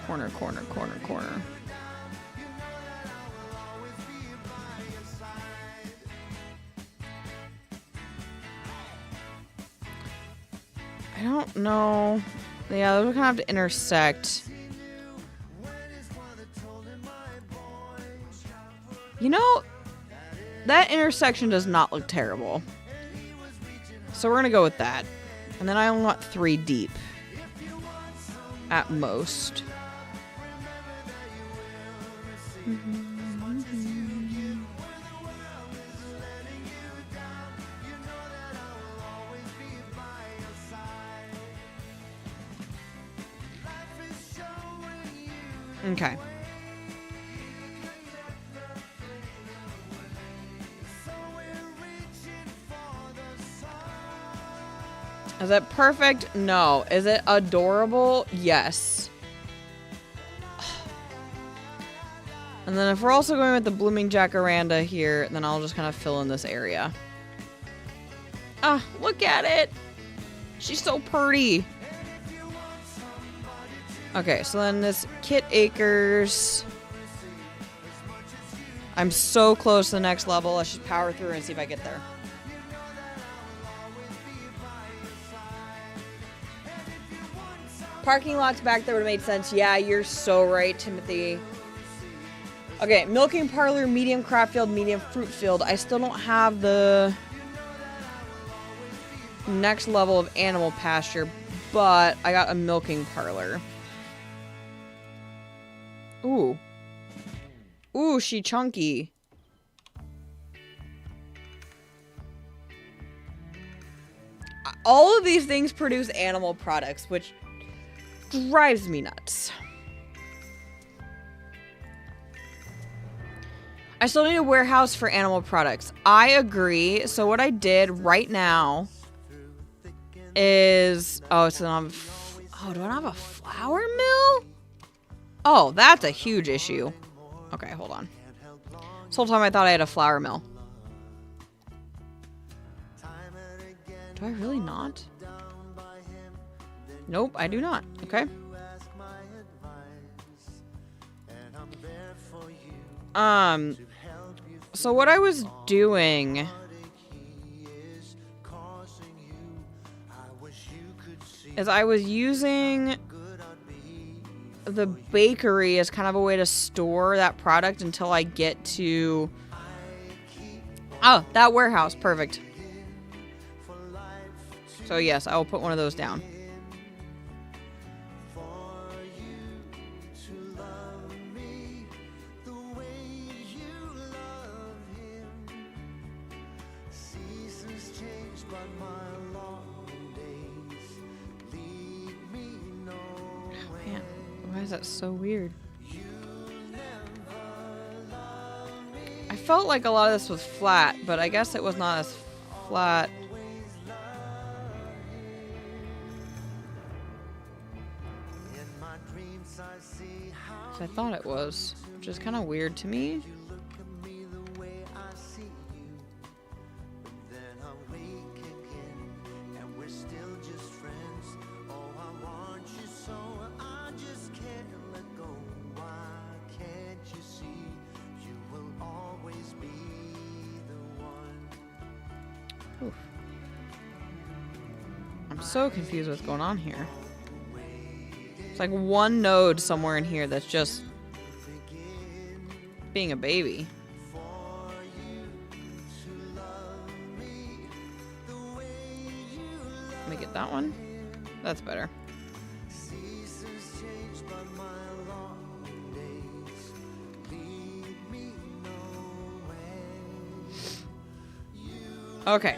Corner, corner, corner, corner. I don't know. Yeah, those are gonna have to intersect. You know, that intersection does not look terrible. So we're gonna go with that. And then I only want 3 deep. At most. Okay. Is it perfect? No. Is it adorable? Yes. And then if we're also going with the blooming jacaranda here, then I'll just kind of fill in this area. Ah, look at it. She's so pretty. Okay, so then this Kit Acres. I'm so close to the next level. Let's just power through and see if I get there. Parking lots back there would have made sense. Yeah, you're so right, Timothy. Okay, milking parlor, medium craft field, medium fruit field. I still don't have the next level of animal pasture, but I got a milking parlor. Ooh. Ooh, she chunky. All of these things produce animal products, which drives me nuts. I still need a warehouse for animal products. I agree. So what I did right now is... Oh, so then oh, do I not have a flour mill? Oh, that's a huge issue. Okay, hold on. This whole time I thought I had a flour mill. Do I really not? Nope, I do not. Okay. So what I was doing is I was using the bakery as kind of a way to store that product until I get to... Oh, that warehouse. Perfect. So yes, I will put one of those down. Man, why is that so weird? I felt like a lot of this was flat, but I guess it was not as flat. As I thought it was, which is kind of weird to me. Oof. I'm so confused what's going on here. It's like one node somewhere in here that's just being a baby. Let me get that one. That's better. Okay.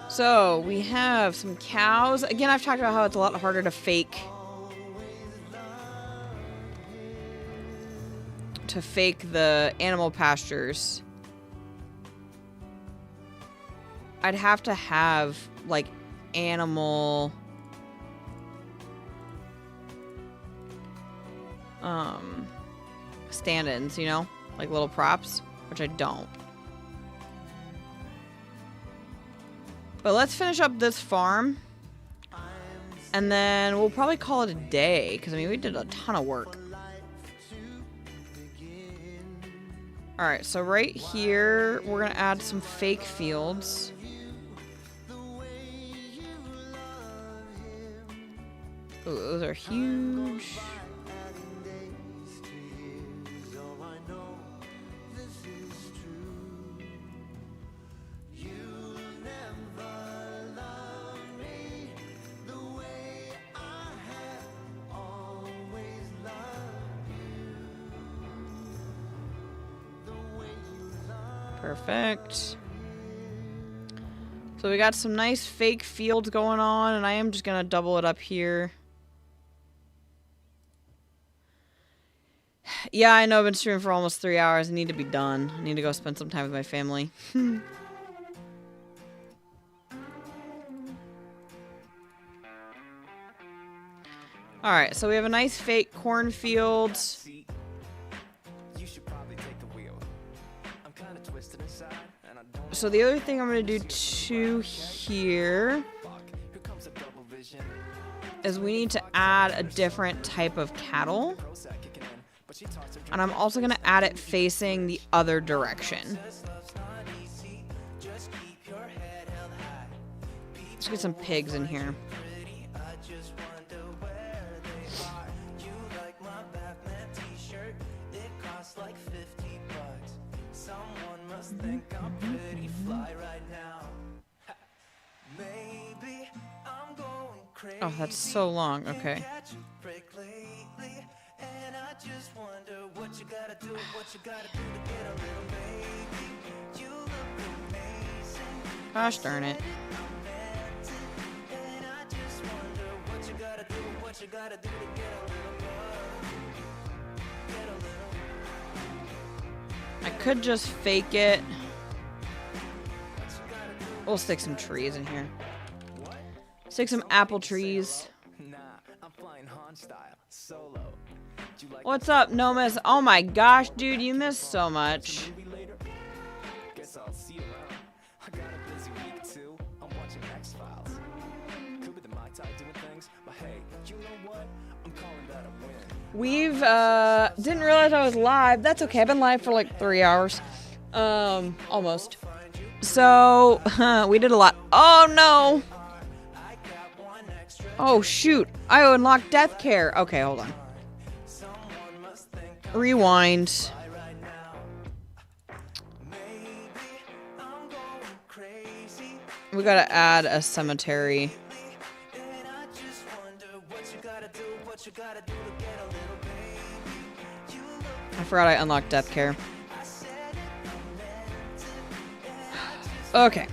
So we have some cows. Again, I've talked about how it's a lot harder to fake the animal pastures. I'd have to have like animal stand-ins, you know, like little props, which I don't. But let's finish up this farm, and then we'll probably call it a day, because I mean we did a ton of work. Alright, so right here we're gonna add some fake fields. Ooh, those are huge. Perfect. So we got some nice fake fields going on, and I am just gonna double it up here. Yeah, I know I've been streaming for almost 3 hours. I need to be done. I need to go spend some time with my family. Alright, so we have a nice fake cornfield. So the other thing I'm going to do too here is we need to add a different type of cattle. And I'm also going to add it facing the other direction. Let's get some pigs in here. Oh, that's so long. Okay. Gosh darn it. I could just fake it. We'll stick some trees in here. Stick some apple trees. What's up, Nomus? Oh my gosh, dude, you missed so much. We've didn't realize I was live. That's okay. I've been live for like 3 hours. Almost. So, we did a lot. Oh no. Oh shoot, I unlocked death care. Okay, hold on. Rewind. We gotta add a cemetery. I forgot I unlocked death care. Okay.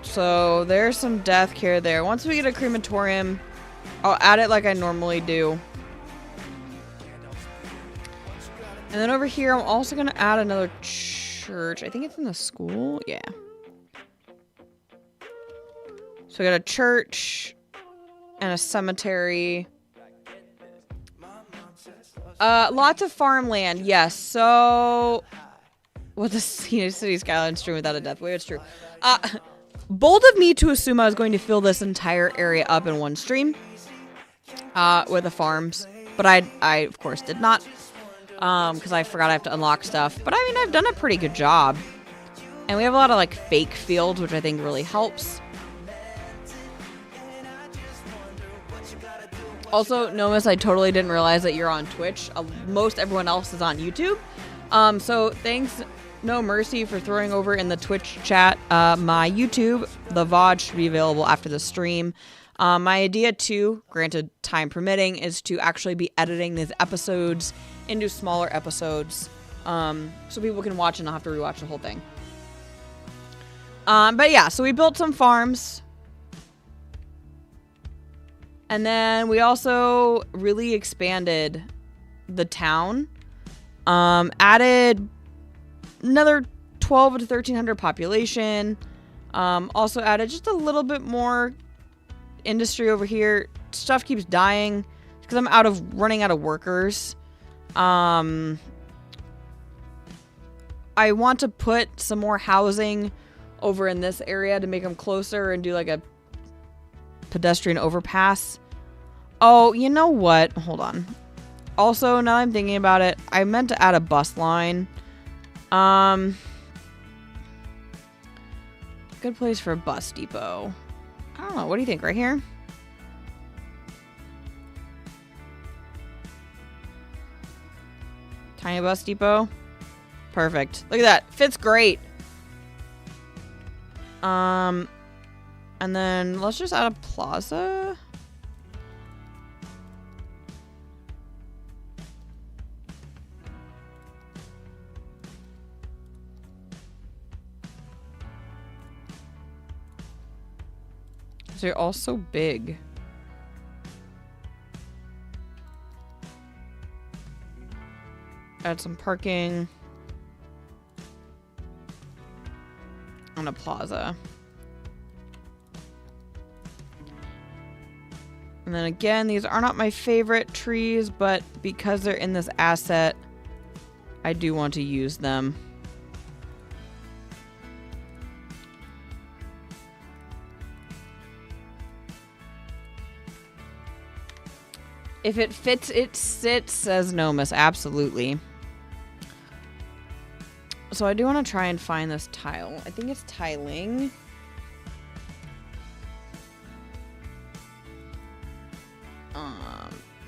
So there's some death care there. Once we get a crematorium, I'll add it like I normally do. And then over here, I'm also going to add another church. I think it's in the school. Yeah. So we got a church and a cemetery. Lots of farmland. Yes. So what the city Skylines stream without a death wave? It's true. Bold of me to assume I was going to fill this entire area up in one stream with the farms, but I of course did not. Because I forgot I have to unlock stuff. But I mean, I've done a pretty good job. And we have a lot of like fake fields, which I think really helps. Also, Nomus, I totally didn't realize that you're on Twitch. Most everyone else is on YouTube. So thanks, No Mercy, for throwing over in the Twitch chat. My YouTube, the VOD should be available after the stream. My idea too, granted time permitting, is to actually be editing these episodes into smaller episodes, so people can watch and not have to rewatch the whole thing. But yeah, so we built some farms. And then we also really expanded the town. Added another 12 to 1,300 population. Also added just a little bit more industry over here. Stuff keeps dying because I'm running out of workers. I want to put some more housing over in this area to make them closer and do like a pedestrian overpass. Oh, you know what? Hold on. Also, now I'm thinking about it, I meant to add a bus line. Good place for a bus depot. I don't know. What do you think? Right here? Tiny bus depot. Perfect. Look at that. Fits great. And then let's just add a plaza. They're all so big. Add some parking. On a plaza. And then again, these are not my favorite trees, but because they're in this asset, I do want to use them. If it fits, it sits, says Nomus. Absolutely. So I do want to try and find this tile. I think it's tiling.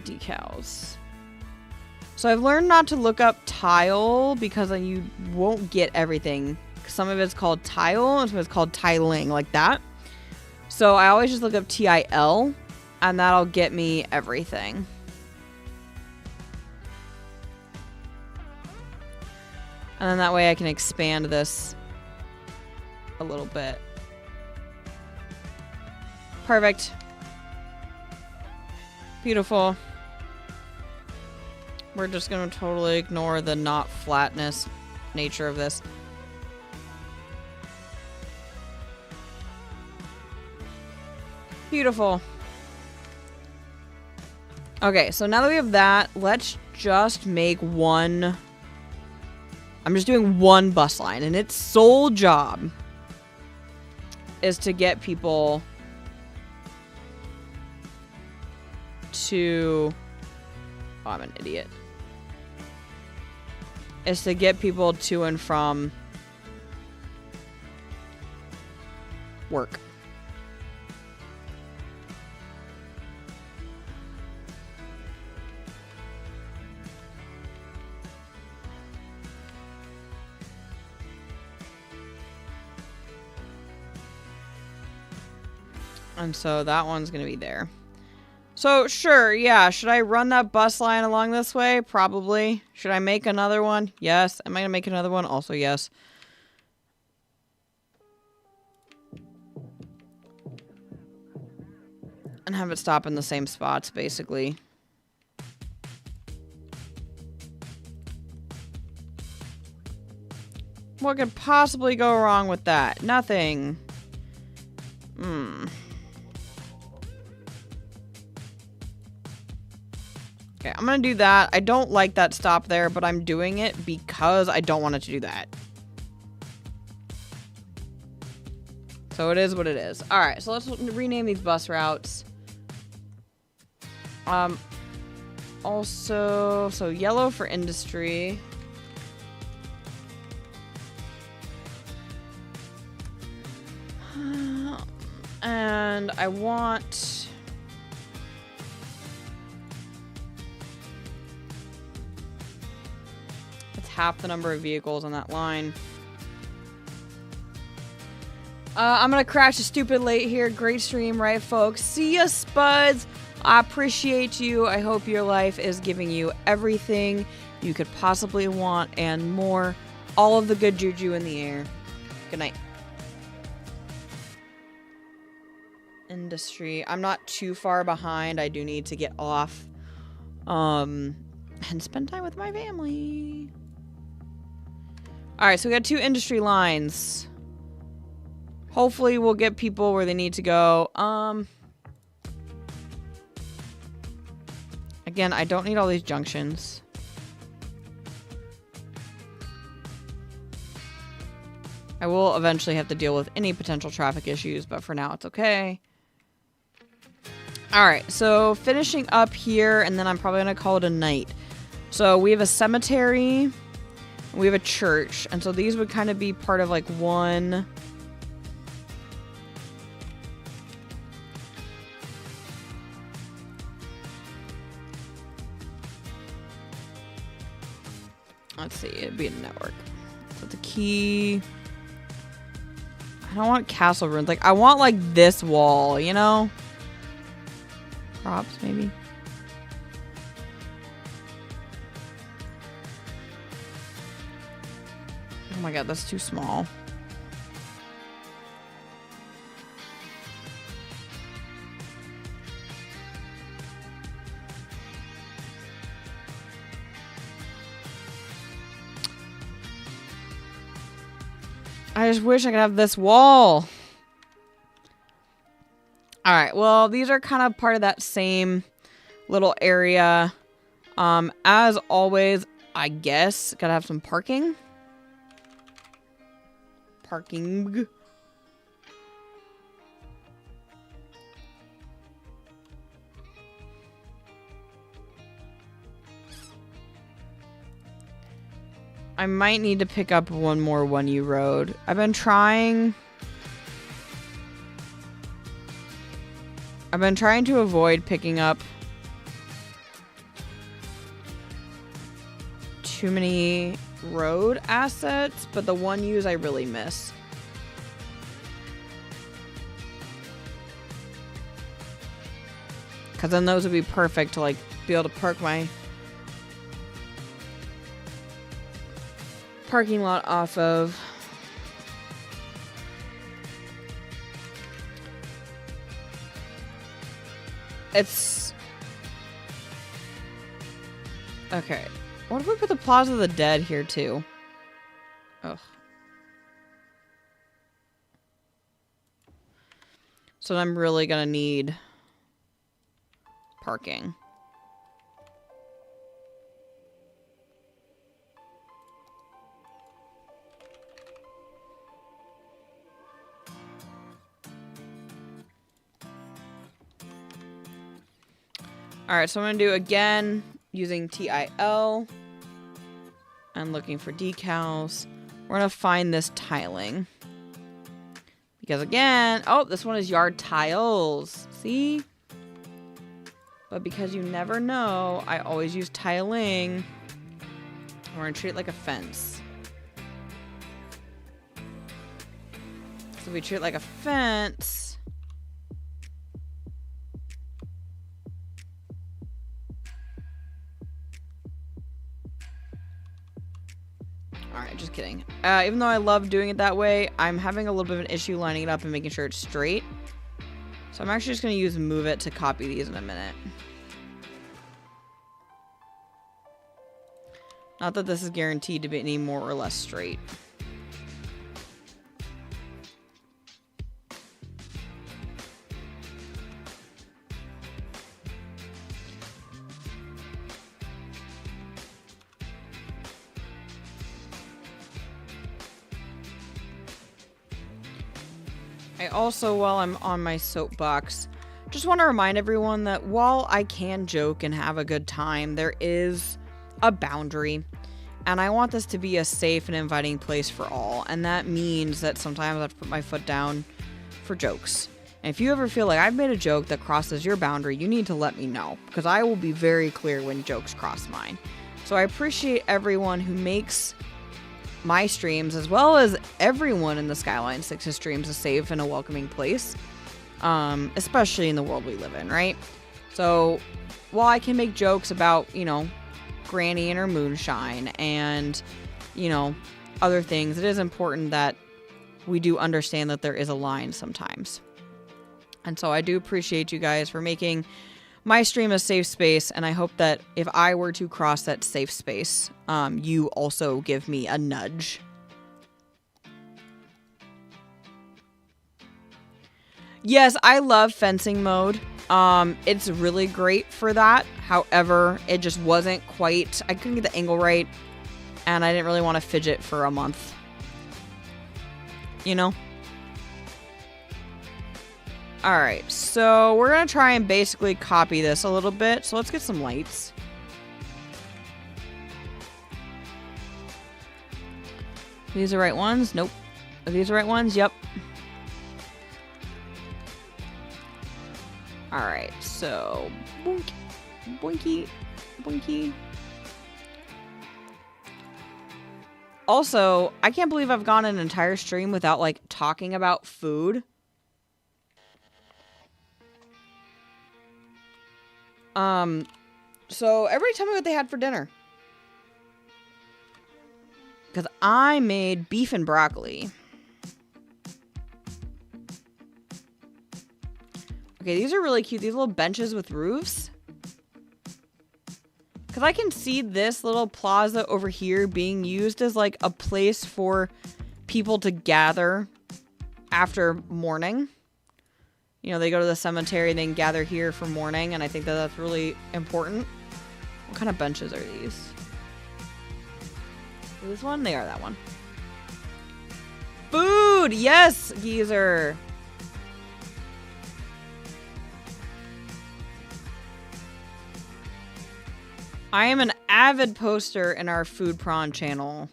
Decals. So I've learned not to look up tile because then you won't get everything. Some of it's called tile and some of it's called tiling, like that. So I always just look up TIL and that'll get me everything. And then that way I can expand this a little bit. Perfect. Beautiful. We're just going to totally ignore the not flatness nature of this. Beautiful. Okay, so now that we have that, let's just make one. I'm just doing one bus line, and its sole job is to get people to... Oh, I'm an idiot. Is to get people to and from work. And so that one's going to be there. So, sure, yeah. Should I run that bus line along this way? Probably. Should I make another one? Yes. Am I going to make another one? Also, yes. And have it stop in the same spots, basically. What could possibly go wrong with that? Nothing. Okay, I'm gonna do that. I don't like that stop there, but I'm doing it because I don't want it to do that. So it is what it is. Alright, so let's rename these bus routes. Also, so yellow for industry. And I want... That's half the number of vehicles on that line. I'm gonna crash a stupid late here. Great stream, right, folks? See ya, Spuds! I appreciate you. I hope your life is giving you everything you could possibly want and more. All of the good juju in the air. Good night. Industry. I'm not too far behind. I do need to get off and spend time with my family. Alright, so we got 2 industry lines. Hopefully we'll get people where they need to go. Again, I don't need all these junctions. I will eventually have to deal with any potential traffic issues, but for now it's okay. Alright, so finishing up here, and then I'm probably going to call it a night. So we have a cemetery, we have a church, and so these would kind of be part of like one... Let's see, it'd be a network. So the key... I don't want castle ruins. Like, I want like this wall, you know? Props, maybe? Oh my god, that's too small. I just wish I could have this wall. Alright, well, these are kind of part of that same little area. As always, I guess, gotta have some parking. Parking. I might need to pick up one more 1U road. I've been trying to avoid picking up too many road assets, but the 1Us I really miss. Because then those would be perfect to like be able to park my parking lot off of. It's okay. What if we put the Plaza of the Dead here too? Ugh. So I'm really gonna need parking. Alright, so I'm going to do again using TIL and looking for decals. We're going to find this tiling. Because again, oh, this one is yard tiles. See? But because you never know, I always use tiling. We're going to treat it like a fence. So we treat it like a fence. Alright, just kidding. Even though I love doing it that way, I'm having a little bit of an issue lining it up and making sure it's straight. So I'm actually just going to use Move It to copy these in a minute. Not that this is guaranteed to be any more or less straight. I also, while I'm on my soapbox, just want to remind everyone that while I can joke and have a good time, there is a boundary. And I want this to be a safe and inviting place for all. And that means that sometimes I have to put my foot down for jokes. And if you ever feel like I've made a joke that crosses your boundary, you need to let me know. Because I will be very clear when jokes cross mine. So I appreciate everyone who makes my streams, as well as everyone in the Skylines 6's streams, a safe and a welcoming place. Especially in the world we live in, right? So while I can make jokes about, you know, Granny and her moonshine and, you know, other things, it is important that we do understand that there is a line sometimes. And so I do appreciate you guys for making my stream a safe space, and I hope that if I were to cross that safe space, you also give me a nudge. Yes, I love fencing mode. It's really great for that. However, it just wasn't quite... I couldn't get the angle right, and I didn't really want to fidget for a month. You know? Alright, so we're going to try and basically copy this a little bit. So let's get some lights. Are these the right ones? Nope. Are these the right ones? Yep. Alright, so... Boink, boinky, boinky. Also, I can't believe I've gone an entire stream without, like, talking about food. So everybody tell me what they had for dinner. Because I made beef and broccoli. Okay, these are really cute. These little benches with roofs. Because I can see this little plaza over here being used as like a place for people to gather after mourning. You know, they go to the cemetery and then gather here for mourning, and I think that that's really important. What kind of benches are these? Is this one? They are that one. Food! Yes, geezer! I am an avid poster in our Food Prawn channel.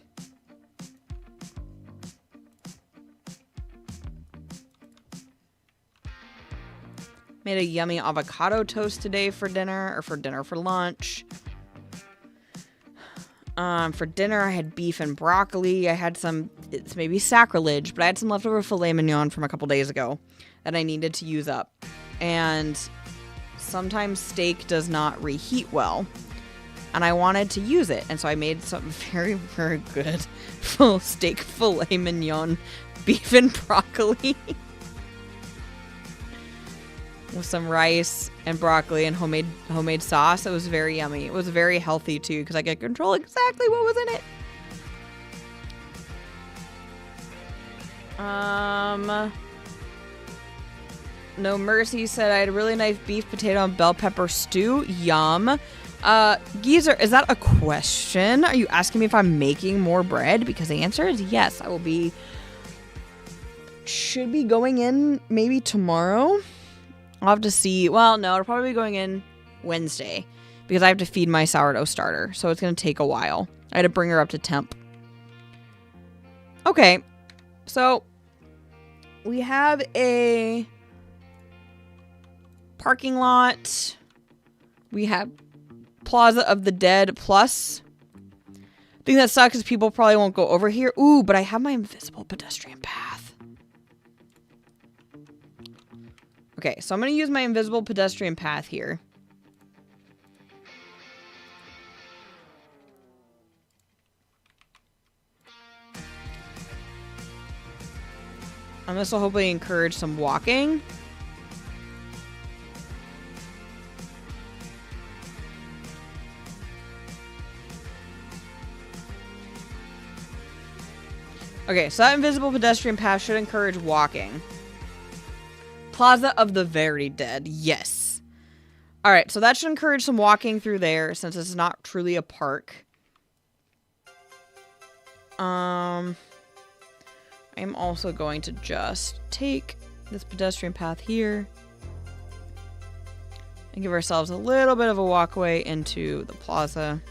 Made a yummy avocado toast today for dinner, or for lunch. For dinner, I had beef and broccoli. I had some, it's maybe sacrilege, but I had some leftover filet mignon from a couple days ago that I needed to use up. And sometimes steak does not reheat well. And I wanted to use it. And so I made some very, very good full steak filet mignon beef and broccoli. With some rice and broccoli and homemade sauce. It was very yummy. It was very healthy too, because I could control exactly what was in it. No Mercy said I had a really nice beef, potato, and bell pepper stew. Yum. Geezer, is that a question? Are you asking me if I'm making more bread? Because the answer is yes. I will be... Should be going in maybe tomorrow. I'll have to see. Well, no, it'll probably be going in Wednesday because I have to feed my sourdough starter. So it's going to take a while. I had to bring her up to temp. Okay. So we have a parking lot. We have Plaza of the Dead Plus. The thing that sucks is people probably won't go over here. Ooh, but I have my invisible pedestrian path. Okay, so I'm going to use my invisible pedestrian path here. And this will hopefully encourage some walking. Okay, so that invisible pedestrian path should encourage walking. Plaza of the Very Dead. Yes. Alright, so that should encourage some walking through there since it's not truly a park. I'm also going to just take this pedestrian path here and give ourselves a little bit of a walkway into the plaza.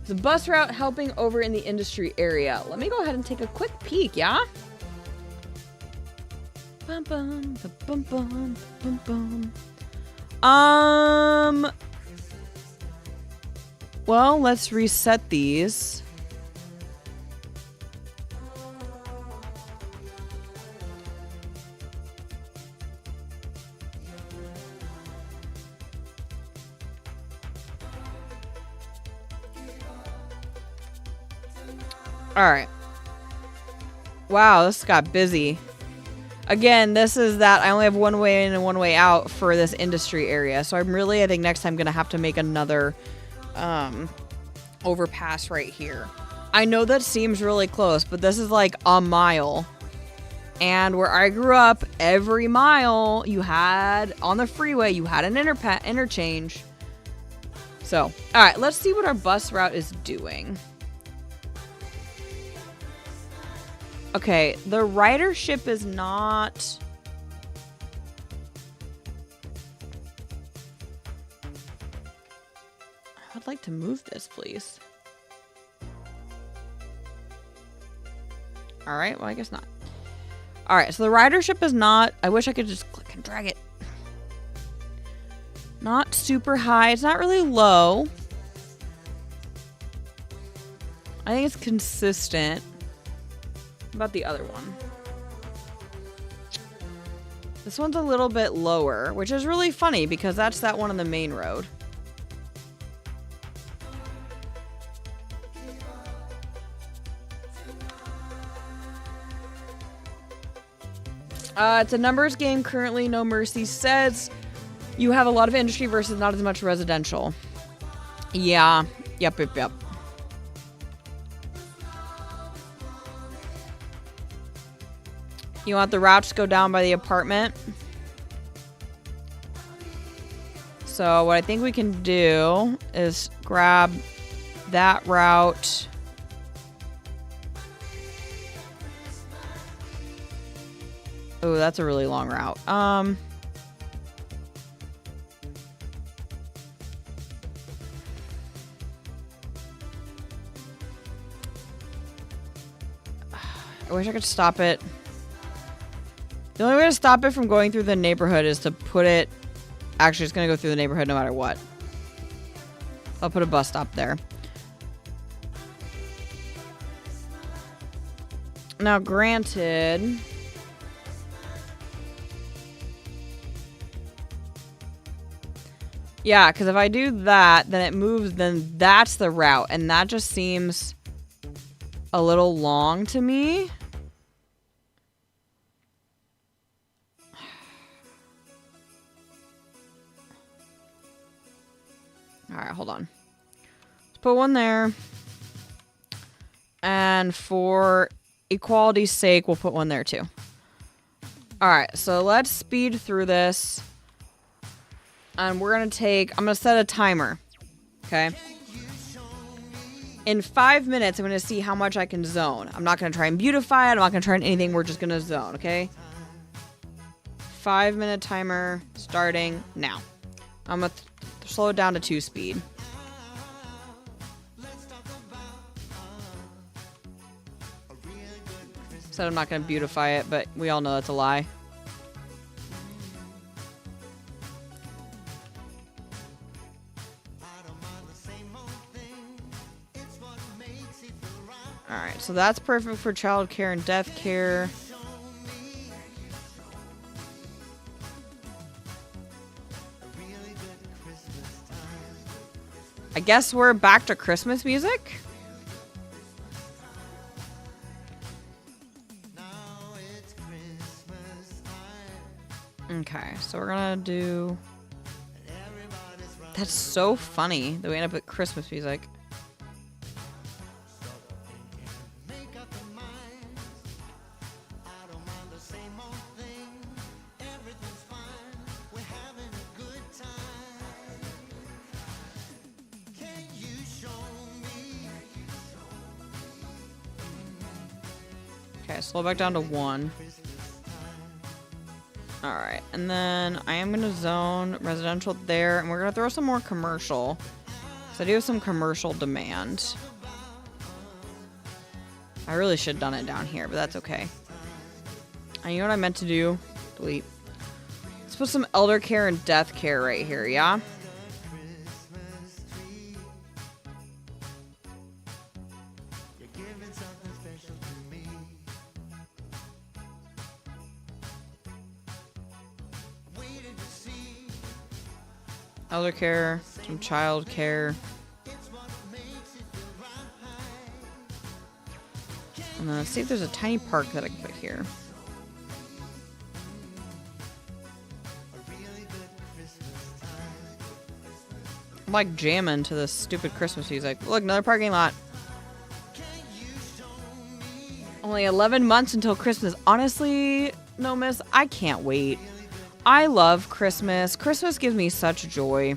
The bus route helping over in the industry area. Let me go ahead and take a quick peek, yeah? Bum, bum, bum, bum, bum, bum. Well, let's reset these. Alright. Wow, this got busy. Again, this is that I only have one way in and one way out for this industry area. So I'm really, I think next time going to have to make another overpass right here. I know that seems really close, but this is like a mile. And where I grew up, every mile you had on the freeway, you had an interchange. So, alright, let's see what our bus route is doing. Okay, the ridership is not... I would like to move this, please. Alright, well, I guess not. Alright, so the ridership is not... I wish I could just click and drag it. Not super high. It's not really low. I think it's consistent. About the other one. This one's a little bit lower, which is really funny because that's that one on the main road. It's a numbers game currently. No Mercy says you have a lot of industry versus not as much residential. Yeah. Yep. You want the routes to go down by the apartment? So what I think we can do is grab that route. Oh, that's a really long route. I wish I could stop it. The only way to stop it from going through the neighborhood is to put it... Actually, it's going to go through the neighborhood no matter what. I'll put a bus stop there. Now, granted... Yeah, because if I do that, then it moves, then that's the route. And that just seems a little long to me. Alright, hold on. Let's put one there. And for equality's sake, we'll put one there too. Alright, so let's speed through this. And we're going to take... I'm going to set a timer. Okay? In 5 minutes, I'm going to see how much I can zone. I'm not going to try and beautify it. I'm not going to try anything. We're just going to zone, okay? 5-minute timer starting now. I'm going to slow it down to 2 speed. Said I'm not going to beautify it, but we all know that's a lie. Alright, so that's perfect for childcare and death care. I guess we're back to Christmas music. Okay, so we're gonna do... That's so funny that we end up with Christmas music. Okay, slow back down to 1. Alright, and then I am going to zone residential there, and we're going to throw some more commercial. So I do have some commercial demand. I really should have done it down here, but that's okay. And you know what I meant to do? Delete. Let's put some elder care and death care right here, yeah? Elder care, some child care. And then let's see if there's a tiny park that I can put here. I'm like jamming to this stupid Christmas music. Look, another parking lot. Only 11 months until Christmas. Honestly, no miss, I can't wait. I love Christmas. Christmas gives me such joy.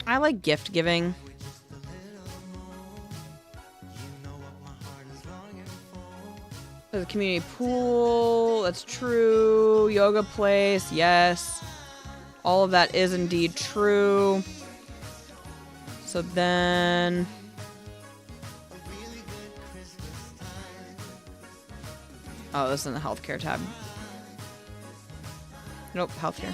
I like gift giving. There's a community pool. That's true. Yoga place. Yes. All of that is indeed true. So then... Oh, this is in the healthcare tab. Nope, healthcare.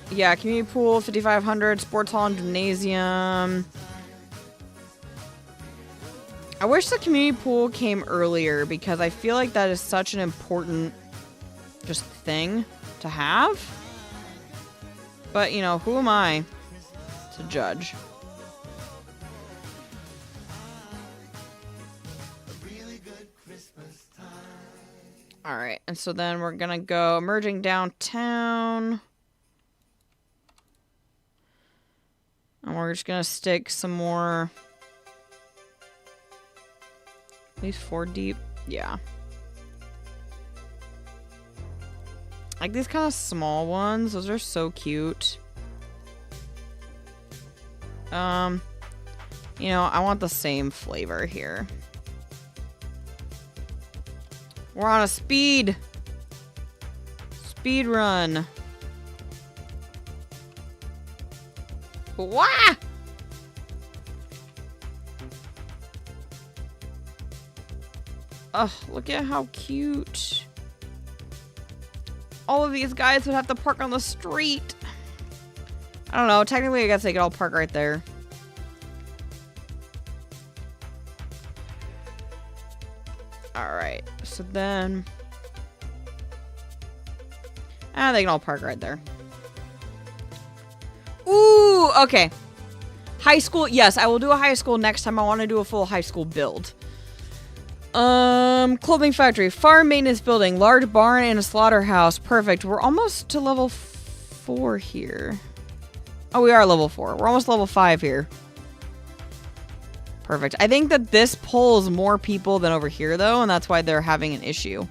Yeah, community pool, 5,500, sports hall and gymnasium. I wish the community pool came earlier because I feel like that is such an important just thing to have. But, you know, who am I to judge? Alright, and so then we're gonna go emerging downtown. And we're just gonna stick some more... At least 4 deep. Yeah. Like these kind of small ones. Those are so cute. You know, I want the same flavor here. We're on a speed run. Wah! Ugh, look at how cute. All of these guys would have to park on the street. I don't know. Technically, I guess they could all park right there. Alright, so then... they can all park right there. Ooh, okay. High school, yes, I will do a high school next time. I want to do a full high school build. Clothing factory, farm maintenance building, large barn, and a slaughterhouse. Perfect. We're almost to level 4 here. Oh, we are level 4. We're almost level 5 here. Perfect. I think that this pulls more people than over here, though, and that's why they're having an issue.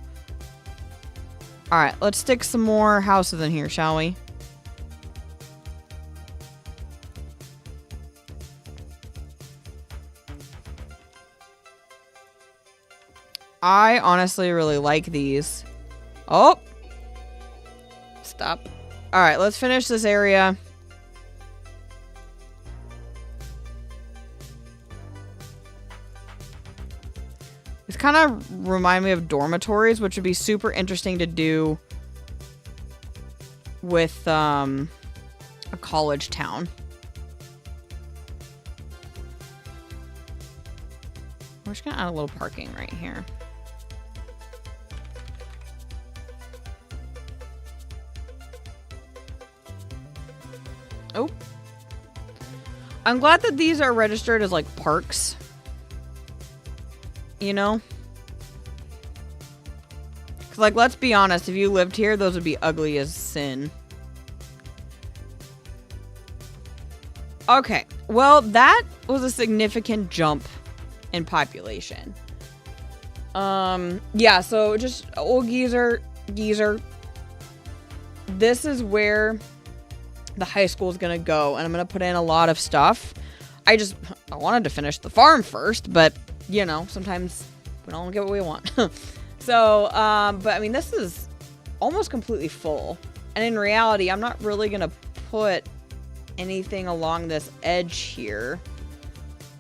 Alright, let's stick some more houses in here, shall we? I honestly really like these. Oh! Stop. Alright, let's finish this area. These kind of remind me of dormitories, which would be super interesting to do with a college town. We're just gonna add a little parking right here. Oh. I'm glad that these are registered as like parks. You know? Because like, let's be honest, if you lived here, those would be ugly as sin. Okay. Well, that was a significant jump in population. Yeah, so just old geezer. This is where the high school is going to go, and I'm going to put in a lot of stuff. I wanted to finish the farm first, but, you know, sometimes we don't get what we want. So, but I mean, this is almost completely full. And in reality, I'm not really going to put anything along this edge here.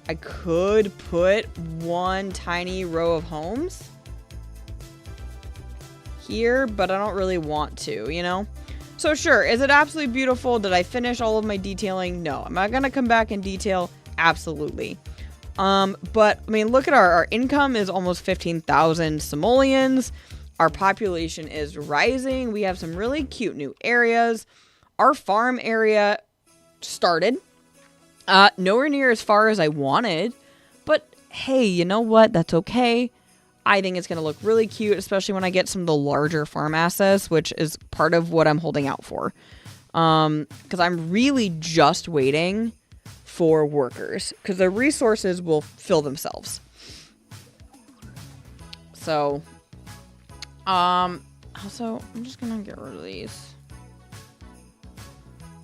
I could put one tiny row of homes here, but I don't really want to, you know? So sure, is it absolutely beautiful? Did I finish all of my detailing? No. Am I going to come back and detail? Absolutely. But I mean, look at our income is almost 15,000 simoleons. Our population is rising. We have some really cute new areas. Our farm area started. Nowhere near as far as I wanted, but hey, you know what? That's okay. I think it's going to look really cute, especially when I get some of the larger farm assets, which is part of what I'm holding out for. Because I'm really just waiting for workers, because the resources will fill themselves. So, also, I'm just going to get rid of these.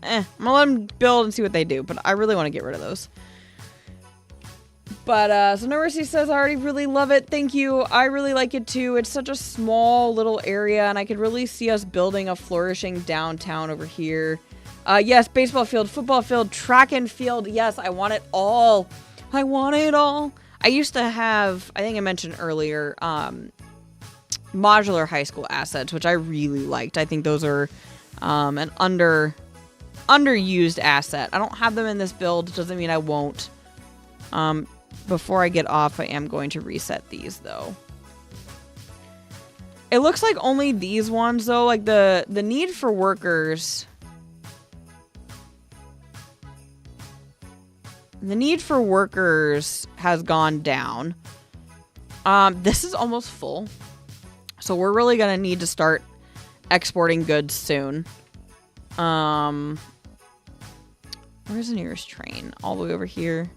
I'm gonna let them build and see what they do, but I really want to get rid of those. But, so Norisi says, I already really love it. Thank you. I really like it too. It's such a small little area, and I could really see us building a flourishing downtown over here. Yes, baseball field, football field, track and field. Yes, I want it all. I want it all. I used to have, I think I mentioned earlier, modular high school assets, which I really liked. I think those are an underused asset. I don't have them in this build. Doesn't mean I won't. Before I get off, I am going to reset these though. It looks like only these ones though, like the need for workers. The need for workers has gone down. This is almost full. So we're really going to need to start exporting goods soon. Where's the nearest train? All the way over here.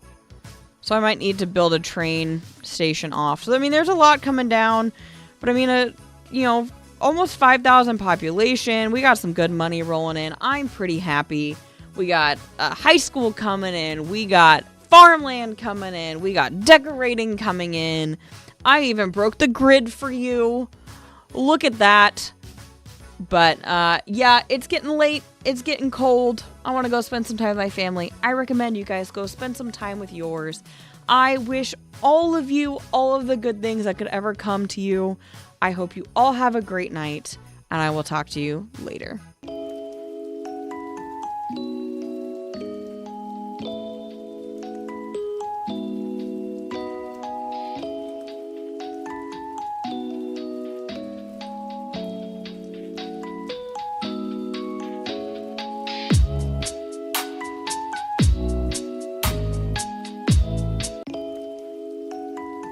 So I might need to build a train station off. So, I mean, there's a lot coming down. But, I mean, you know, almost 5,000 population. We got some good money rolling in. I'm pretty happy. We got high school coming in. We got farmland coming in. We got decorating coming in. I even broke the grid for you. Look at that. But, yeah, it's getting late. It's getting cold. I want to go spend some time with my family. I recommend you guys go spend some time with yours. I wish all of you all of the good things that could ever come to you. I hope you all have a great night, and I will talk to you later.